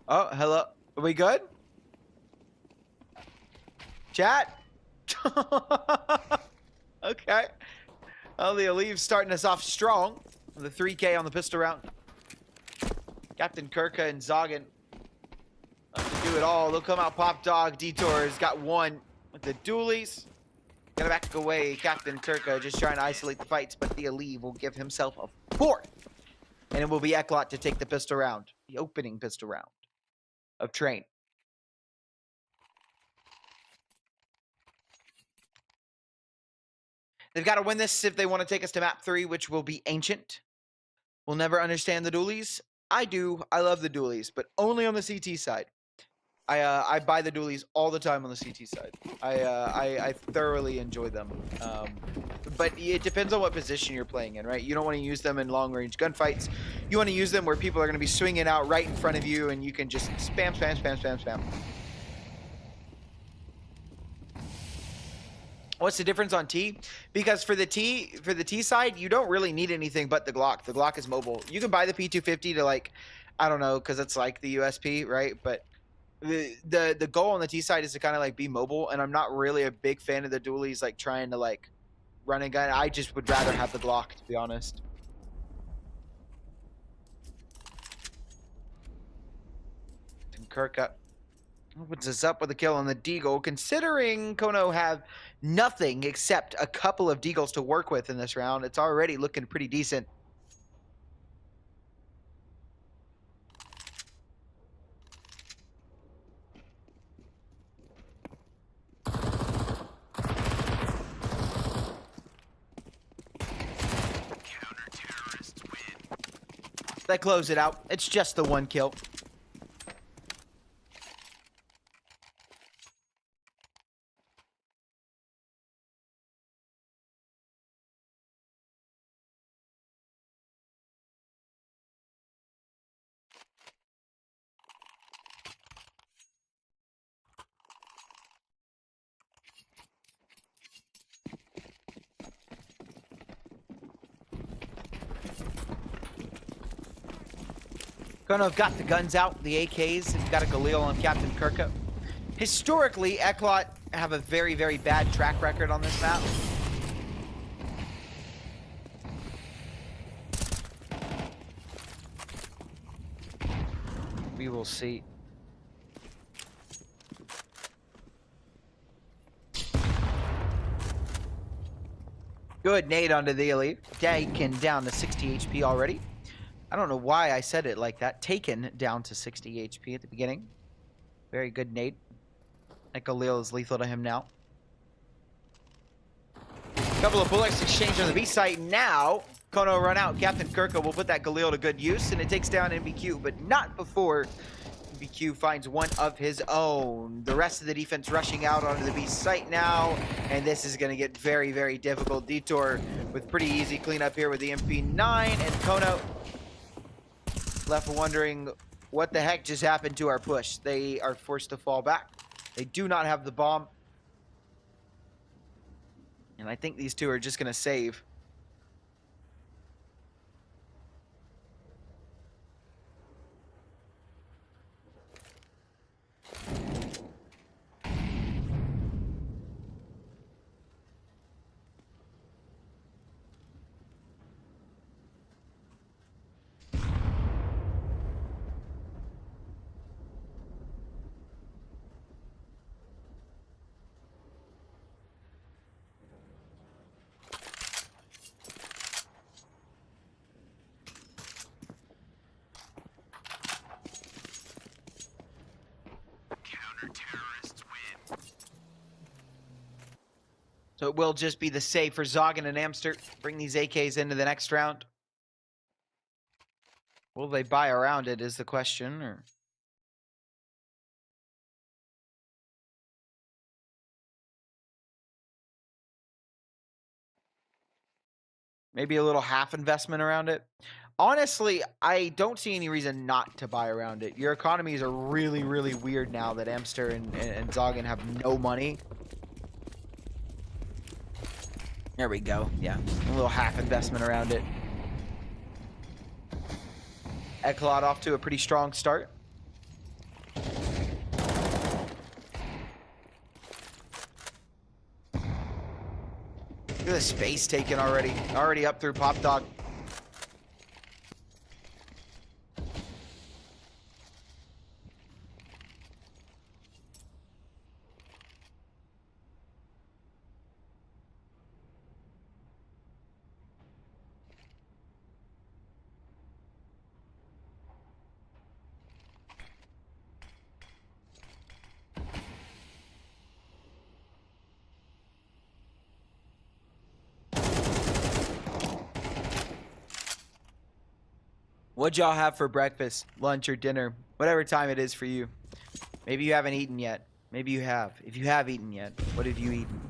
Speaker 1: Oh, hello. Are we good? Chat? Okay. Well, the Elite's starting us off strong with a 3K on the pistol round. Captain Kirka and Zoggin to do it all. They'll come out pop dog. Detour's got one with the dualies. Gonna back away. Captain Kirka just trying to isolate the fights, but the Elite will give himself a 4th. And it will be Eklot to take the pistol round. The opening pistol round of train. They've got to win this if they want to take us to map 3, which will be Ancient. We'll never understand the dualies. I do. I love the dualies, but only on the CT side. I buy the dualies all the time on the CT side. I thoroughly enjoy them. But it depends on what position you're playing in, right? You don't want to use them in long-range gunfights. You want to use them where people are going to be swinging out right in front of you, and you can just spam, spam, spam, spam, spam. What's the difference on T? Because for the T side, you don't really need anything but the Glock. The Glock is mobile. You can buy the P250 to, like, I don't know, because it's like the USP, right? But the goal on the T side is to kind of like be mobile, and I'm not really a big fan of the dualies like trying to like run and gun. I just would rather have the Glock, to be honest. And Kirk opens us up with a kill on the Deagle, considering kONO have nothing except a couple of Deagles to work with in this round. It's already looking pretty decent. They close it out. It's just the 1 kill. kONO have got the guns out, the AKs. We've got a Galil on Captain Kirka. Historically, Eklot have a very, very bad track record on this map. We will see. Good nade onto the Elite. Taken down to 60 HP already. I don't know why I said it like that. Taken down to 60 HP at the beginning. Very good nade. Galil is lethal to him now. Couple of bullets exchanged on the B site. Now, kONO run out. Captain Kirka will put that Galil to good use, and it takes down NBQ, but not before NBQ finds one of his own. The rest of the defense rushing out onto the B site now, and this is going to get very, very difficult. Detour with pretty easy cleanup here with the MP9, and kONO left wondering what the heck just happened to our push. They are forced to fall back. They do not have the bomb. And I think these two are just going to save. So it will just be the save for Zoggin and Amster. Bring these AKs into the next round. Will they buy around it is the question. Or... maybe a little half investment around it. Honestly, I don't see any reason not to buy around it. Your economies are really, really weird now that Amster and Zoggin have no money. There we go. Yeah, a little half investment around it. Eklot off to a pretty strong start. Look at the space taken already. Already up through Pop Dog. What'd y'all have for breakfast, lunch, or dinner? Whatever time it is for you. Maybe you haven't eaten yet. Maybe you have. If you have eaten yet, what have you eaten?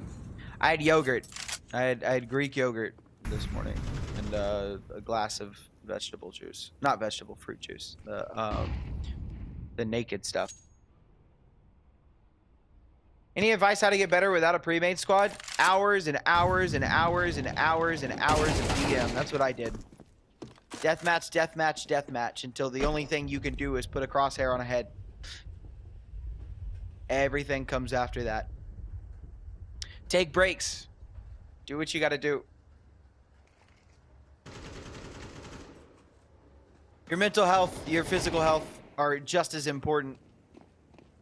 Speaker 1: I had yogurt. I had Greek yogurt this morning and a glass of vegetable juice. Not vegetable, fruit juice. The naked stuff. Any advice how to get better without a pre-made squad? Hours and hours and hours and hours and hours of DM. That's what I did. Deathmatch, deathmatch, deathmatch until the only thing you can do is put a crosshair on a head. Everything comes after that. Take breaks. Do what you gotta do. Your mental health, your physical health are just as important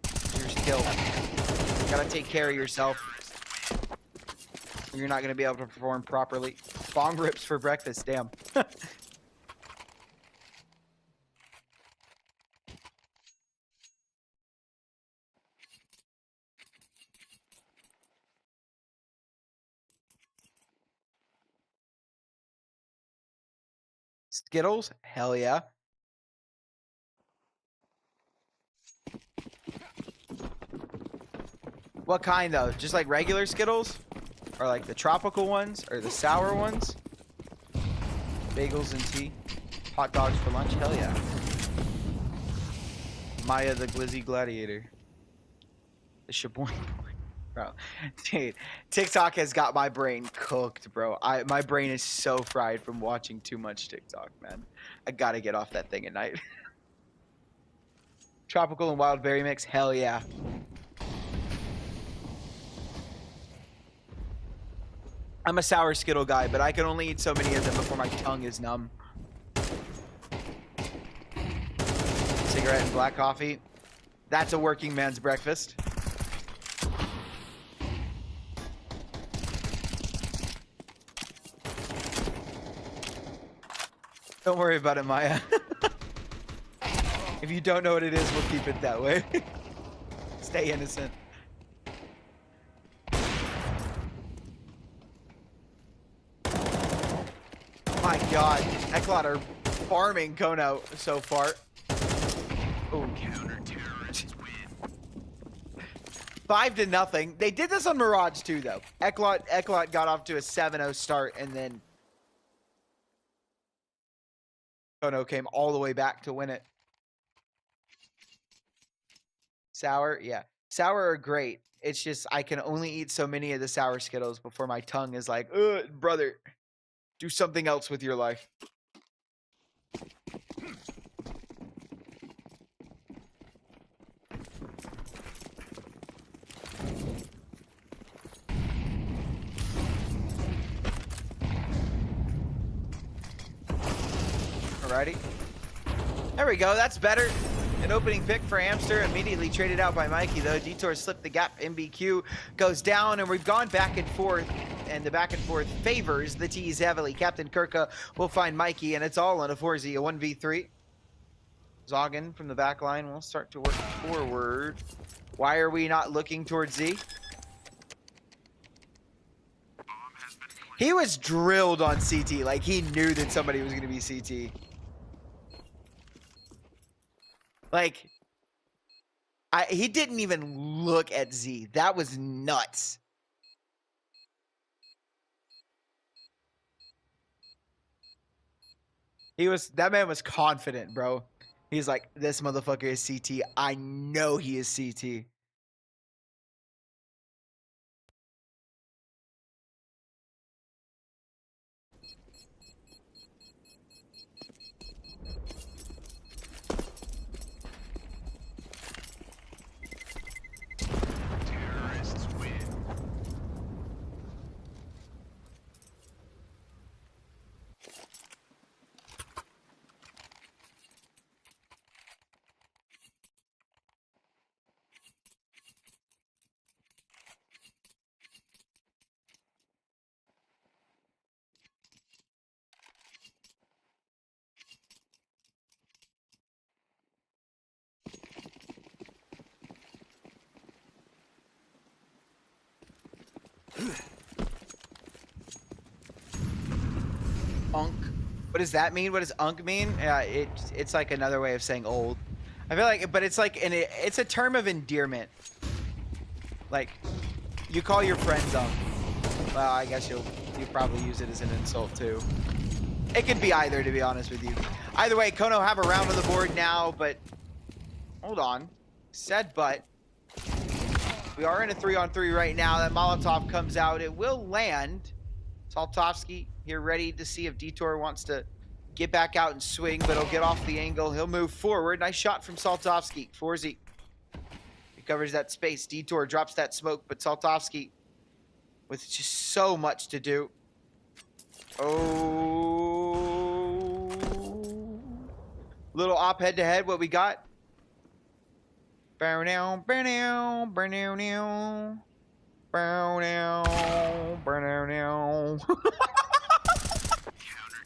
Speaker 1: as your skill. You gotta take care of yourself. You're not gonna be able to perform properly. Bong rips for breakfast, damn. Skittles? Hell yeah. What kind though? Just like regular Skittles? Or like the tropical ones? Or the sour ones? Bagels and tea? Hot dogs for lunch? Hell yeah. Maya the Glizzy Gladiator. The Shaboing Boy. Bro. Dude, TikTok has got my brain cooked, bro. My brain is so fried from watching too much TikTok, man. I gotta get off that thing at night. Tropical and wild berry mix? Hell yeah. I'm a sour Skittle guy, but I can only eat so many of them before my tongue is numb. Cigarette and black coffee. That's a working man's breakfast. Don't worry about it, Maya. If you don't know what it is, we'll keep it that way. Stay innocent. My god, Eklot are farming kONO so far. Oh,
Speaker 2: Counter-terrorists win.
Speaker 1: 5-0. They did this on Mirage too, though. Eklot got off to a 7-0 start, and then kONO came all the way back to win it. Sour, yeah. Sour are great. It's just I can only eat so many of the sour Skittles before my tongue is like, ugh, brother, do something else with your life. Alrighty. There we go. That's better. An opening pick for Amster, immediately traded out by Mikey, though. Detour slipped the gap. MBQ goes down, and we've gone back and forth, and the back and forth favors the T's heavily. Captain Kirka will find Mikey, and it's all on a 4Z, a 1v3. Zoggin from the back line will start to work forward. Why are we not looking towards Z? He was drilled on CT. Like, he knew that somebody was going to be CT. Like, he didn't even look at Z. That was nuts. That man was confident, bro. He's like, this motherfucker is CT. I know he is CT.
Speaker 2: Terrorists win.
Speaker 1: Unk. What does that mean? What does unk mean? Yeah, it's like another way of saying old. I feel like, but it's like, it's a term of endearment. Like, you call your friends unk. Well, I guess you probably use it as an insult too. It could be either, to be honest with you. Either way, kONO have a round on the board now, but hold on. Said but. We are in a 3-on-3 right now. That Molotov comes out. It will land. Saltovsky here ready to see if Detour wants to get back out and swing, but he'll get off the angle. He'll move forward. Nice shot from Saltovsky. Forzy. He covers that space. Detour drops that smoke, but Saltovsky with just so much to do. Oh. Little op head to head. What we got? Bow now, bow now, bow now, now. Bow now, bow now, now.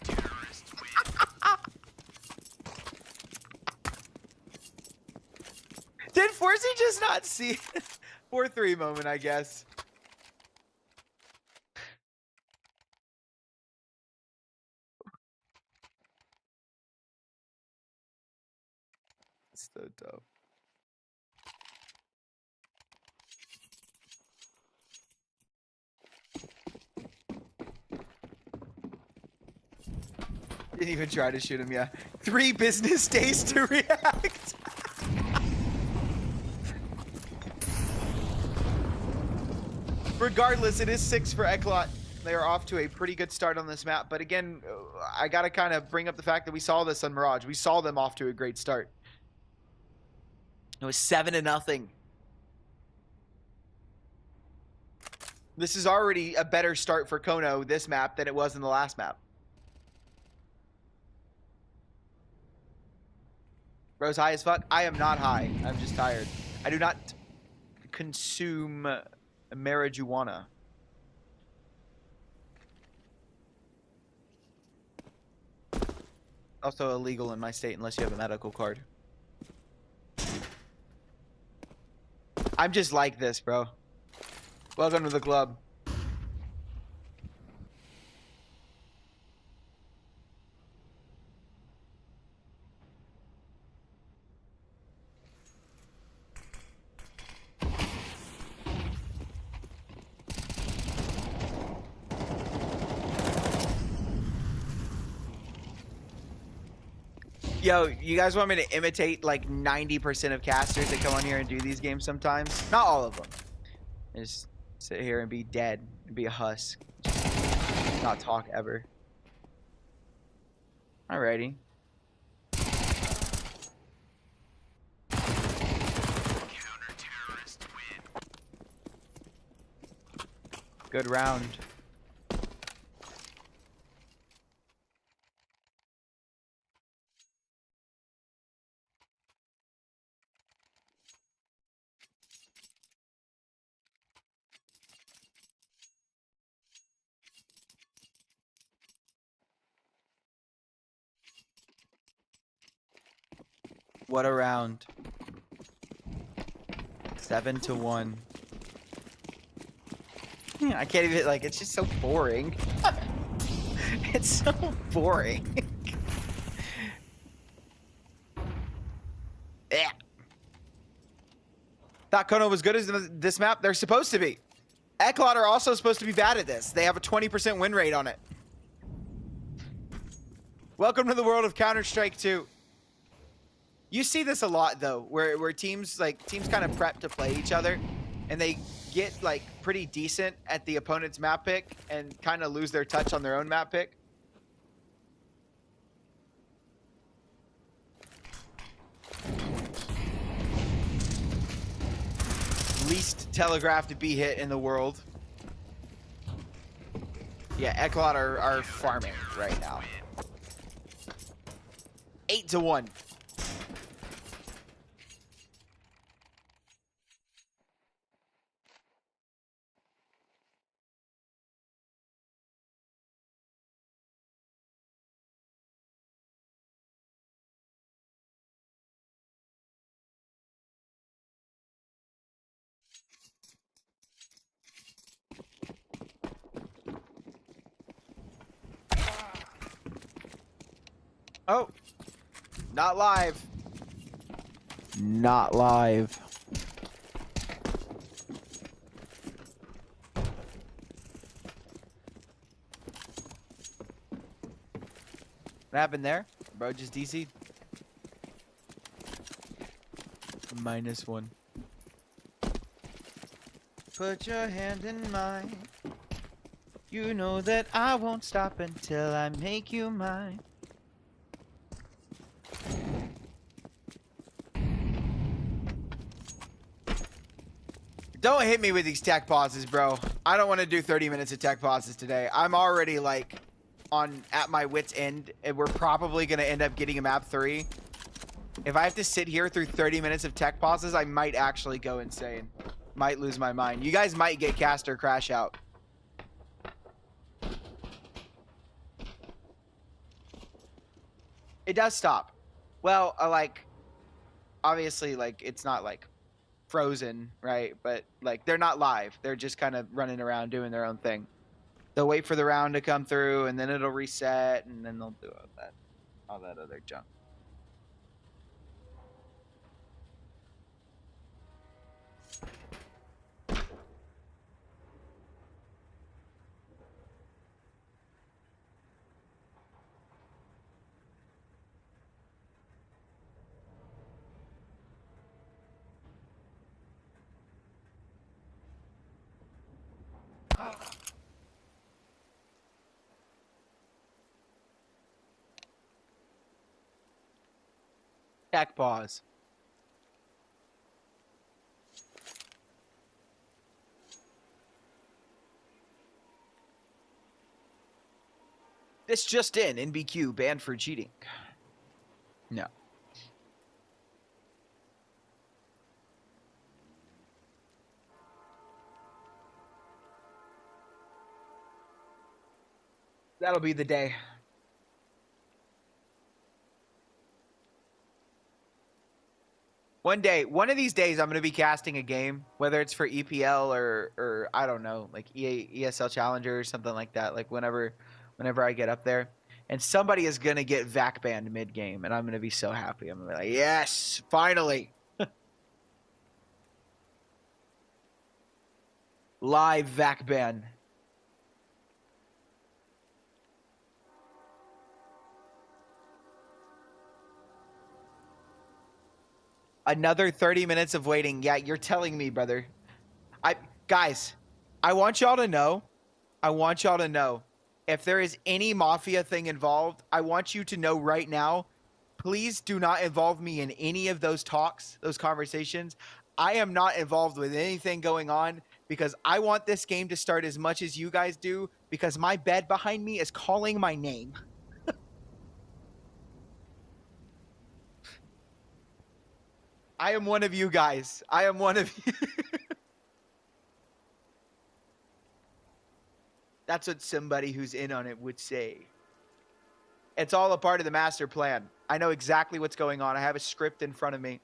Speaker 2: Counter-terrorists win.
Speaker 1: Did Forzy just not see 4-3 moment, I guess? So dope. Didn't even try to shoot him, yeah. 3 business days to react. Regardless, it is 6 for Eklot. They are off to a pretty good start on this map. But again, I got to kind of bring up the fact that we saw this on Mirage. We saw them off to a great start. It was 7-0. This is already a better start for kONO this map than it was in the last map. Bro's high as fuck. I am not high. I'm just tired. I do not consume marijuana. Also illegal in my state unless you have a medical card. I'm just like this, bro. Welcome to the club. Yo, you guys want me to imitate like 90% of casters that come on here and do these games sometimes? Not all of them. Just sit here and be dead and be a husk. Just not talk ever. Alrighty.
Speaker 2: Counter-terrorists win.
Speaker 1: Good round. What a round. 7-1. I can't even, like, it's just so boring. It's so boring. Yeah. Thought kONO was good as this map. They're supposed to be. Eklot are also supposed to be bad at this. They have a 20% win rate on it. Welcome to the world of Counter-Strike 2. You see this a lot though, where teams kind of prep to play each other, and they get like pretty decent at the opponent's map pick and kind of lose their touch on their own map pick. Least telegraphed B hit in the world. Yeah, Eklot are farming right now. 8-1. Oh, not live. Not live. What happened there? Bro just DC'd. -1. Put your hand in mine. You know that I won't stop until I make you mine. Don't hit me with these tech pauses, bro. I don't want to do 30 minutes of tech pauses today. I'm already like at my wit's end, and we're probably going to end up getting a map 3. If I have to sit here through 30 minutes of tech pauses, I might actually go insane. Might lose my mind. You guys might get caster crash out. It does stop. Well, like, obviously, like, it's not like frozen, right? But like, they're not live. They're just kind of running around doing their own thing. They'll wait for the round to come through, and then it'll reset, and then they'll do all that other junk. Tech pause. This just in, NBQ banned for cheating. No. That'll be the day. One day, one of these days, I'm going to be casting a game, whether it's for EPL or I don't know, like ESL Challenger or something like that. Like whenever I get up there, and somebody is going to get vac banned mid game, and I'm going to be so happy. I'm going to be like, yes, finally. Live vac ban. Another 30 minutes of waiting. Yeah, you're telling me, brother. Guys, I want y'all to know. If there is any mafia thing involved, I want you to know right now, please do not involve me in any of those talks, those conversations. I am not involved with anything going on because I want this game to start as much as you guys do because my bed behind me is calling my name. I am one of you guys. I am one of you. That's what somebody who's in on it would say. It's all a part of the master plan. I know exactly what's going on. I have a script in front of me.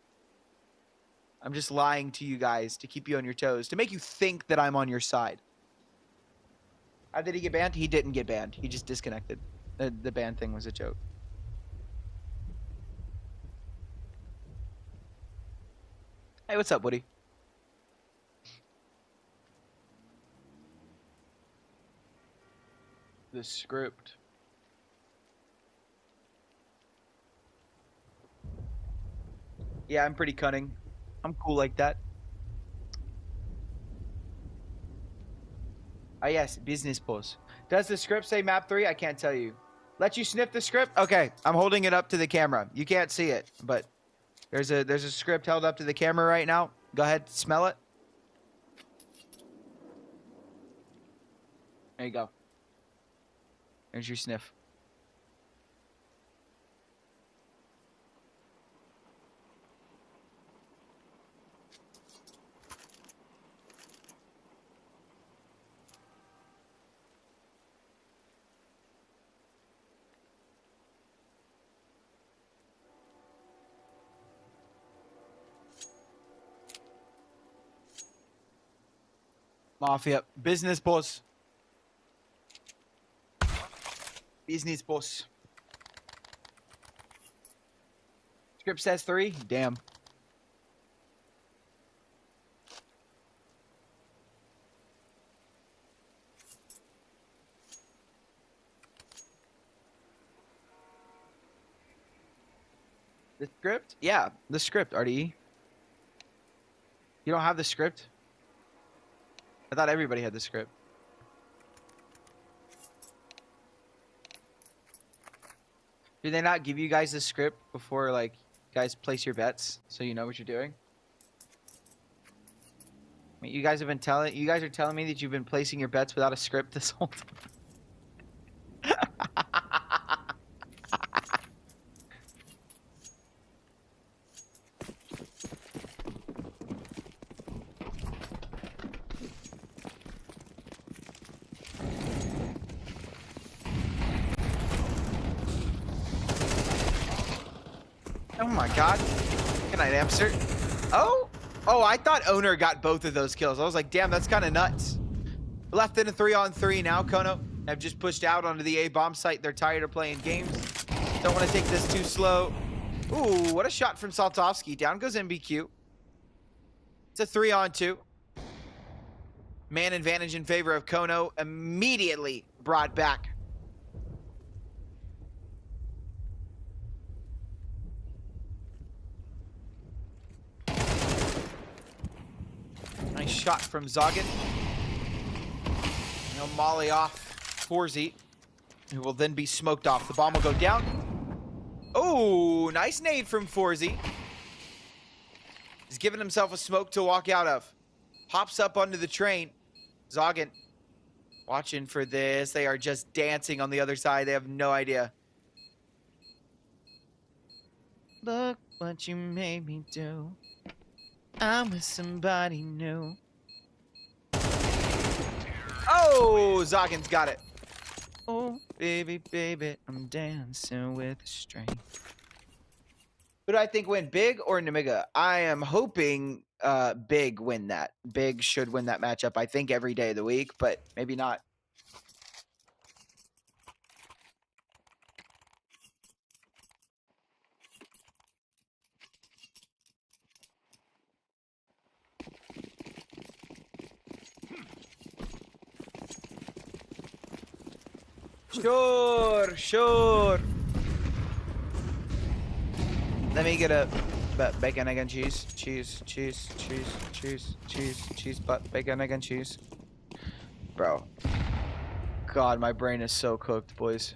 Speaker 1: I'm just lying to you guys to keep you on your toes, to make you think that I'm on your side. Did he get banned? He didn't get banned. He just disconnected. The ban thing was a joke. Hey, what's up, Woody? The script. Yeah, I'm pretty cunning. I'm cool like that. Ah, yes, business pose. Does the script say map 3? I can't tell you. Let you sniff the script? Okay, I'm holding it up to the camera. You can't see it, but there's a script held up to the camera right now. Go ahead, smell it. There you go. There's your sniff. Mafia. Business boss. Business boss. Script says 3? Damn. The script? Yeah, the script, RDE. You don't have the script? I thought everybody had the script. Did they not give you guys the script before, like, you guys place your bets so you know what you're doing? I mean, you guys are telling me that you've been placing your bets without a script this whole time. Oh my god. Good night, Amster. Oh! Oh, I thought Owner got both of those kills. I was like, damn, that's kind of nuts. Left in a 3-on-3 now. KONO have just pushed out onto the A bomb site. They're tired of playing games. Don't want to take this too slow. Ooh, what a shot from Saltovsky. Down goes MBQ. It's a 3-on-2. Man advantage in favor of KONO. Immediately brought back. Nice shot from Zoggin. He'll molly off Forzy, who will then be smoked off. The bomb will go down. Oh, nice nade from Forzy. He's giving himself a smoke to walk out of. Hops up onto the train. Zoggin watching for this. They are just dancing on the other side. They have no idea. Look what you made me do. I'm with somebody new. Oh, Zoggin's got it. Oh, baby, baby, I'm dancing with a string. Who do I think win, Big or Namiga? I am hoping Big win that. Big should win that matchup, I think, every day of the week, but maybe not. Sure. Let me get a bacon, egg, and cheese. Cheese, but bacon, egg, and cheese. Bro. God, my brain is so cooked, boys.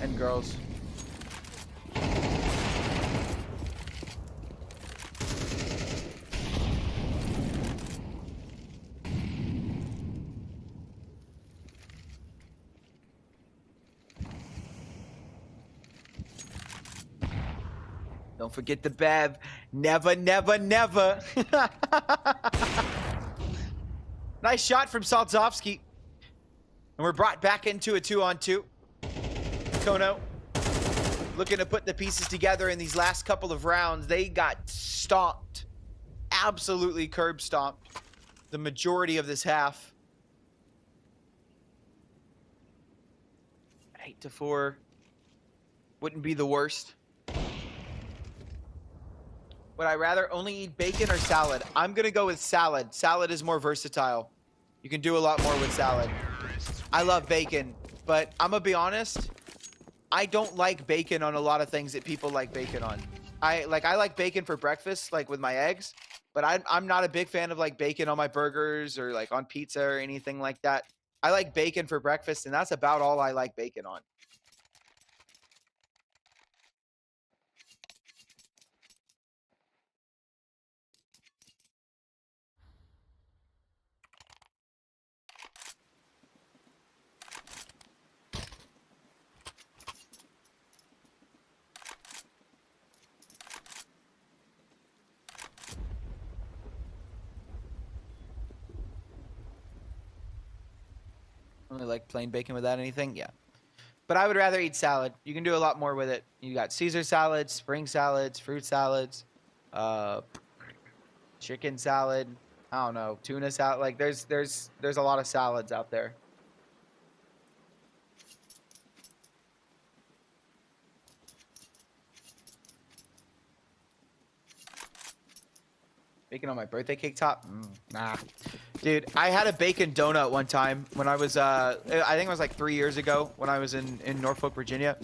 Speaker 1: And girls. Don't forget the Bev. Never, never, never. Nice shot from Saltovsky. And we're brought back into a 2-on-2. KONO looking to put the pieces together in these last couple of rounds. They got stomped. Absolutely curb stomped the majority of this half. 8 to 4 wouldn't be the worst. Would I rather only eat bacon or salad? I'm gonna go with salad. Salad is more versatile. You can do a lot more with salad. I love bacon, but I'm gonna be honest, I don't like bacon on a lot of things that people like bacon on. I like bacon for breakfast, like with my eggs, but I'm not a big fan of like bacon on my burgers or like on pizza or anything like that. I like bacon for breakfast, and that's about all I like bacon on. Only like plain bacon without anything? Yeah. But I would rather eat salad. You can do a lot more with it. You got Caesar salads, spring salads, fruit salads, chicken salad. I don't know, tuna salad. Like there's a lot of salads out there. Bacon on my birthday cake top? Nah. Dude, I had a bacon donut one time when I was, I think it was like 3 years ago when I was in Norfolk, Virginia.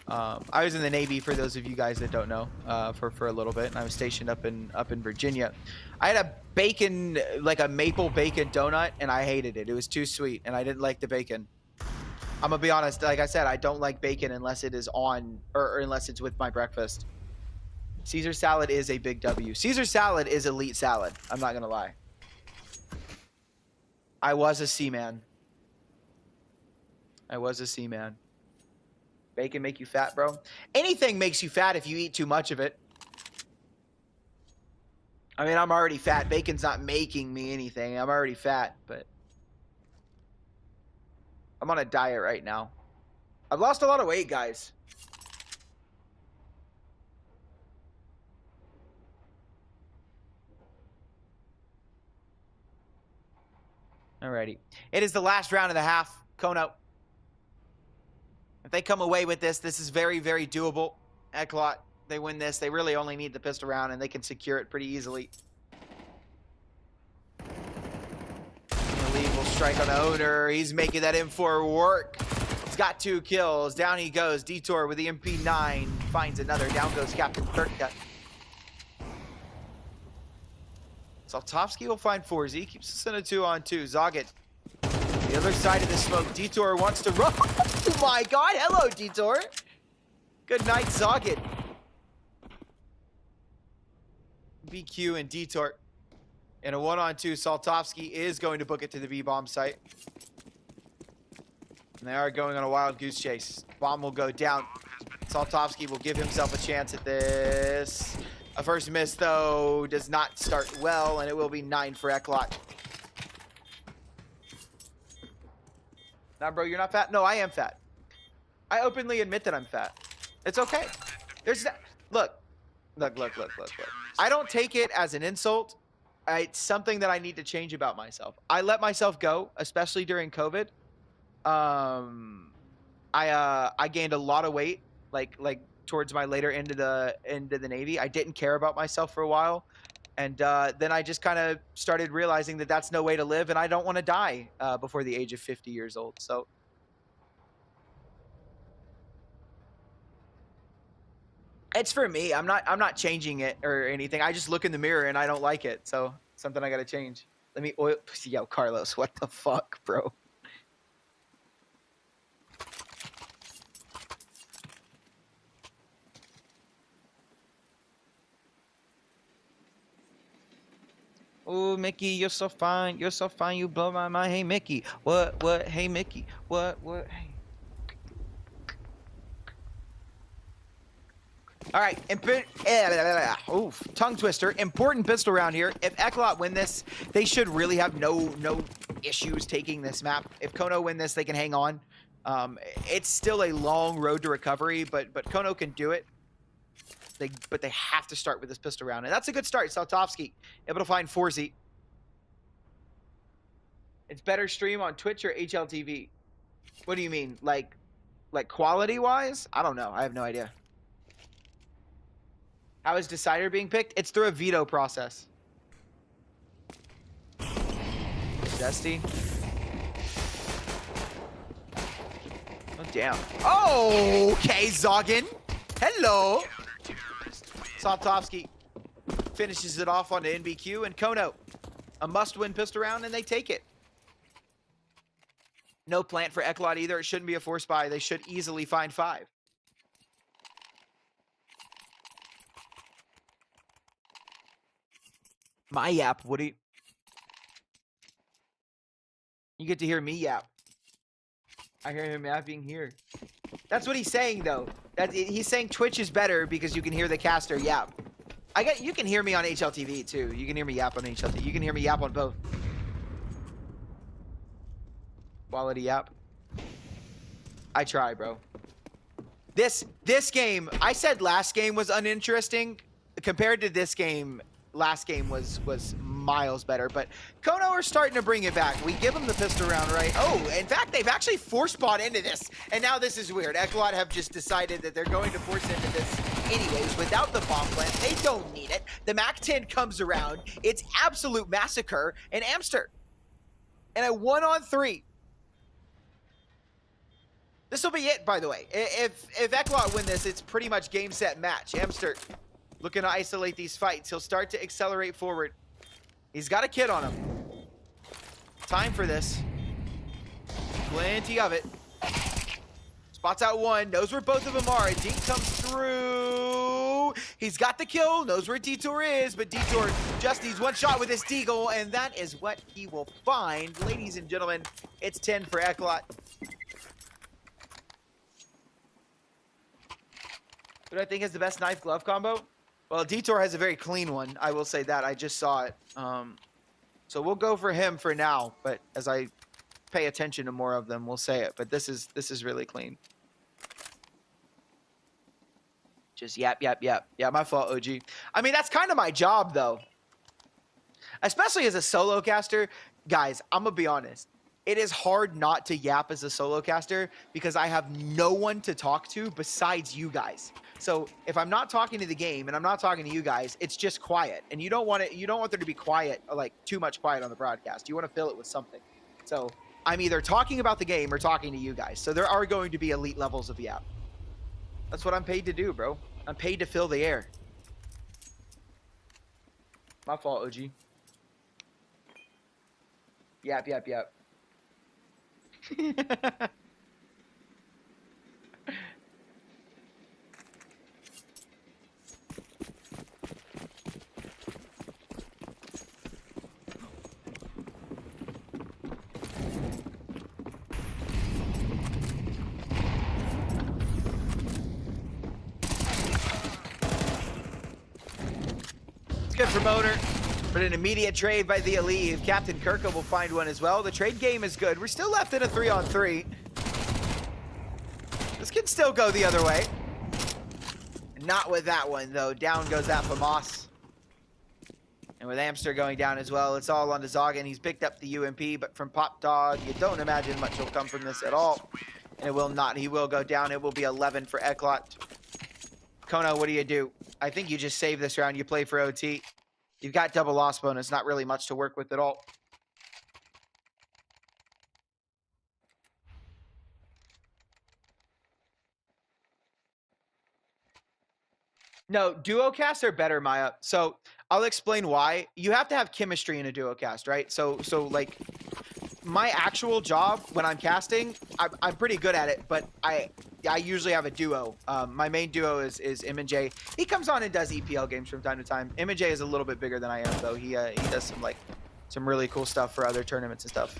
Speaker 1: I was in the Navy, for those of you guys that don't know, for a little bit, and I was stationed up in Virginia. I had a bacon, like a maple bacon donut, and I hated it. It was too sweet, and I didn't like the bacon. I'm gonna be honest, like I said, I don't like bacon unless it is on, or unless it's with my breakfast. Caesar salad is a big W. Caesar salad is elite salad. I'm not gonna lie. I was a seaman. I was a seaman. Bacon make you fat, bro? Anything makes you fat if you eat too much of it. I mean, I'm already fat. Bacon's not making me anything. I'm already fat, but I'm on a diet right now. I've lost a lot of weight, guys. Alrighty. It is the last round of the half. kONO. If they come away with this, this is very, very doable. Eklot, they win this. They really only need the pistol round, and they can secure it pretty easily. The lead will strike on the owner. He's making that M4 work. He's got 2 kills. Down he goes. Detour with the MP9. Finds another. Down goes Captain Kirka. Saltovsky will find Forzy. Keeps us in a 2-on-2. Zoggett. The other side of the smoke. Detour wants to run. Oh my god. Hello, Detour. Good night, Zoggett. BQ and Detour. In a 1-on-2, Saltovsky is going to book it to the B-bomb site. And they are going on a wild goose chase. Bomb will go down. Saltovsky will give himself a chance at this. A first miss, though, does not start well, and it will be 9 for Eklot. Nah, bro, you're not fat? No, I am fat. I openly admit that I'm fat. It's okay. There's that. Look. I don't take it as an insult. It's something that I need to change about myself. I let myself go, especially during COVID. I gained a lot of weight, like towards my later end of the Navy. I didn't care about myself for a while, and then I just kind of started realizing that that's no way to live, and I don't want to die before the age of 50 years old. So it's for me. I'm not changing it or anything. I just look in the mirror and I don't like it. So something I got to change. Let me oil. Yo, Carlos, what the fuck, bro? Oh, Mickey, you're so fine. You're so fine. You blow my mind. Hey, Mickey. What? Hey, Mickey. What? Hey. All right. Oof. Tongue twister. Important pistol round here. If Eklot win this, they should really have no issues taking this map. If kONO win this, they can hang on. It's still a long road to recovery, but kONO can do it. But they have to start with this pistol round. And that's a good start. Saltovsky able to find Forzy. It's better stream on Twitch or HLTV? What do you mean? Like like quality-wise, I don't know. I have no idea. How is Decider being picked? It's through a veto process. Dusty. Oh, damn. Oh, okay, Zoggin. Hello. Soptovsky finishes it off onto NBQ, and kONO. A must-win pistol round, and they take it. No plant for Eklot either. It shouldn't be a force buy. They should easily find 5. My yap, Woody. You get to hear me yap. I hear him yapping here. That's what he's saying, though. He's saying Twitch is better because you can hear the caster yap. You can hear me on HLTV, too. You can hear me yap on HLTV. You can hear me yap on both. Quality yap. I try, bro. This game, I said last game was uninteresting. Compared to this game, last game was miles better. But kONO are starting to bring it back. We give them the pistol round, right? Oh, in fact, they've actually force bought into this. And now this is weird. Eklot have just decided that they're going to force into this anyways without the bomb plant. They don't need it. The MAC-10 comes around. It's absolute massacre. And Amster. And a 1-on-3. This will be it, by the way. If Eklot win this, it's pretty much game, set, match. Amster looking to isolate these fights. He'll start to accelerate forward. He's got a kid on him. Time for this. Plenty of it. Spots out one. Knows where both of them are. Deke comes through. He's got the kill. Knows where Detour is. But Detour just needs one shot with his deagle. And that is what he will find. Ladies and gentlemen, it's 10 for Eklot. Who do I think has the best knife glove combo? Well, Detour has a very clean one. I will say that. I just saw it. So we'll go for him for now. But as I pay attention to more of them, we'll say it. But this is really clean. Just yap, yap, yap. Yeah, my fault, OG. I mean, that's kind of my job, though. Especially as a solo caster. Guys, I'm going to be honest. It is hard not to yap as a solo caster because I have no one to talk to besides you guys. So if I'm not talking to the game and I'm not talking to you guys, it's just quiet. And you don't want there to be quiet, like too much quiet on the broadcast. You want to fill it with something. So I'm either talking about the game or talking to you guys. So there are going to be elite levels of yap. That's what I'm paid to do, bro. I'm paid to fill the air. My fault, OG. Yap, yap, yap. It's good promoter, but an immediate trade by the Elite. Captain Kirko will find one as well. The trade game is good. We're still left in a 3-on-3. This can still go the other way. Not with that one, though. Down goes that FAMAS. And with Amster going down as well, it's all on to Zoggin. He's picked up the UMP, but from Pop Dog, you don't imagine much will come from this at all. And it will not. He will go down. It will be 11 for Eklot. kONO, what do? I think you just save this round. You play for OT. You've got double loss bonus. Not really much to work with at all. No, duo casts are better, Maya. So I'll explain why. You have to have chemistry in a duo cast, right? So like my actual job when I'm casting, I'm pretty good at it, but I usually have a duo. My main duo is M&J. He comes on and does EPL games from time to time. M&J is a little bit bigger than I am, though. He does some really cool stuff for other tournaments and stuff.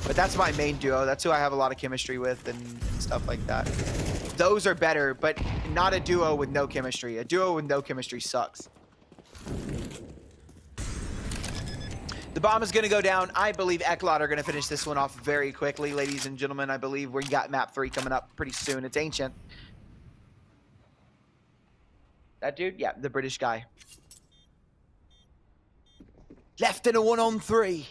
Speaker 1: But that's my main duo. That's who I have a lot of chemistry with and stuff like that. Those are better, but not a duo with no chemistry. A duo with no chemistry sucks. The bomb is going to go down. I believe Eklot are going to finish this one off very quickly, ladies and gentlemen. I believe we got map 3 coming up pretty soon. It's Ancient. That dude? Yeah, the British guy. Left in a 1-on-3.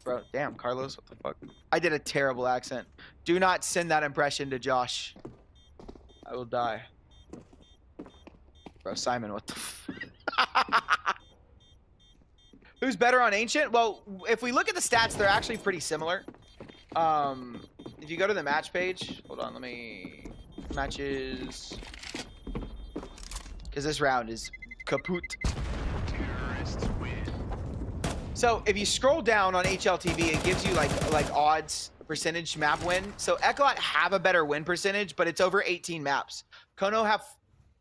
Speaker 1: Bro, damn, Carlos, what the fuck? I did a terrible accent. Do not send that impression to Josh. I will die. Bro, Simon, what the Who's better on Ancient? Well, if we look at the stats, they're actually pretty similar. If you go to the match page, hold on, let me... Matches... Because this round is kaput.
Speaker 2: Terrorists win.
Speaker 1: So if you scroll down on HLTV, it gives you like odds percentage map win. So Eklot have a better win percentage, but it's over 18 maps. kONO have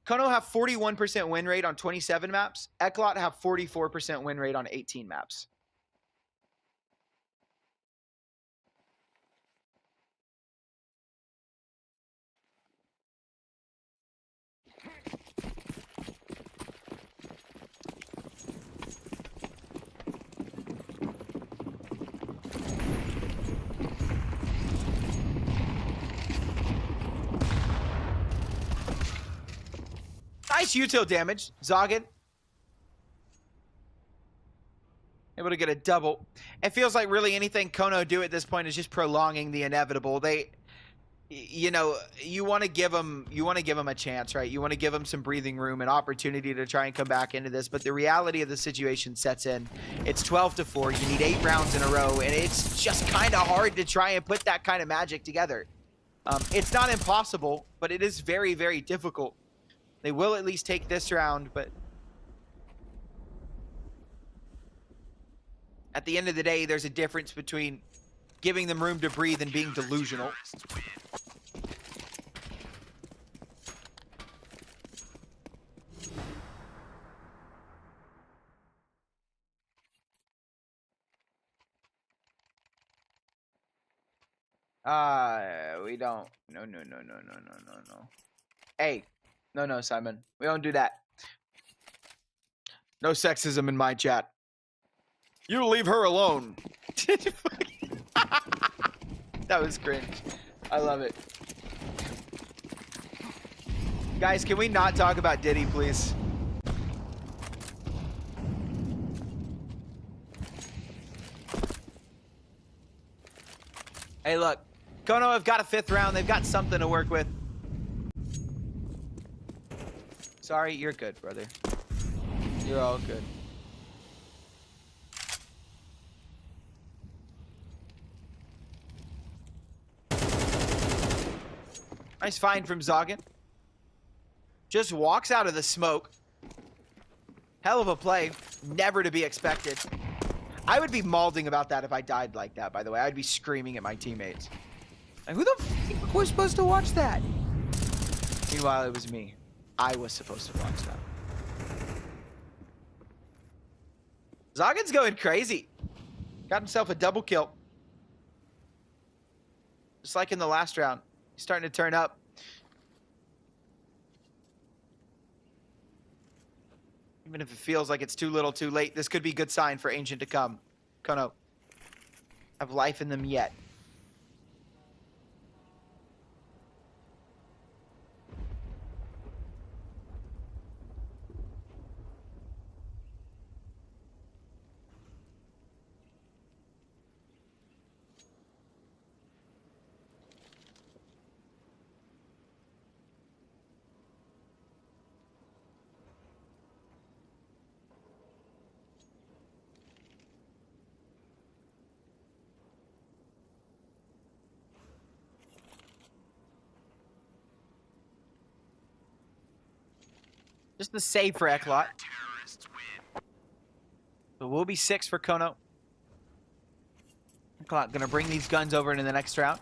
Speaker 1: 41% win rate on 27 maps. Eklot have 44% win rate on 18 maps. Nice util damage, Zoggin. Able to get a double. It feels like really anything kONO do at this point is just prolonging the inevitable. They, you know, you want to give them a chance, right? You want to give them some breathing room and opportunity to try and come back into this. But the reality of the situation sets in. It's 12-4. You need 8 rounds in a row, and it's just kind of hard to try and put that kind of magic together. It's not impossible, but it is very, very difficult. They will at least take this round, but at the end of the day, there's a difference between giving them room to breathe and being delusional. We don't. No. Hey. No, Simon. We don't do that. No sexism in my chat. You leave her alone. That was cringe. I love it. Guys, can we not talk about Diddy, please? Hey, look. kONO have got a 5th round. They've got something to work with. Sorry, you're good, brother. You're all good. Nice find from Zoggin. Just walks out of the smoke. Hell of a play. Never to be expected. I would be malding about that if I died like that, by the way. I'd be screaming at my teammates. Like, who the f*** was supposed to watch that? Meanwhile, it was me. I was supposed to watch that. Zoggin's going crazy. Got himself a double kill. Just like in the last round. He's starting to turn up. Even if it feels like it's too little too late, this could be a good sign for Ancient to come. kONO have life in them yet. Just the save for Eklot. So we'll be 6 for kONO. Eklot gonna bring these guns over into the next round.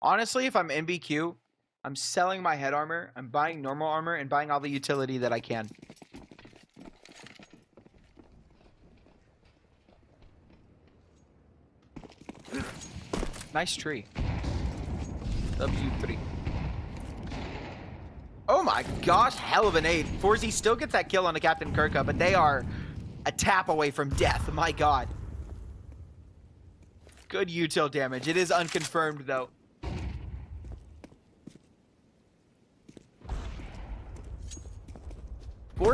Speaker 1: Honestly, if I'm MBQ, I'm selling my head armor, I'm buying normal armor, and buying all the utility that I can. Nice tree. W3. Oh my gosh, hell of an aid. Forzy still gets that kill on the Captain Kirka, but they are a tap away from death. My god. Good util damage. It is unconfirmed, though.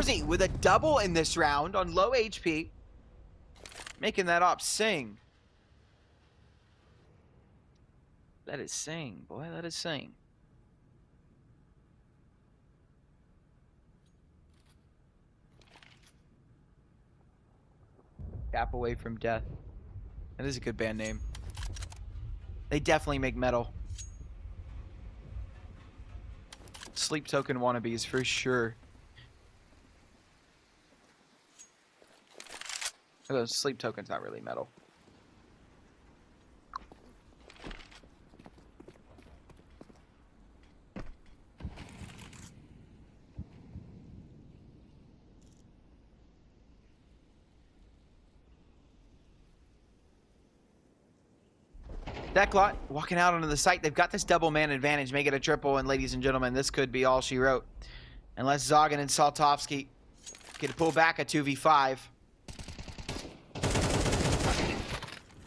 Speaker 1: Preasy with a double in this round on low HP. Making that op sing. Let it sing, boy, let it sing. Tap away from death. That is a good band name. They definitely make metal. Sleep token wannabes for sure. Although sleep token's not really metal. Eklot walking out onto the site. They've got this double man advantage. Make it a triple, and ladies and gentlemen, this could be all she wrote. Unless Zoggin and Saltovsky get to pull back a 2v5.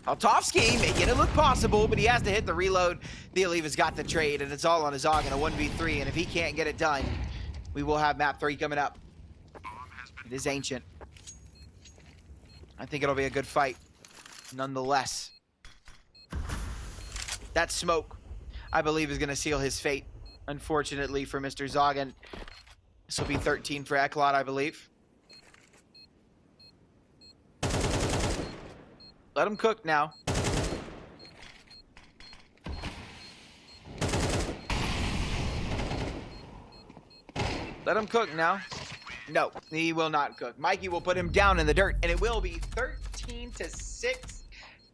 Speaker 1: Saltovsky making it look possible, but he has to hit the reload. Theoliva's got the trade, and it's all on his Zoggin, a 1v3, and if he can't get it done, we will have map 3 coming up. It is ancient. I think it'll be a good fight, nonetheless. That smoke, I believe, is going to seal his fate. Unfortunately for Mr. Zoggin. This will be 13 for Eklot, I believe. Let him cook now. Let him cook now. No, he will not cook. Mikey will put him down in the dirt, and it will be 13-6.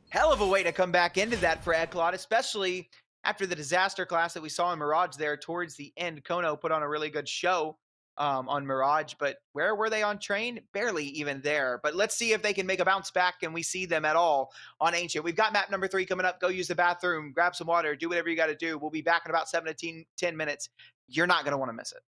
Speaker 1: Hell of a way to come back into that for Eklot, especially after the disaster class that we saw in Mirage there towards the end. kONO put on a really good show on Mirage, but where were they on Train? Barely even there. But let's see if they can make a bounce back and we see them at all on Ancient. We've got map number 3 coming up. Go use the bathroom, grab some water, do whatever you got to do. We'll be back in about 7 to 10 minutes. You're not going to want to miss it.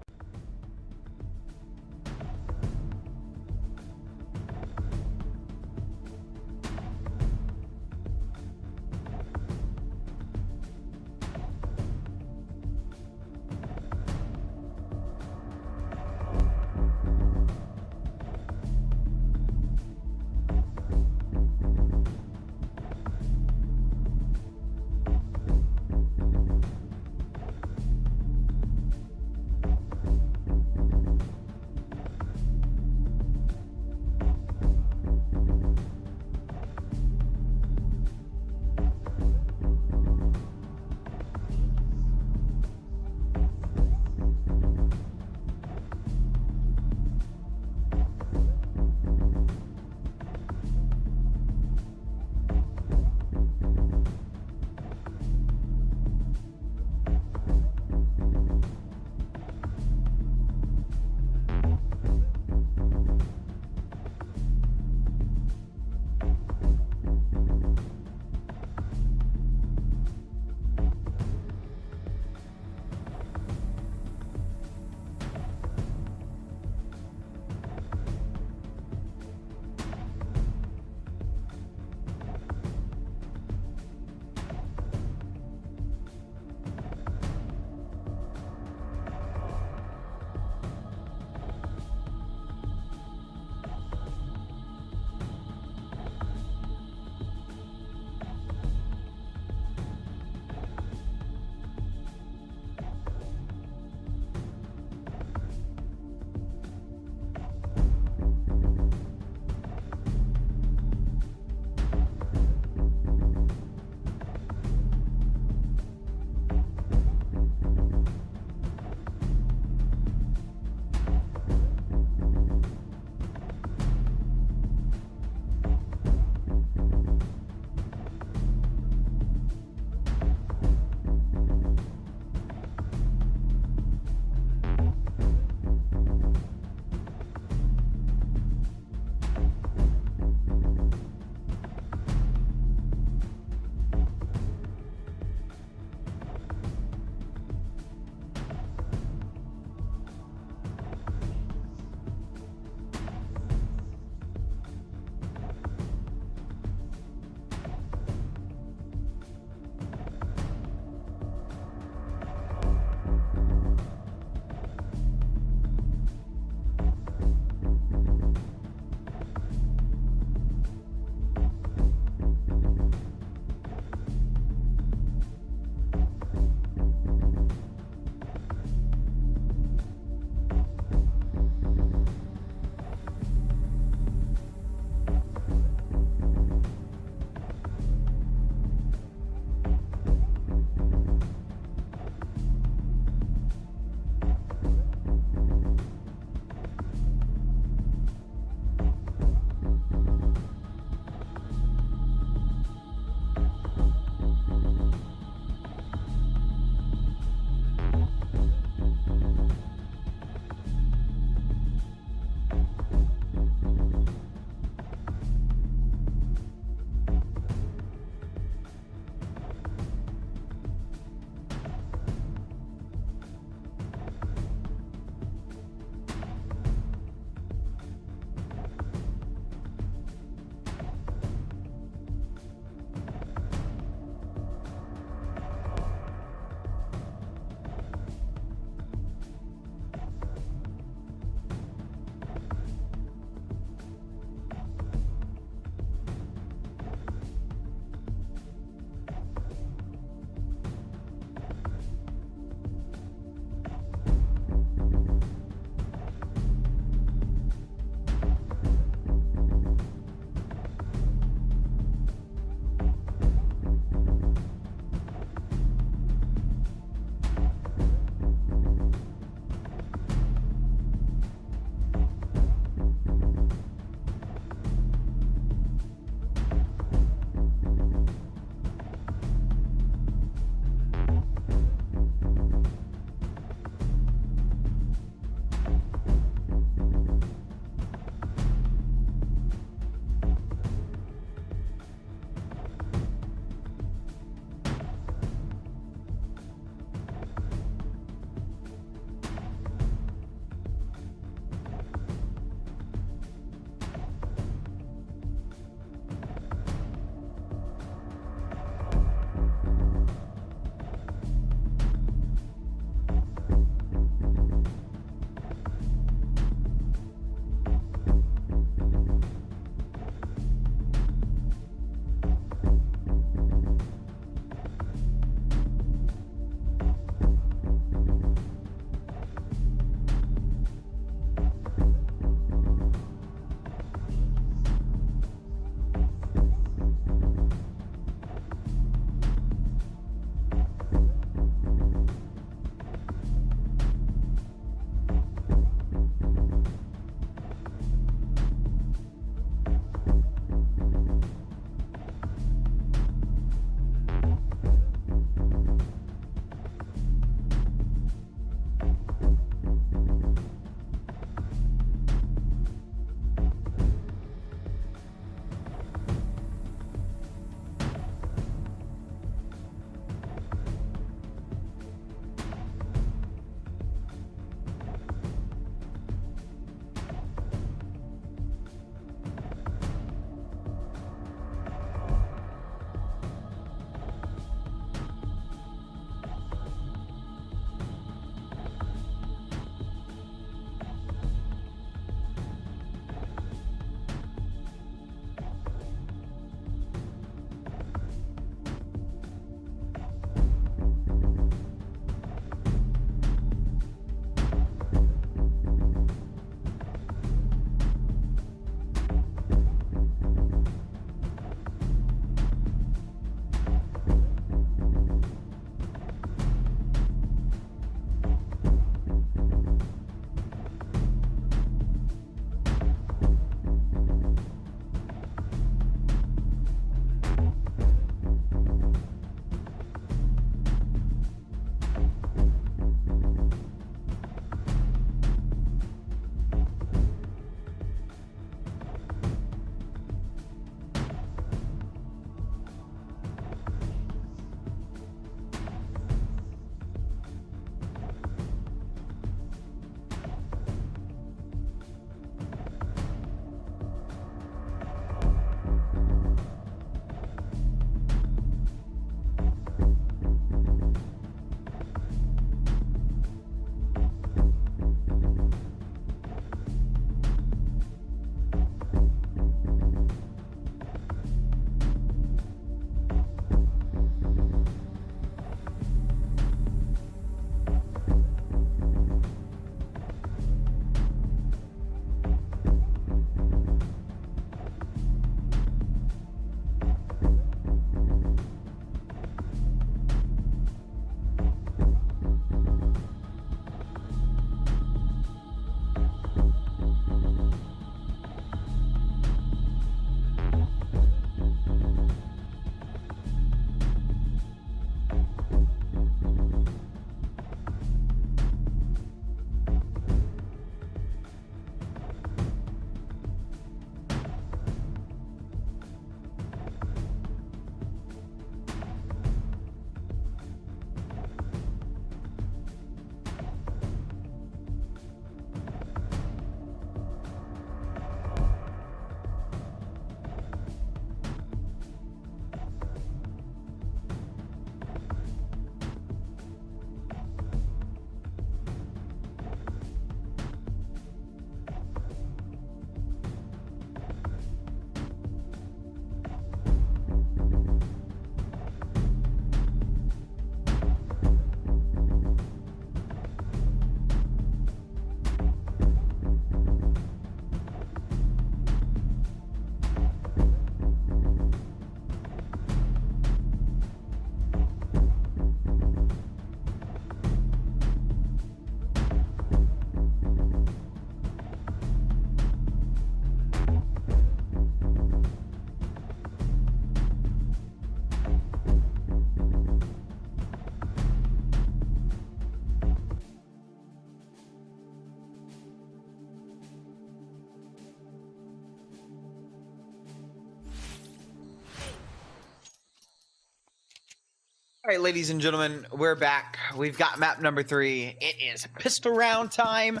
Speaker 1: All right, ladies and gentlemen, we're back. We've got map number 3. It is pistol round time.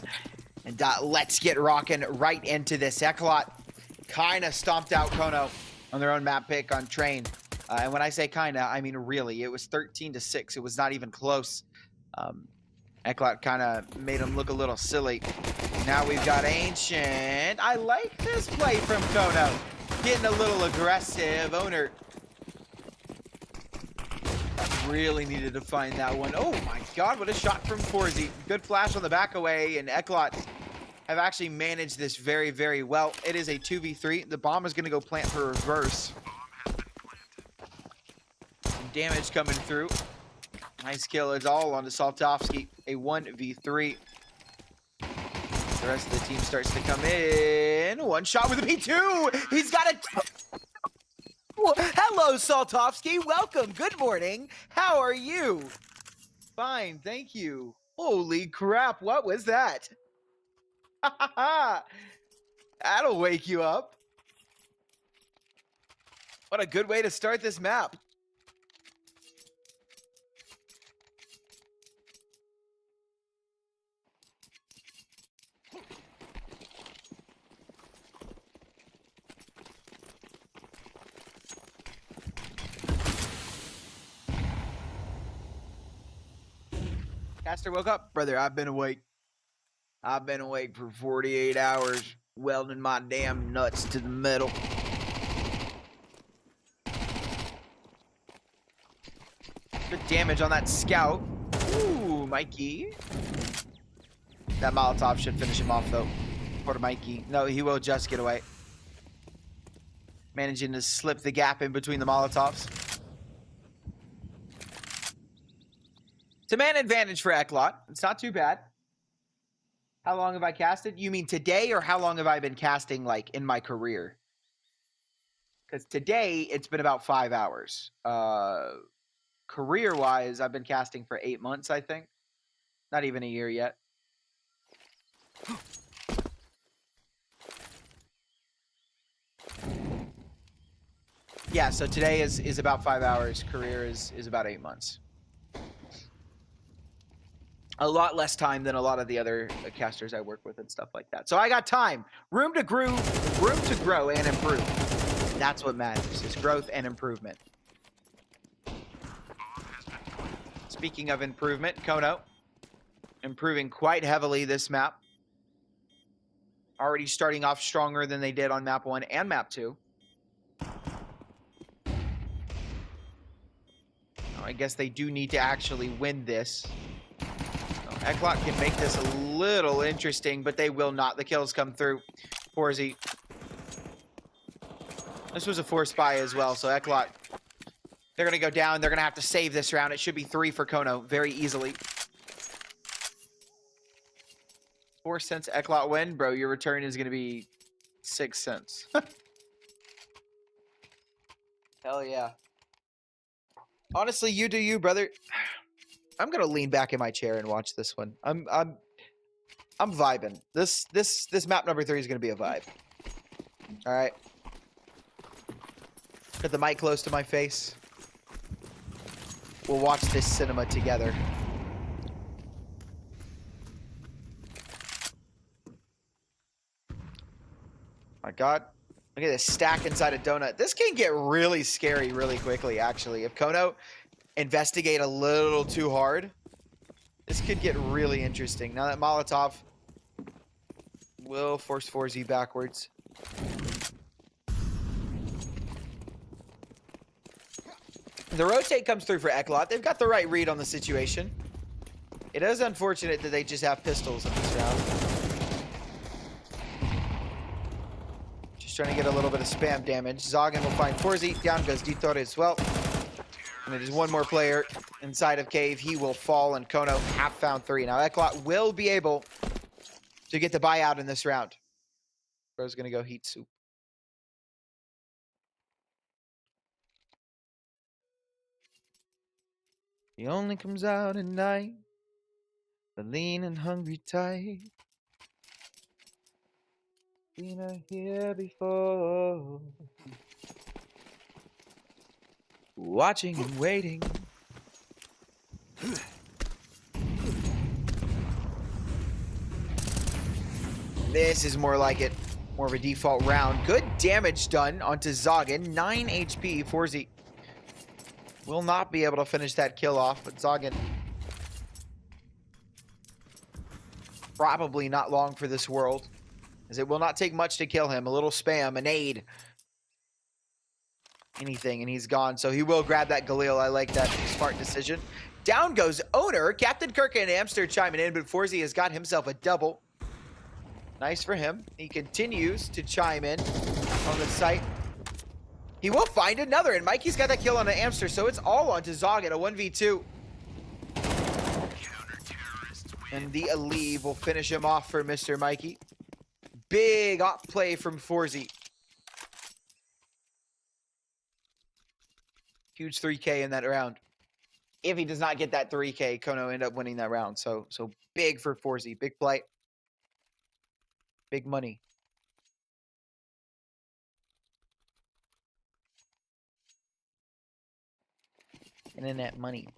Speaker 1: And let's get rocking right into this. Eklot kind of stomped out kONO on their own map pick on train. And when I say kind of, I mean really. It was 13-6. It was not even close. Eklot kind of made him look a little silly. Now we've got Ancient. I like this play from kONO. Getting a little aggressive. Owner really needed to find that one. Oh my god, what a shot from Preasy. Good flash on the back away, and Eklot have actually managed this very, very well. It is a 2v3. The bomb is going to go plant for reverse. Some damage coming through. Nice kill. It's all on to Saltovsky. A 1v3. The rest of the team starts to come in. One shot with a P2. He's got it. Hello, Saltovsky. Welcome. Good morning. How are you? Fine, thank you. Holy crap, what was that? That'll wake you up. What a good way to start this map. Caster woke up. Brother, I've been awake. I've been awake for 48 hours, welding my damn nuts to the metal. Good damage on that scout. Ooh, Mikey. That Molotov should finish him off, though. Poor Mikey. No, he will just get away. Managing to slip the gap in between the Molotovs. It's a man advantage for Eklot. It's not too bad. How long have I casted? You mean today, or how long have I been casting, like, in my career? Because today, it's been about 5 hours. Career-wise, I've been casting for 8 months, I think. Not even a year yet. Yeah, so today is about 5 hours. Career is about 8 months. A lot less time than a lot of the other casters I work with and stuff like that. So I got time. Room to grow and improve. That's what matters, is growth and improvement. Speaking of improvement, kONO improving quite heavily this map. Already starting off stronger than they did on map 1 and map 2. I guess they do need to actually win this. Eklot can make this a little interesting, but they will not. The kills come through. Preasy. This was a forced buy as well, so Eklot, they're going to go down. They're going to have to save this round. It should be 3 for kONO very easily. 4 cents Eklot win, bro. Your return is going to be 6 cents. Hell yeah. Honestly, you do you, brother. I'm gonna lean back in my chair and watch this one. I'm vibing. This map number 3 is gonna be a vibe. All right. Put the mic close to my face. We'll watch this cinema together. My God. Look at this stack inside a donut. This can get really scary really quickly, actually. If kONO investigate a little too hard, this could get really interesting. Now that Molotov will force Preasy backwards. The rotate comes through for Eklot. They've got the right read on the situation. It is unfortunate that they just have pistols in this round. Just trying to get a little bit of spam damage. Zoggin will find Preasy. Down goes Ditor as well. And it is one more player inside of cave. He will fall, and kONO have found 3. Now Eklot will be able to get the buyout in this round. Bro's gonna go heat soup. He only comes out at night, the lean and hungry type. Been here before. Watching and waiting This is more like it. More of a default round. Good damage done onto Zoggin. 9 HP. Forzy will not be able to finish that kill off, but Zoggin probably not long for this world, as it will not take much to kill him. A little spam, a nade, anything, and he's gone. So he will grab that Galil. I like that smart decision. Down goes Owner. Captain Kirk and Amster chiming in, but Forzy has got himself a double. Nice for him. He continues to chime in on the site. He will find another, and Mikey's got that kill on an Amster, so it's all onto Zoggin, a 1v2. And the Aleve will finish him off for Mr. Mikey. Big op play from Forzy. Huge 3K in that round. If he does not get that 3K, kONO end up winning that round. So big for Forzy. Big play. Big money. And in that money.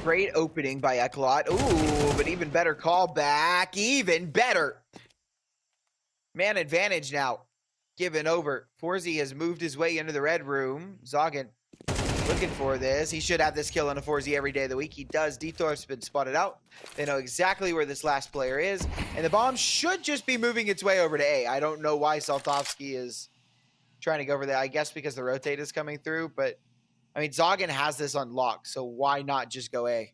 Speaker 1: Great opening by Eklot. Ooh, but even better call back. Even better. Man advantage now. Given over. Forzy has moved his way into the red room. Zoggin looking for this. He should have this kill on a Forzy every day of the week. He does. Dethor's been spotted out. They know exactly where this last player is. And the bomb should just be moving its way over to A. I don't know why Saltovsky is trying to go over there. I guess because the rotate is coming through, but I mean, Zoggin has this unlocked, so why not just go A?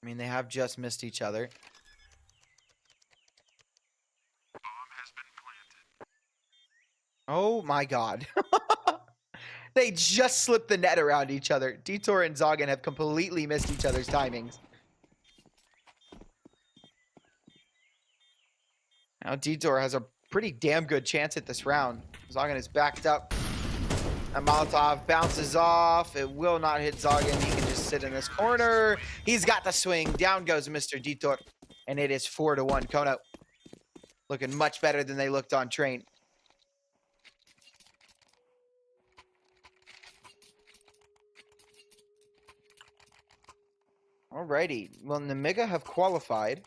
Speaker 1: I mean, they have just missed each other. Oh my god. They just slipped the net around each other. Detour and Zoggin have completely missed each other's timings. Now Detour has a pretty damn good chance at this round. Zoggin is backed up. And Molotov bounces off. It will not hit Zoggin. He can just sit in this corner. He's got the swing. Down goes Mr. Detour. And it is 4-1. kONO looking much better than they looked on train. Alrighty. Well, Namiga have qualified.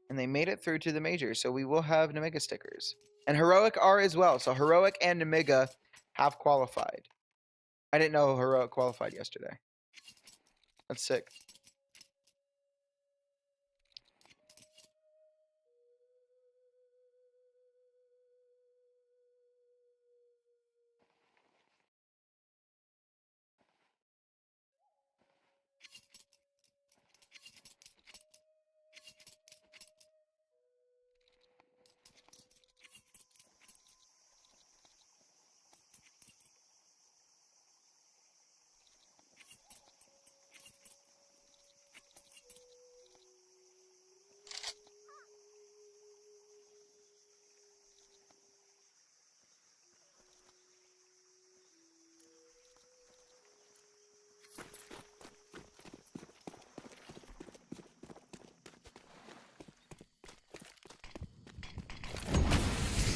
Speaker 1: And they made it through to the major. So we will have Namiga stickers. And Heroic are as well. So Heroic and Namiga have qualified. I didn't know Heroic qualified yesterday. That's sick.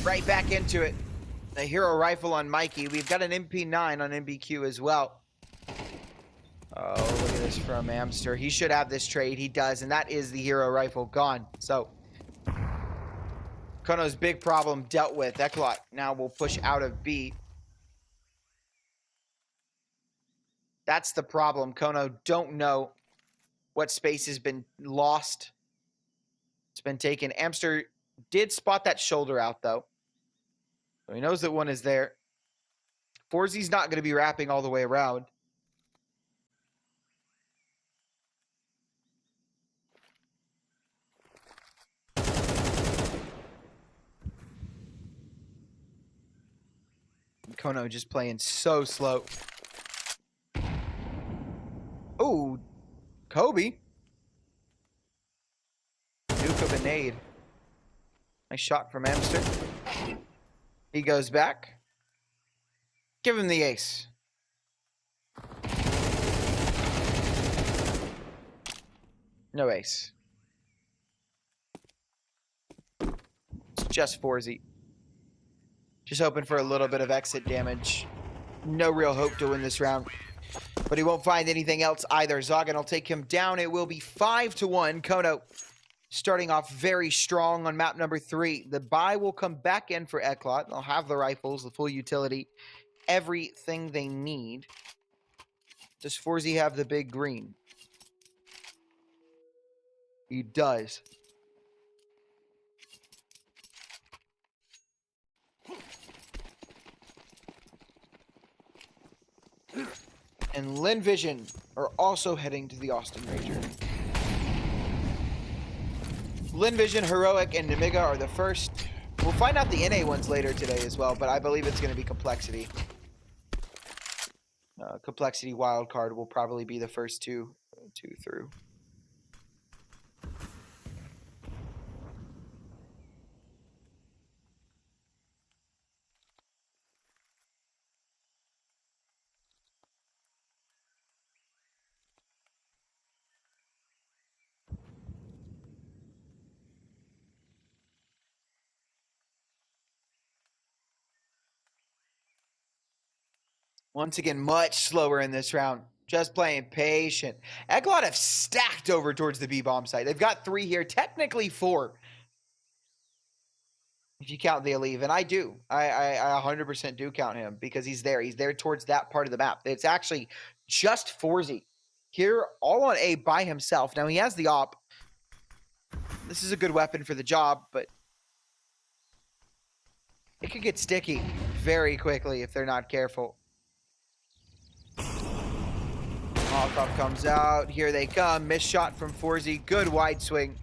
Speaker 1: Right back into it. The hero rifle on Mikey. We've got an MP9 on MBQ as well. Oh, look at this from Amster. He should have this trade. He does, and that is the hero rifle gone. So, kONO's big problem dealt with. Eklot now will push out of B. That's the problem. kONO don't know what space has been lost. It's been taken. Amster did spot that shoulder out, though. So he knows that one is there. Forzy's not going to be wrapping all the way around. kONO just playing so slow. Oh, Kobe. Duke of a nade. Nice shot from Amster. He goes back. Give him the ace. No ace. It's just Forzy. Just hoping for a little bit of exit damage. No real hope to win this round. But he won't find anything else either. Zoggin will take him down. It will be 5-1. kONO starting off very strong on map number 3. The buy will come back in for Eklot. They'll have the rifles, the full utility, everything they need. Does Forzy have the big green? He does. And Lin Vision are also heading to the Austin Ranger. Lin Vision, Heroic, and Nemiga are the first. We'll find out the NA ones later today as well, but I believe it's going to be Complexity. Complexity Wildcard will probably be the first two through. Once again, much slower in this round. Just playing patient. Eklot have stacked over towards the B-bomb site. They've got 3 here, technically 4. If you count the Aleve, and I do. I 100% do count him because he's there. He's there towards that part of the map. It's actually just Forzy here, all on A by himself. Now, he has the op. This is a good weapon for the job, but it could get sticky very quickly if they're not careful. Molotov comes out. Here they come. Missed shot from Forzy. Good wide swing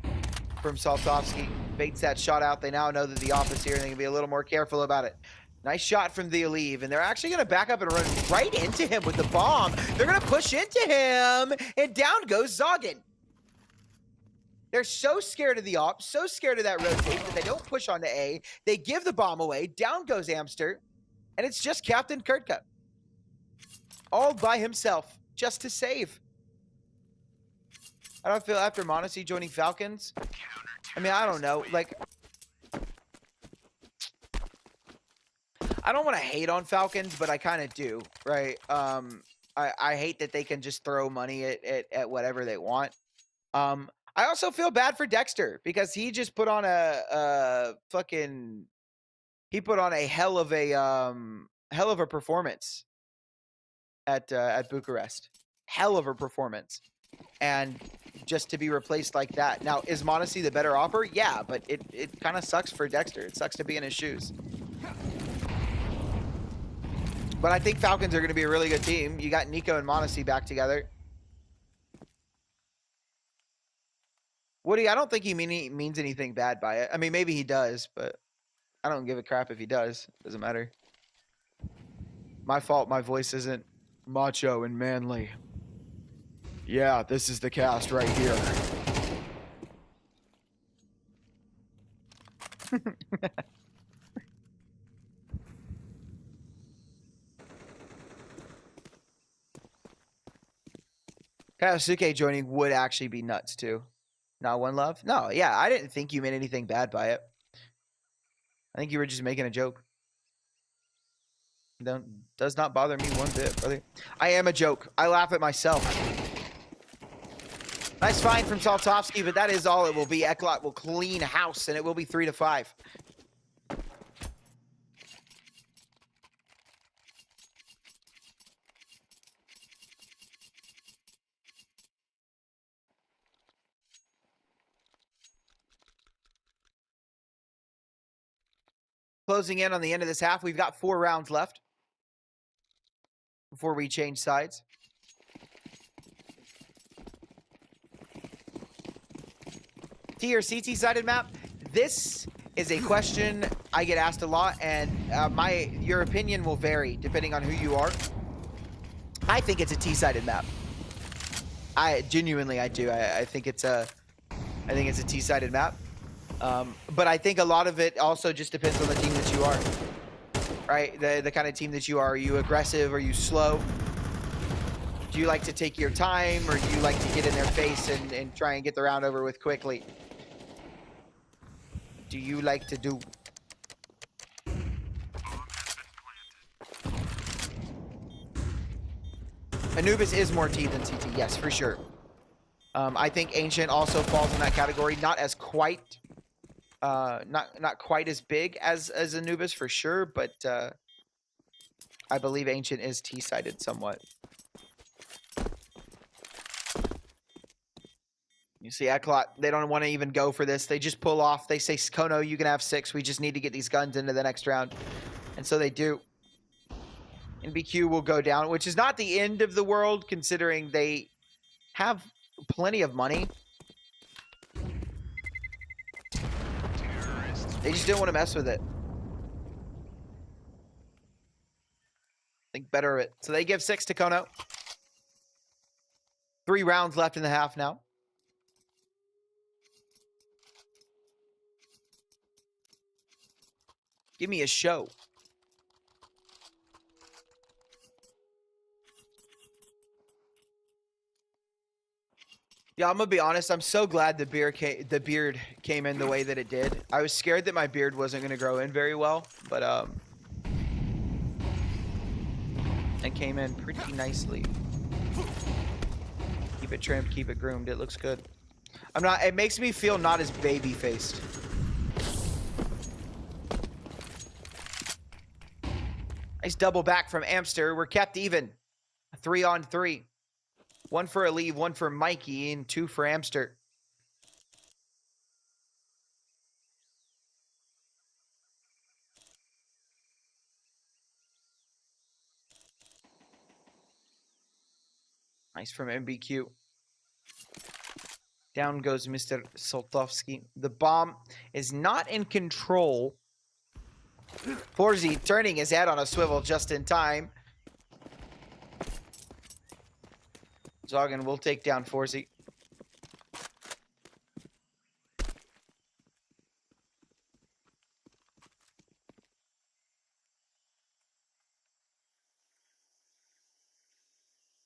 Speaker 1: from Saltovsky. Baits that shot out. They now know that the op is here, and they can be a little more careful about it. Nice shot from the Aleve, and they're actually going to back up and run right into him with the bomb. They're going to push into him, and down goes Zoggin. They're so scared of the op, so scared of that rotate that they don't push onto A. They give the bomb away. Down goes Amster, and it's just Captain Kurtka. All by himself, just to save. I don't feel after Monacy joining Falcons. I mean, I don't know. Like, I don't want to hate on Falcons, but I kind of do, right? I hate that they can just throw money at whatever they want. I also feel bad for Dexter because he just put on a hell of a performance at Bucharest. Hell of a performance. And just to be replaced like that. Now, is Monacy the better offer? Yeah, but it kind of sucks for Dexter. It sucks to be in his shoes. But I think Falcons are going to be a really good team. You got Nico and Monacy back together. Woody, I don't think he means anything bad by it. I mean, maybe he does, but I don't give a crap if he does. Doesn't matter. My fault my voice isn't macho and manly. Yeah, this is the cast right here. Kaosuke joining would actually be nuts too. Not one love? No, yeah, I didn't think you meant anything bad by it. I think you were just making a joke. Does not bother me one bit, brother. I am a joke. I laugh at myself. Nice find from Saltovsky, but that is all it will be. Eklot will clean house, and it will be 3-5. Closing in on the end of this half, we've got 4 rounds left before we change sides. T or CT sided map? This is a question I get asked a lot, and your opinion will vary depending on who you are. I think it's a T-sided map. I genuinely, I do. I think it's a T-sided map. But I think a lot of it also just depends on the team that you are, right? The kind of team that you are. Are you aggressive? Are you slow? Do you like to take your time, or do you like to get in their face and try and get the round over with quickly? Do you like to do? Anubis is more T than CT, yes, for sure. I think Ancient also falls in that category, not as quite, not quite as big as Anubis for sure, but I believe Ancient is T-sided somewhat. You see Eklot, they don't want to even go for this. They just pull off. They say, kONO, you can have 6. We just need to get these guns into the next round. And so they do. NBQ will go down, which is not the end of the world, considering they have plenty of money. They just didn't want to mess with it. Think better of it. So they give 6 to kONO. 3 rounds left in the half now. Give me a show. Yeah, I'm gonna be honest. I'm so glad the beard came in the way that it did. I was scared that my beard wasn't gonna grow in very well, but it came in pretty nicely. Keep it trimmed, keep it groomed. It looks good. I'm not. It makes me feel not as baby faced. Nice double back from Amster. We're kept even. 3-on-3. 1 for Aleve, 1 for Mikey, and 2 for Amster. Nice from MBQ. Down goes Mr. Soltovsky. The bomb is not in control. Preasy turning his head on a swivel just in time. Zoggin will take down Preasy.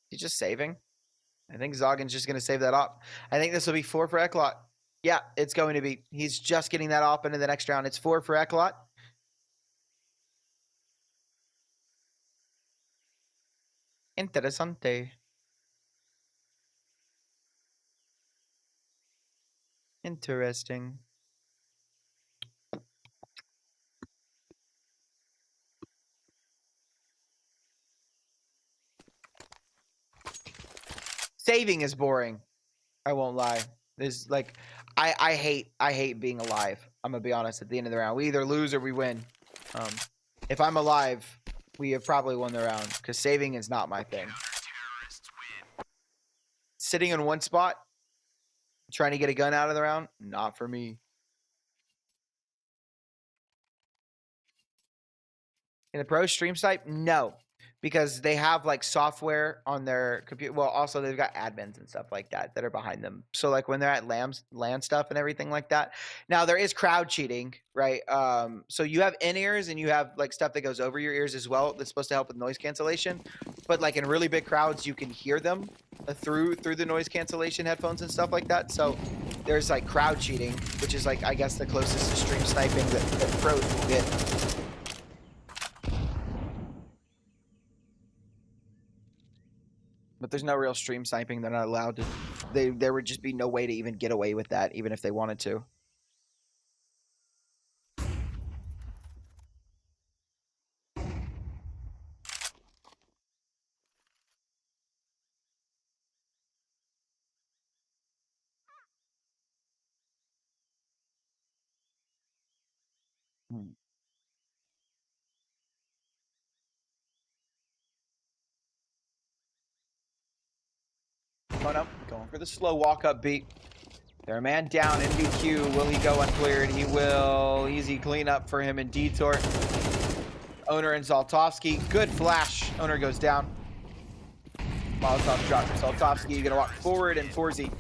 Speaker 1: He's just saving. I think Zoggin's just going to save that op. I think this will be 4 for Eklot. Yeah, it's going to be. He's just getting that op into the next round. It's 4 for Eklot. Interesante. Interesting. Saving is boring. I won't lie. There's like, I hate being alive. I'm gonna be honest. At the end of the round, we either lose or we win. If I'm alive, we have probably won the round because saving is not my thing. Sitting in one spot, trying to get a gun out of the round, not for me. In the pro stream site, no, because they have like software on their computer. Well, also they've got admins and stuff like that that are behind them. So like when they're at LAN stuff and everything like that. Now there is crowd cheating, right? So you have in-ears and you have like stuff that goes over your ears as well. That's supposed to help with noise cancellation. But like in really big crowds, you can hear them through the noise cancellation headphones and stuff like that. So there's like crowd cheating, which is like I guess the closest to stream sniping that pros will get. But there's no real stream sniping. They're not allowed to. There would just be no way to even get away with that, even if they wanted to. kONO going for the slow walk-up beat. They're a man down. NBQ, will he go uncleared? He will. Easy cleanup for him in Detour. Owner and Zoltovsky. Good flash. Owner goes down. Molotov drop for Saltovsky. Gonna walk forward, and Forzy,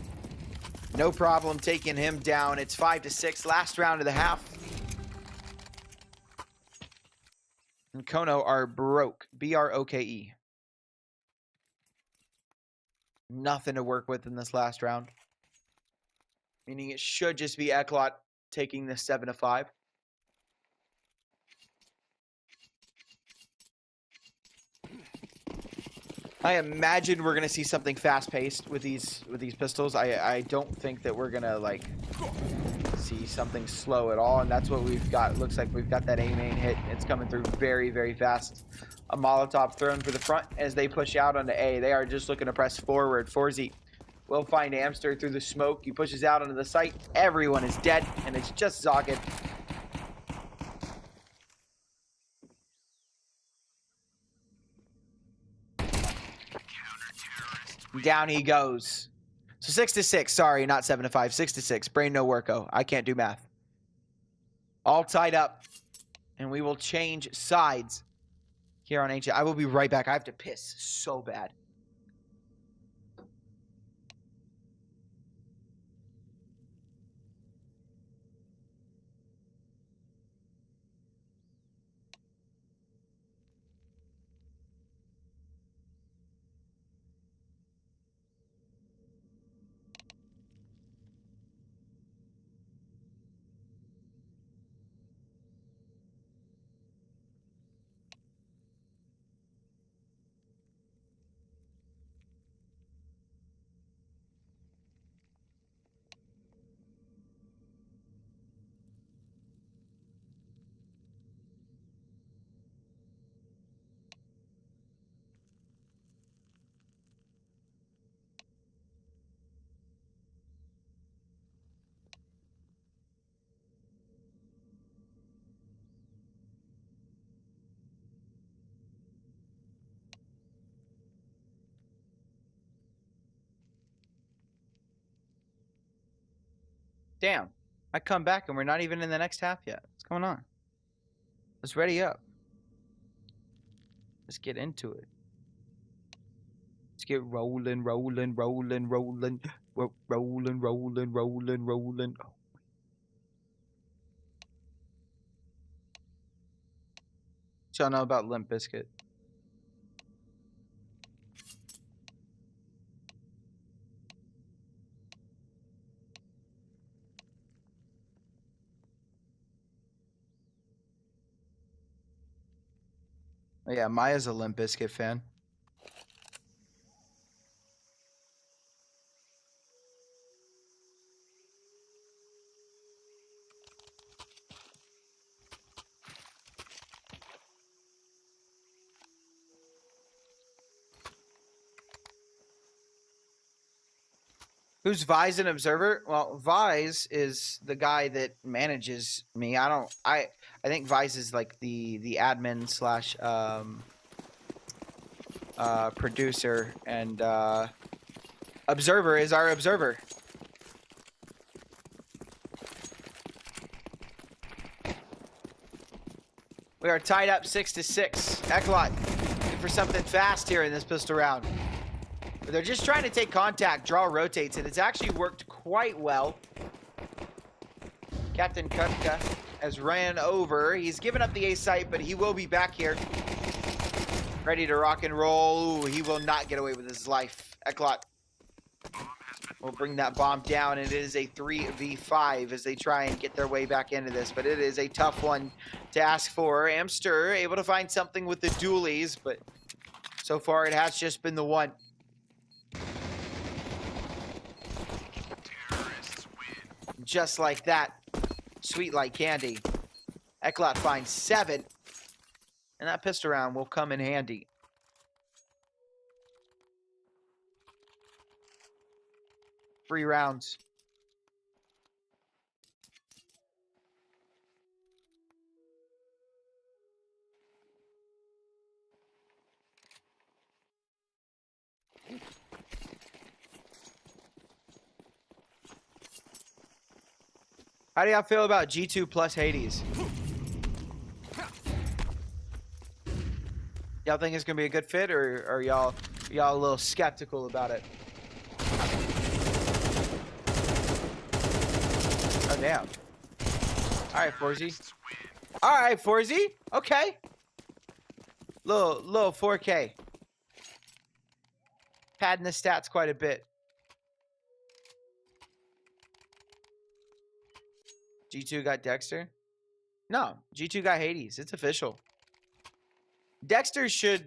Speaker 1: no problem taking him down. It's 5-6. Last round of the half. And kONO are broke. B-R-O-K-E. Nothing to work with in this last round. Meaning it should just be Eklot taking this 7-5. I imagine we're gonna see something fast-paced with these pistols. I don't think that we're gonna like see something slow at all, and that's what we've got. Looks like we've got that A main hit. It's coming through very, very fast. A Molotov thrown for the front as they push out onto A. They are just looking to press forward. Forzy will find Amster through the smoke. He pushes out onto the site. Everyone is dead, and it's just Zogged. Down he goes. So 6-6. Sorry, not 7-5. 6-6. Brain no worko. I can't do math. All tied up. And we will change sides here on Ancient. I will be right back. I have to piss so bad. Damn. I come back and we're not even in the next half yet. What's going on? Let's ready up. Let's get into it. Let's get rolling, rolling, rolling, rolling, rolling, rolling, rolling, rolling. Oh. What y'all know about Limp Bizkit? Oh, yeah, Maya's a Limp Bizkit fan. Who's Vise and Observer? Well, Vise is the guy that manages me. I think Vise is like the admin slash producer, and Observer is our observer. We are tied up 6-6. Eklot looking for something fast here in this pistol round. But they're just trying to take contact, draw rotates, and it's actually worked quite well. Captain Kutka has ran over. He's given up the A site, but he will be back here. Ready to rock and roll. Ooh, he will not get away with his life. Eklot will bring that bomb down, and it is a 3v5 as they try and get their way back into this. But it is a tough one to ask for. Amster able to find something with the dualies, but so far it has just been the one. Just like that. Sweet like candy. Eklot finds 7. And that pistol round will come in handy. Three rounds. How do y'all feel about G2 plus Hades? Y'all think it's gonna be a good fit, or are y'all Y'all a little skeptical about it. Oh, damn. All right, Forzy. All right, Forzy. Okay. Little 4K. Padding the stats quite a bit. G2 got Dexter? No, G2 got Hades. It's official. Dexter should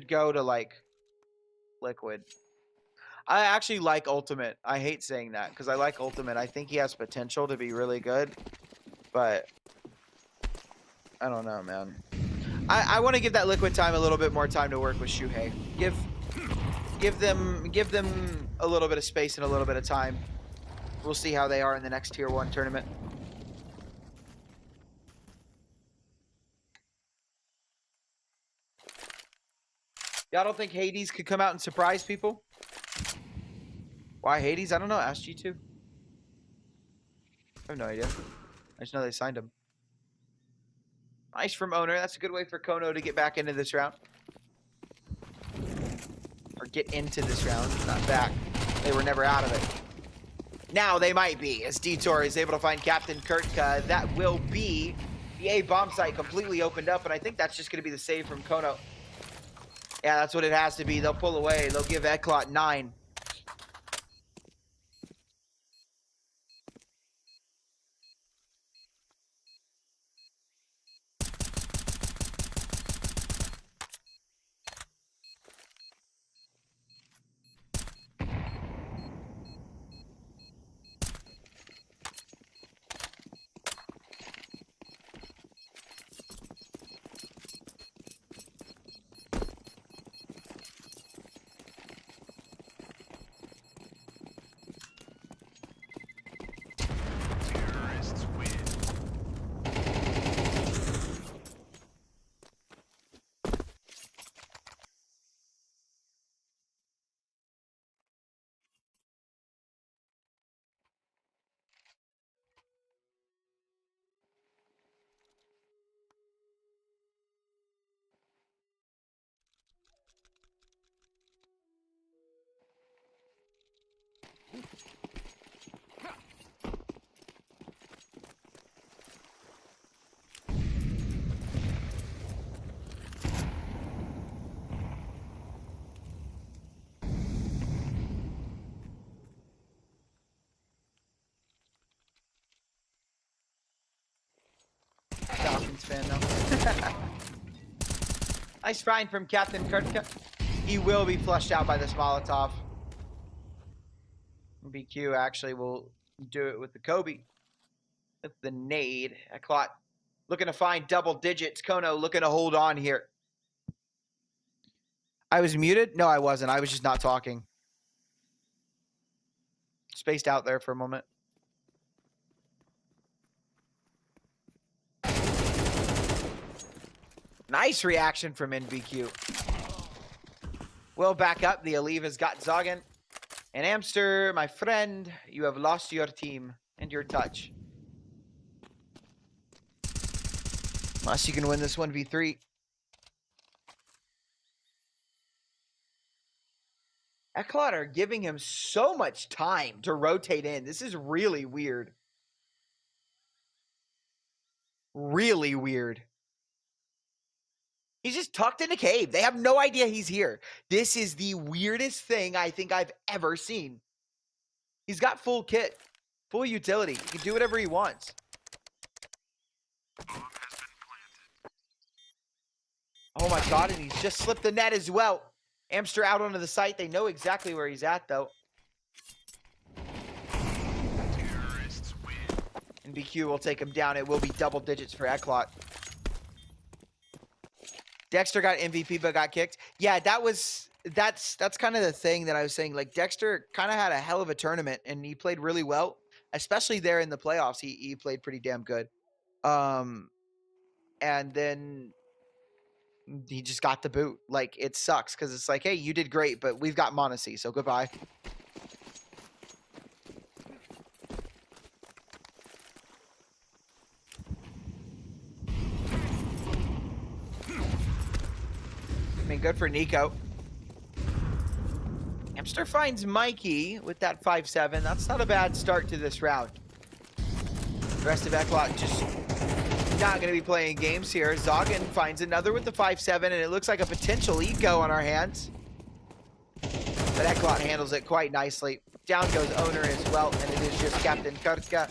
Speaker 1: go to, like, Liquid. I actually like Ultimate. I hate saying that because I like Ultimate. I think he has potential to be really good, but I don't know, man. I want to give that Liquid time a little bit more time to work with Shuhei. Give them a little bit of space and a little bit of time. We'll see how they are in the next Tier 1 tournament. Y'all don't think Hades could come out and surprise people? Why Hades? I don't know. Ask G2. I have no idea. I just know they signed him. Nice from Owner. That's a good way for kONO to get back into this round. Or get into this round, not back. They were never out of it. Now they might be, as Detour is able to find Captain Kurtka. That will be the A bomb site completely opened up, and I think that's just going to be the save from kONO. Yeah, that's what it has to be. They'll pull away. They'll give Eklot 9.
Speaker 2: Terrorists win.
Speaker 1: Falcons fan now. Nice find from Captain Kurtka. He will be flushed out by this Molotov. BQ actually will do it with the Kobe. With the nade. Eklot looking to find double digits. kONO looking to hold on here. I was muted? No, I wasn't. I was just not talking. Spaced out there for a moment. Nice reaction from NBQ. Well, back up. The Alive has got Zoggin. And Amster, my friend, you have lost your team and your touch. Unless you can win this 1v3. Eklot are giving him so much time to rotate in. This is really weird. Really weird. He's just tucked in a cave. They have no idea he's here. This is the weirdest thing I think I've ever seen. He's got full kit, full utility. He can do whatever he wants. Oh my god, and he's just slipped the net as well. Amster out onto the site. They know exactly where he's at, though.
Speaker 2: Terrorists win.
Speaker 1: And BQ will take him down. It will be double digits for Eklot. Dexter got MVP but got kicked. Yeah, that's kind of the thing that I was saying. Like, Dexter kind of had a hell of a tournament, and he played really well, especially there in the playoffs. He played pretty damn good. And then he just got the boot. Like, it sucks because it's like, hey, you did great, but we've got Monacy, so goodbye. I mean, good for Nico. Amster finds Mikey with that 5-7. That's not a bad start to this round. The rest of Eklot just not going to be playing games here. Zoggin finds another with the 5-7, and it looks like a potential eco on our hands. But Eklot handles it quite nicely. Down goes Owner as well, and it is just Captain Kurtka.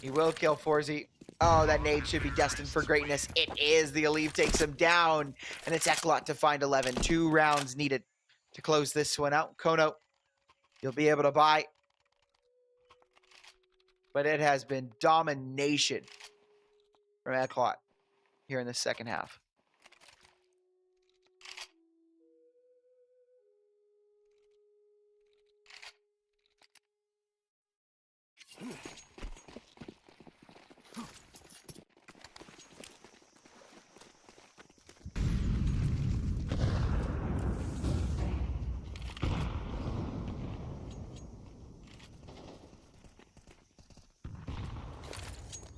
Speaker 1: He will kill Forzy. Oh, that nade should be destined for greatness. It is. The Aleve takes him down, and it's Eklot to find 11. 2 rounds needed to close this one out. kONO, you'll be able to buy. But it has been domination from Eklot here in the second half.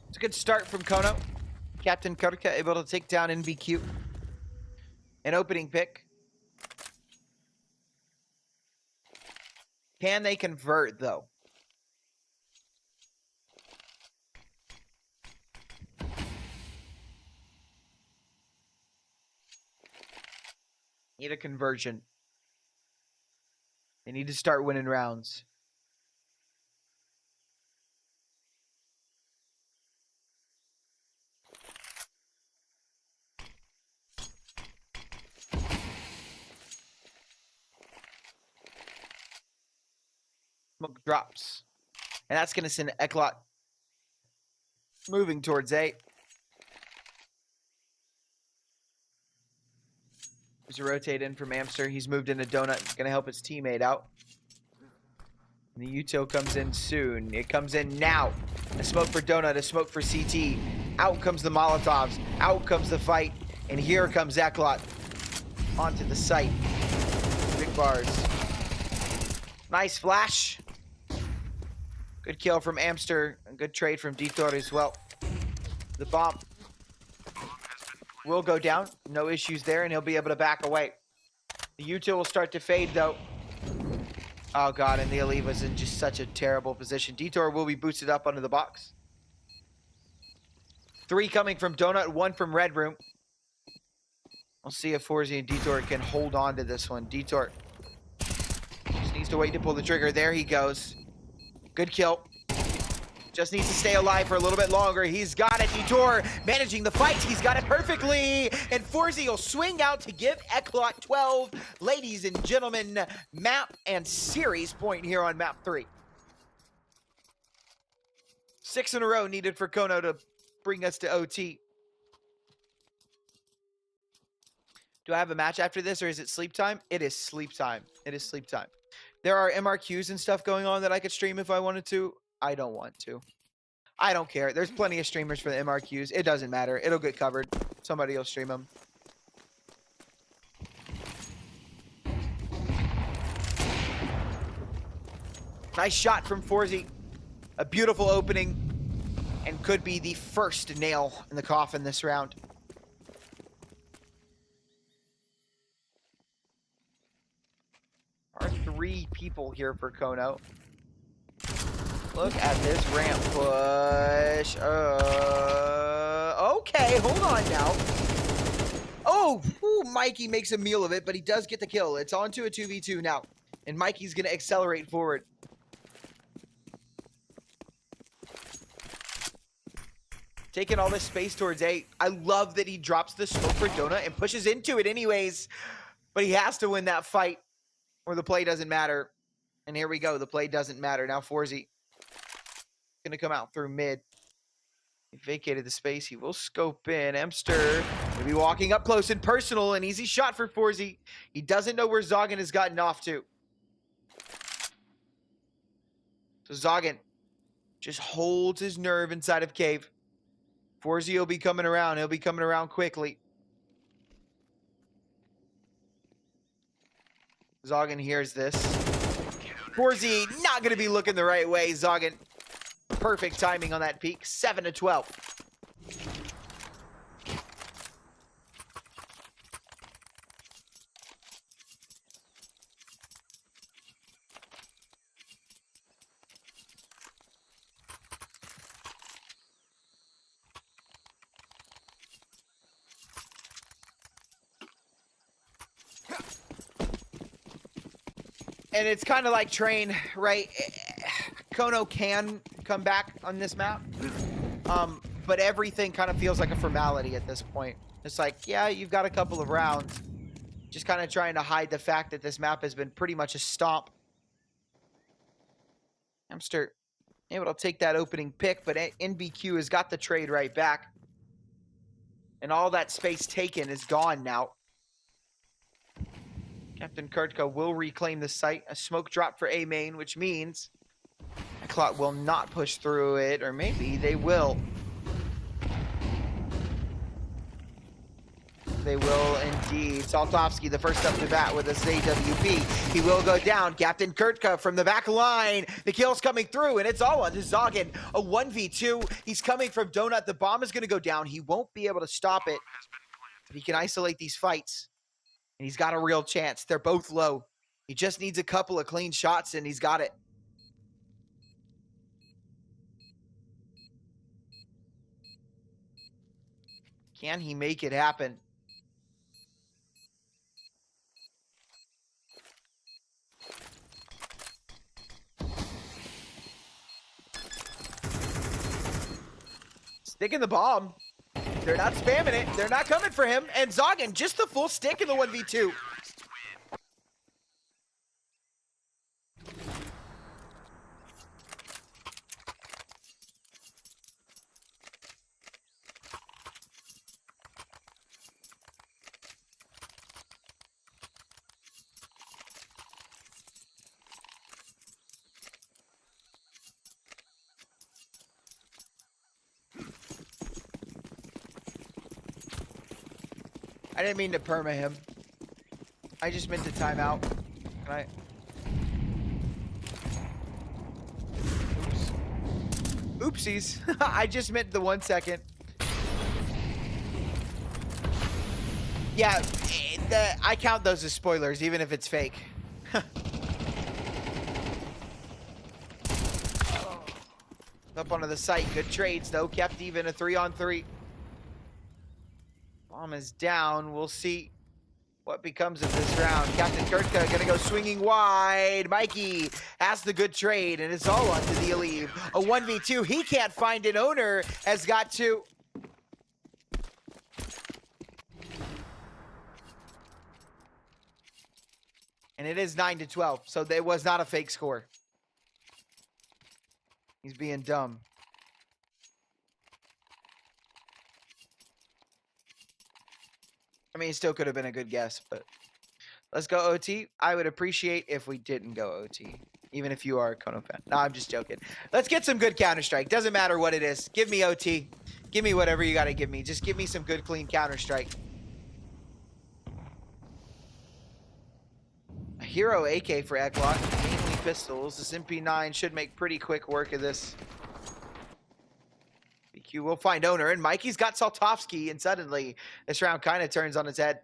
Speaker 1: It's a good start from kONO. Captain Kurtka able to take down NBQ. An opening pick. Can they convert, though? Need a conversion. They need to start winning rounds. Smoke drops. And that's going to send Eklot moving towards A. There's a rotate in from Amster. He's moved into Donut. He's going to help his teammate out. And the util comes in soon. It comes in now. A smoke for Donut, a smoke for CT. Out comes the Molotovs. Out comes the fight. And here comes Eklot onto the site. Big bars. Nice flash. Good kill from Amster. A good trade from Detour as well. The bomb will go down. No issues there, and he'll be able to back away. The util will start to fade, though. Oh, God, and the Aleve was in just such a terrible position. Detour will be boosted up under the box. 3 coming from Donut, 1 from Red Room. We'll see if Forzy and Detour can hold on to this one. Detour just needs to wait to pull the trigger. There he goes. Good kill. Just needs to stay alive for a little bit longer. He's got it. Detour managing the fight. He's got it perfectly. And Forzy will swing out to give Eklot 12. Ladies and gentlemen, map and series point here on map 3. 6 in a row needed for kONO to bring us to OT. Do I have a match after this, or is it sleep time? It is sleep time. It is sleep time. There are MRQs and stuff going on that I could stream if I wanted to. I don't want to. I don't care. There's plenty of streamers for the MRQs. It doesn't matter. It'll get covered. Somebody will stream them. Nice shot from Forzy. A beautiful opening. And could be the first nail in the coffin this round. Are 3 people here for kONO. Look at this ramp push. Okay, hold on now. Oh, Mikey makes a meal of it, but he does get the kill. It's on to a 2v2 now. And Mikey's going to accelerate forward. Taking all this space towards A. I love that he drops the smoke for Donut and pushes into it anyways. But he has to win that fight, or the play doesn't matter. And here we go. The play doesn't matter. Now Forzy going to come out through mid. He vacated the space. He will scope in. Amster will be walking up close and personal. An easy shot for Forzy. He doesn't know where Zoggin has gotten off to. So Zoggin just holds his nerve inside of cave. Forzy will be coming around. He'll be coming around quickly. Zoggin hears this. Forzy not going to be looking the right way. Zoggin, perfect timing on that peak. 7-12. And it's kind of like Train, right? kONO can come back on this map. But everything kind of feels like a formality at this point. It's like, yeah, you've got a couple of rounds. Just kind of trying to hide the fact that this map has been pretty much a stomp. Hamster able to take that opening pick, but NBQ has got the trade right back. And all that space taken is gone now. Captain Kurtka will reclaim the site. A smoke drop for A main, which means Eklot will not push through it, or maybe they will. They will indeed. Saltovsky, the first up to bat with a ZWP. He will go down. Captain Kurtka from the back line. The kill's coming through, and it's all on to Zoggin. A 1v2. He's coming from Donut. The bomb is going to go down. He won't be able to stop it. But he can isolate these fights. And he's got a real chance. They're both low. He just needs a couple of clean shots, and he's got it. Can he make it happen? Sticking the bomb. They're not spamming it. They're not coming for him. And Zoggin, just the full stick in the 1v2. I didn't mean to perma him. I just meant to time out. Can I? Oops. Oopsies. I just meant the 1 second. Yeah, I count those as spoilers, even if it's fake. Up onto the site. Good trades, though. Kept even a 3-on-3. Bomb is down. We'll see what becomes of this round. Captain Kurtka gonna go swinging wide. Mikey has the good trade, and it's all onto the Aleve. A 1v2. He can't find an owner. Has got to. And it is 9-12, so it was not a fake score. He's being dumb. I mean, it still could have been a good guess, but let's go OT. I would appreciate if we didn't go OT, even if you are a kONO fan. No, I'm just joking. Let's get some good Counter-Strike. Doesn't matter what it is. Give me OT. Give me whatever you got to give me. Just give me some good, clean Counter-Strike. A hero AK for Eklot. Mainly pistols. This MP9 should make pretty quick work of this. BQ will find owner, and Mikey's got Saltovsky, and suddenly this round kind of turns on its head.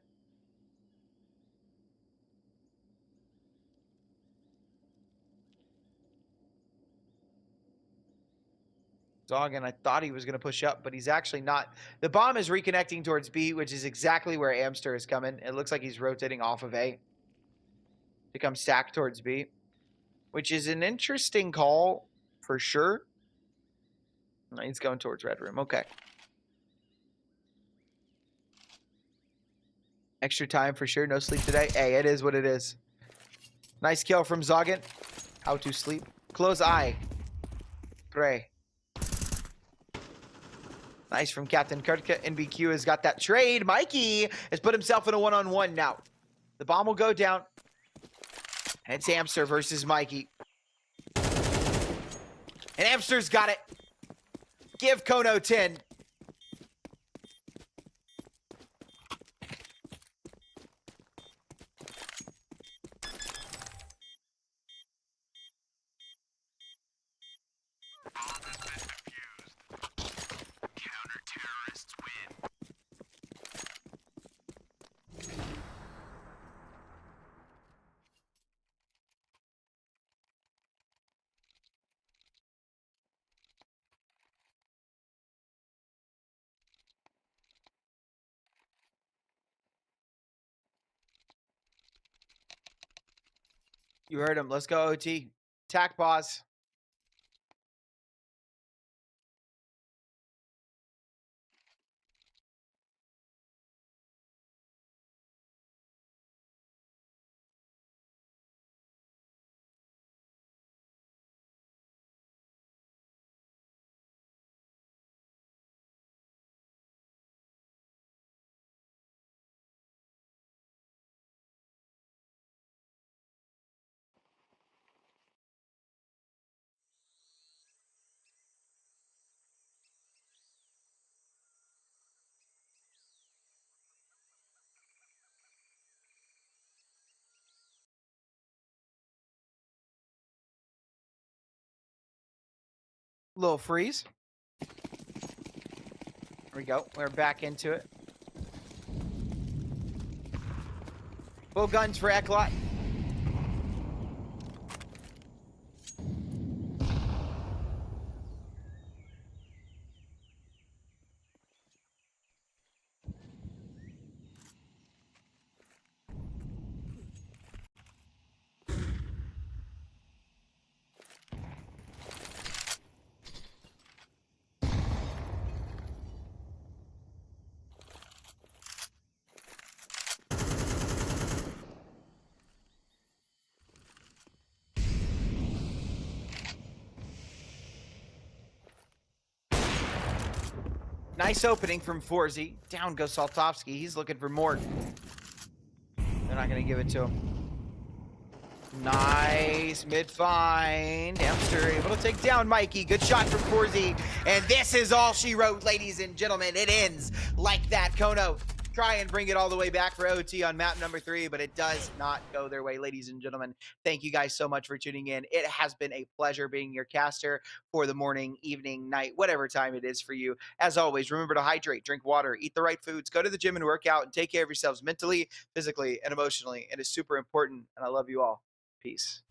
Speaker 1: Zoggin, I thought he was going to push up, but he's actually not. The bomb is reconnecting towards B, which is exactly where Amster is coming. It looks like he's rotating off of A to come stack towards B, which is an interesting call for sure. No, he's going towards red room. Okay. Extra time for sure. No sleep today. Hey, it is what it is. Nice kill from Zoggin. How to sleep. Close eye. Pray. Nice from Captain Kurtka. NBQ has got that trade. Mikey has put himself in a one-on-one now. The bomb will go down. And it's Amster versus Mikey. And Amster's got it. Give kONO 10. You heard him. Let's go, OT. Tack pause. Little freeze. There we go. We're back into it. Full guns for Eklot. Nice opening from Forzy. Down goes Saltovsky. He's looking for more. They're not going to give it to him. Nice mid find. Dempster able to take down Mikey. Good shot from Forzy. And this is all she wrote, ladies and gentlemen. It ends like that. kONO try and bring it all the way back for OT on map number 3, but it does not go their way, ladies and gentlemen. Thank you guys so much for tuning in. It has been a pleasure being your caster for the morning, evening, night, whatever time it is for you. As always, remember to hydrate, drink water, eat the right foods, go to the gym and work out, and take care of yourselves mentally, physically, and emotionally. It is super important, and I love you all. Peace.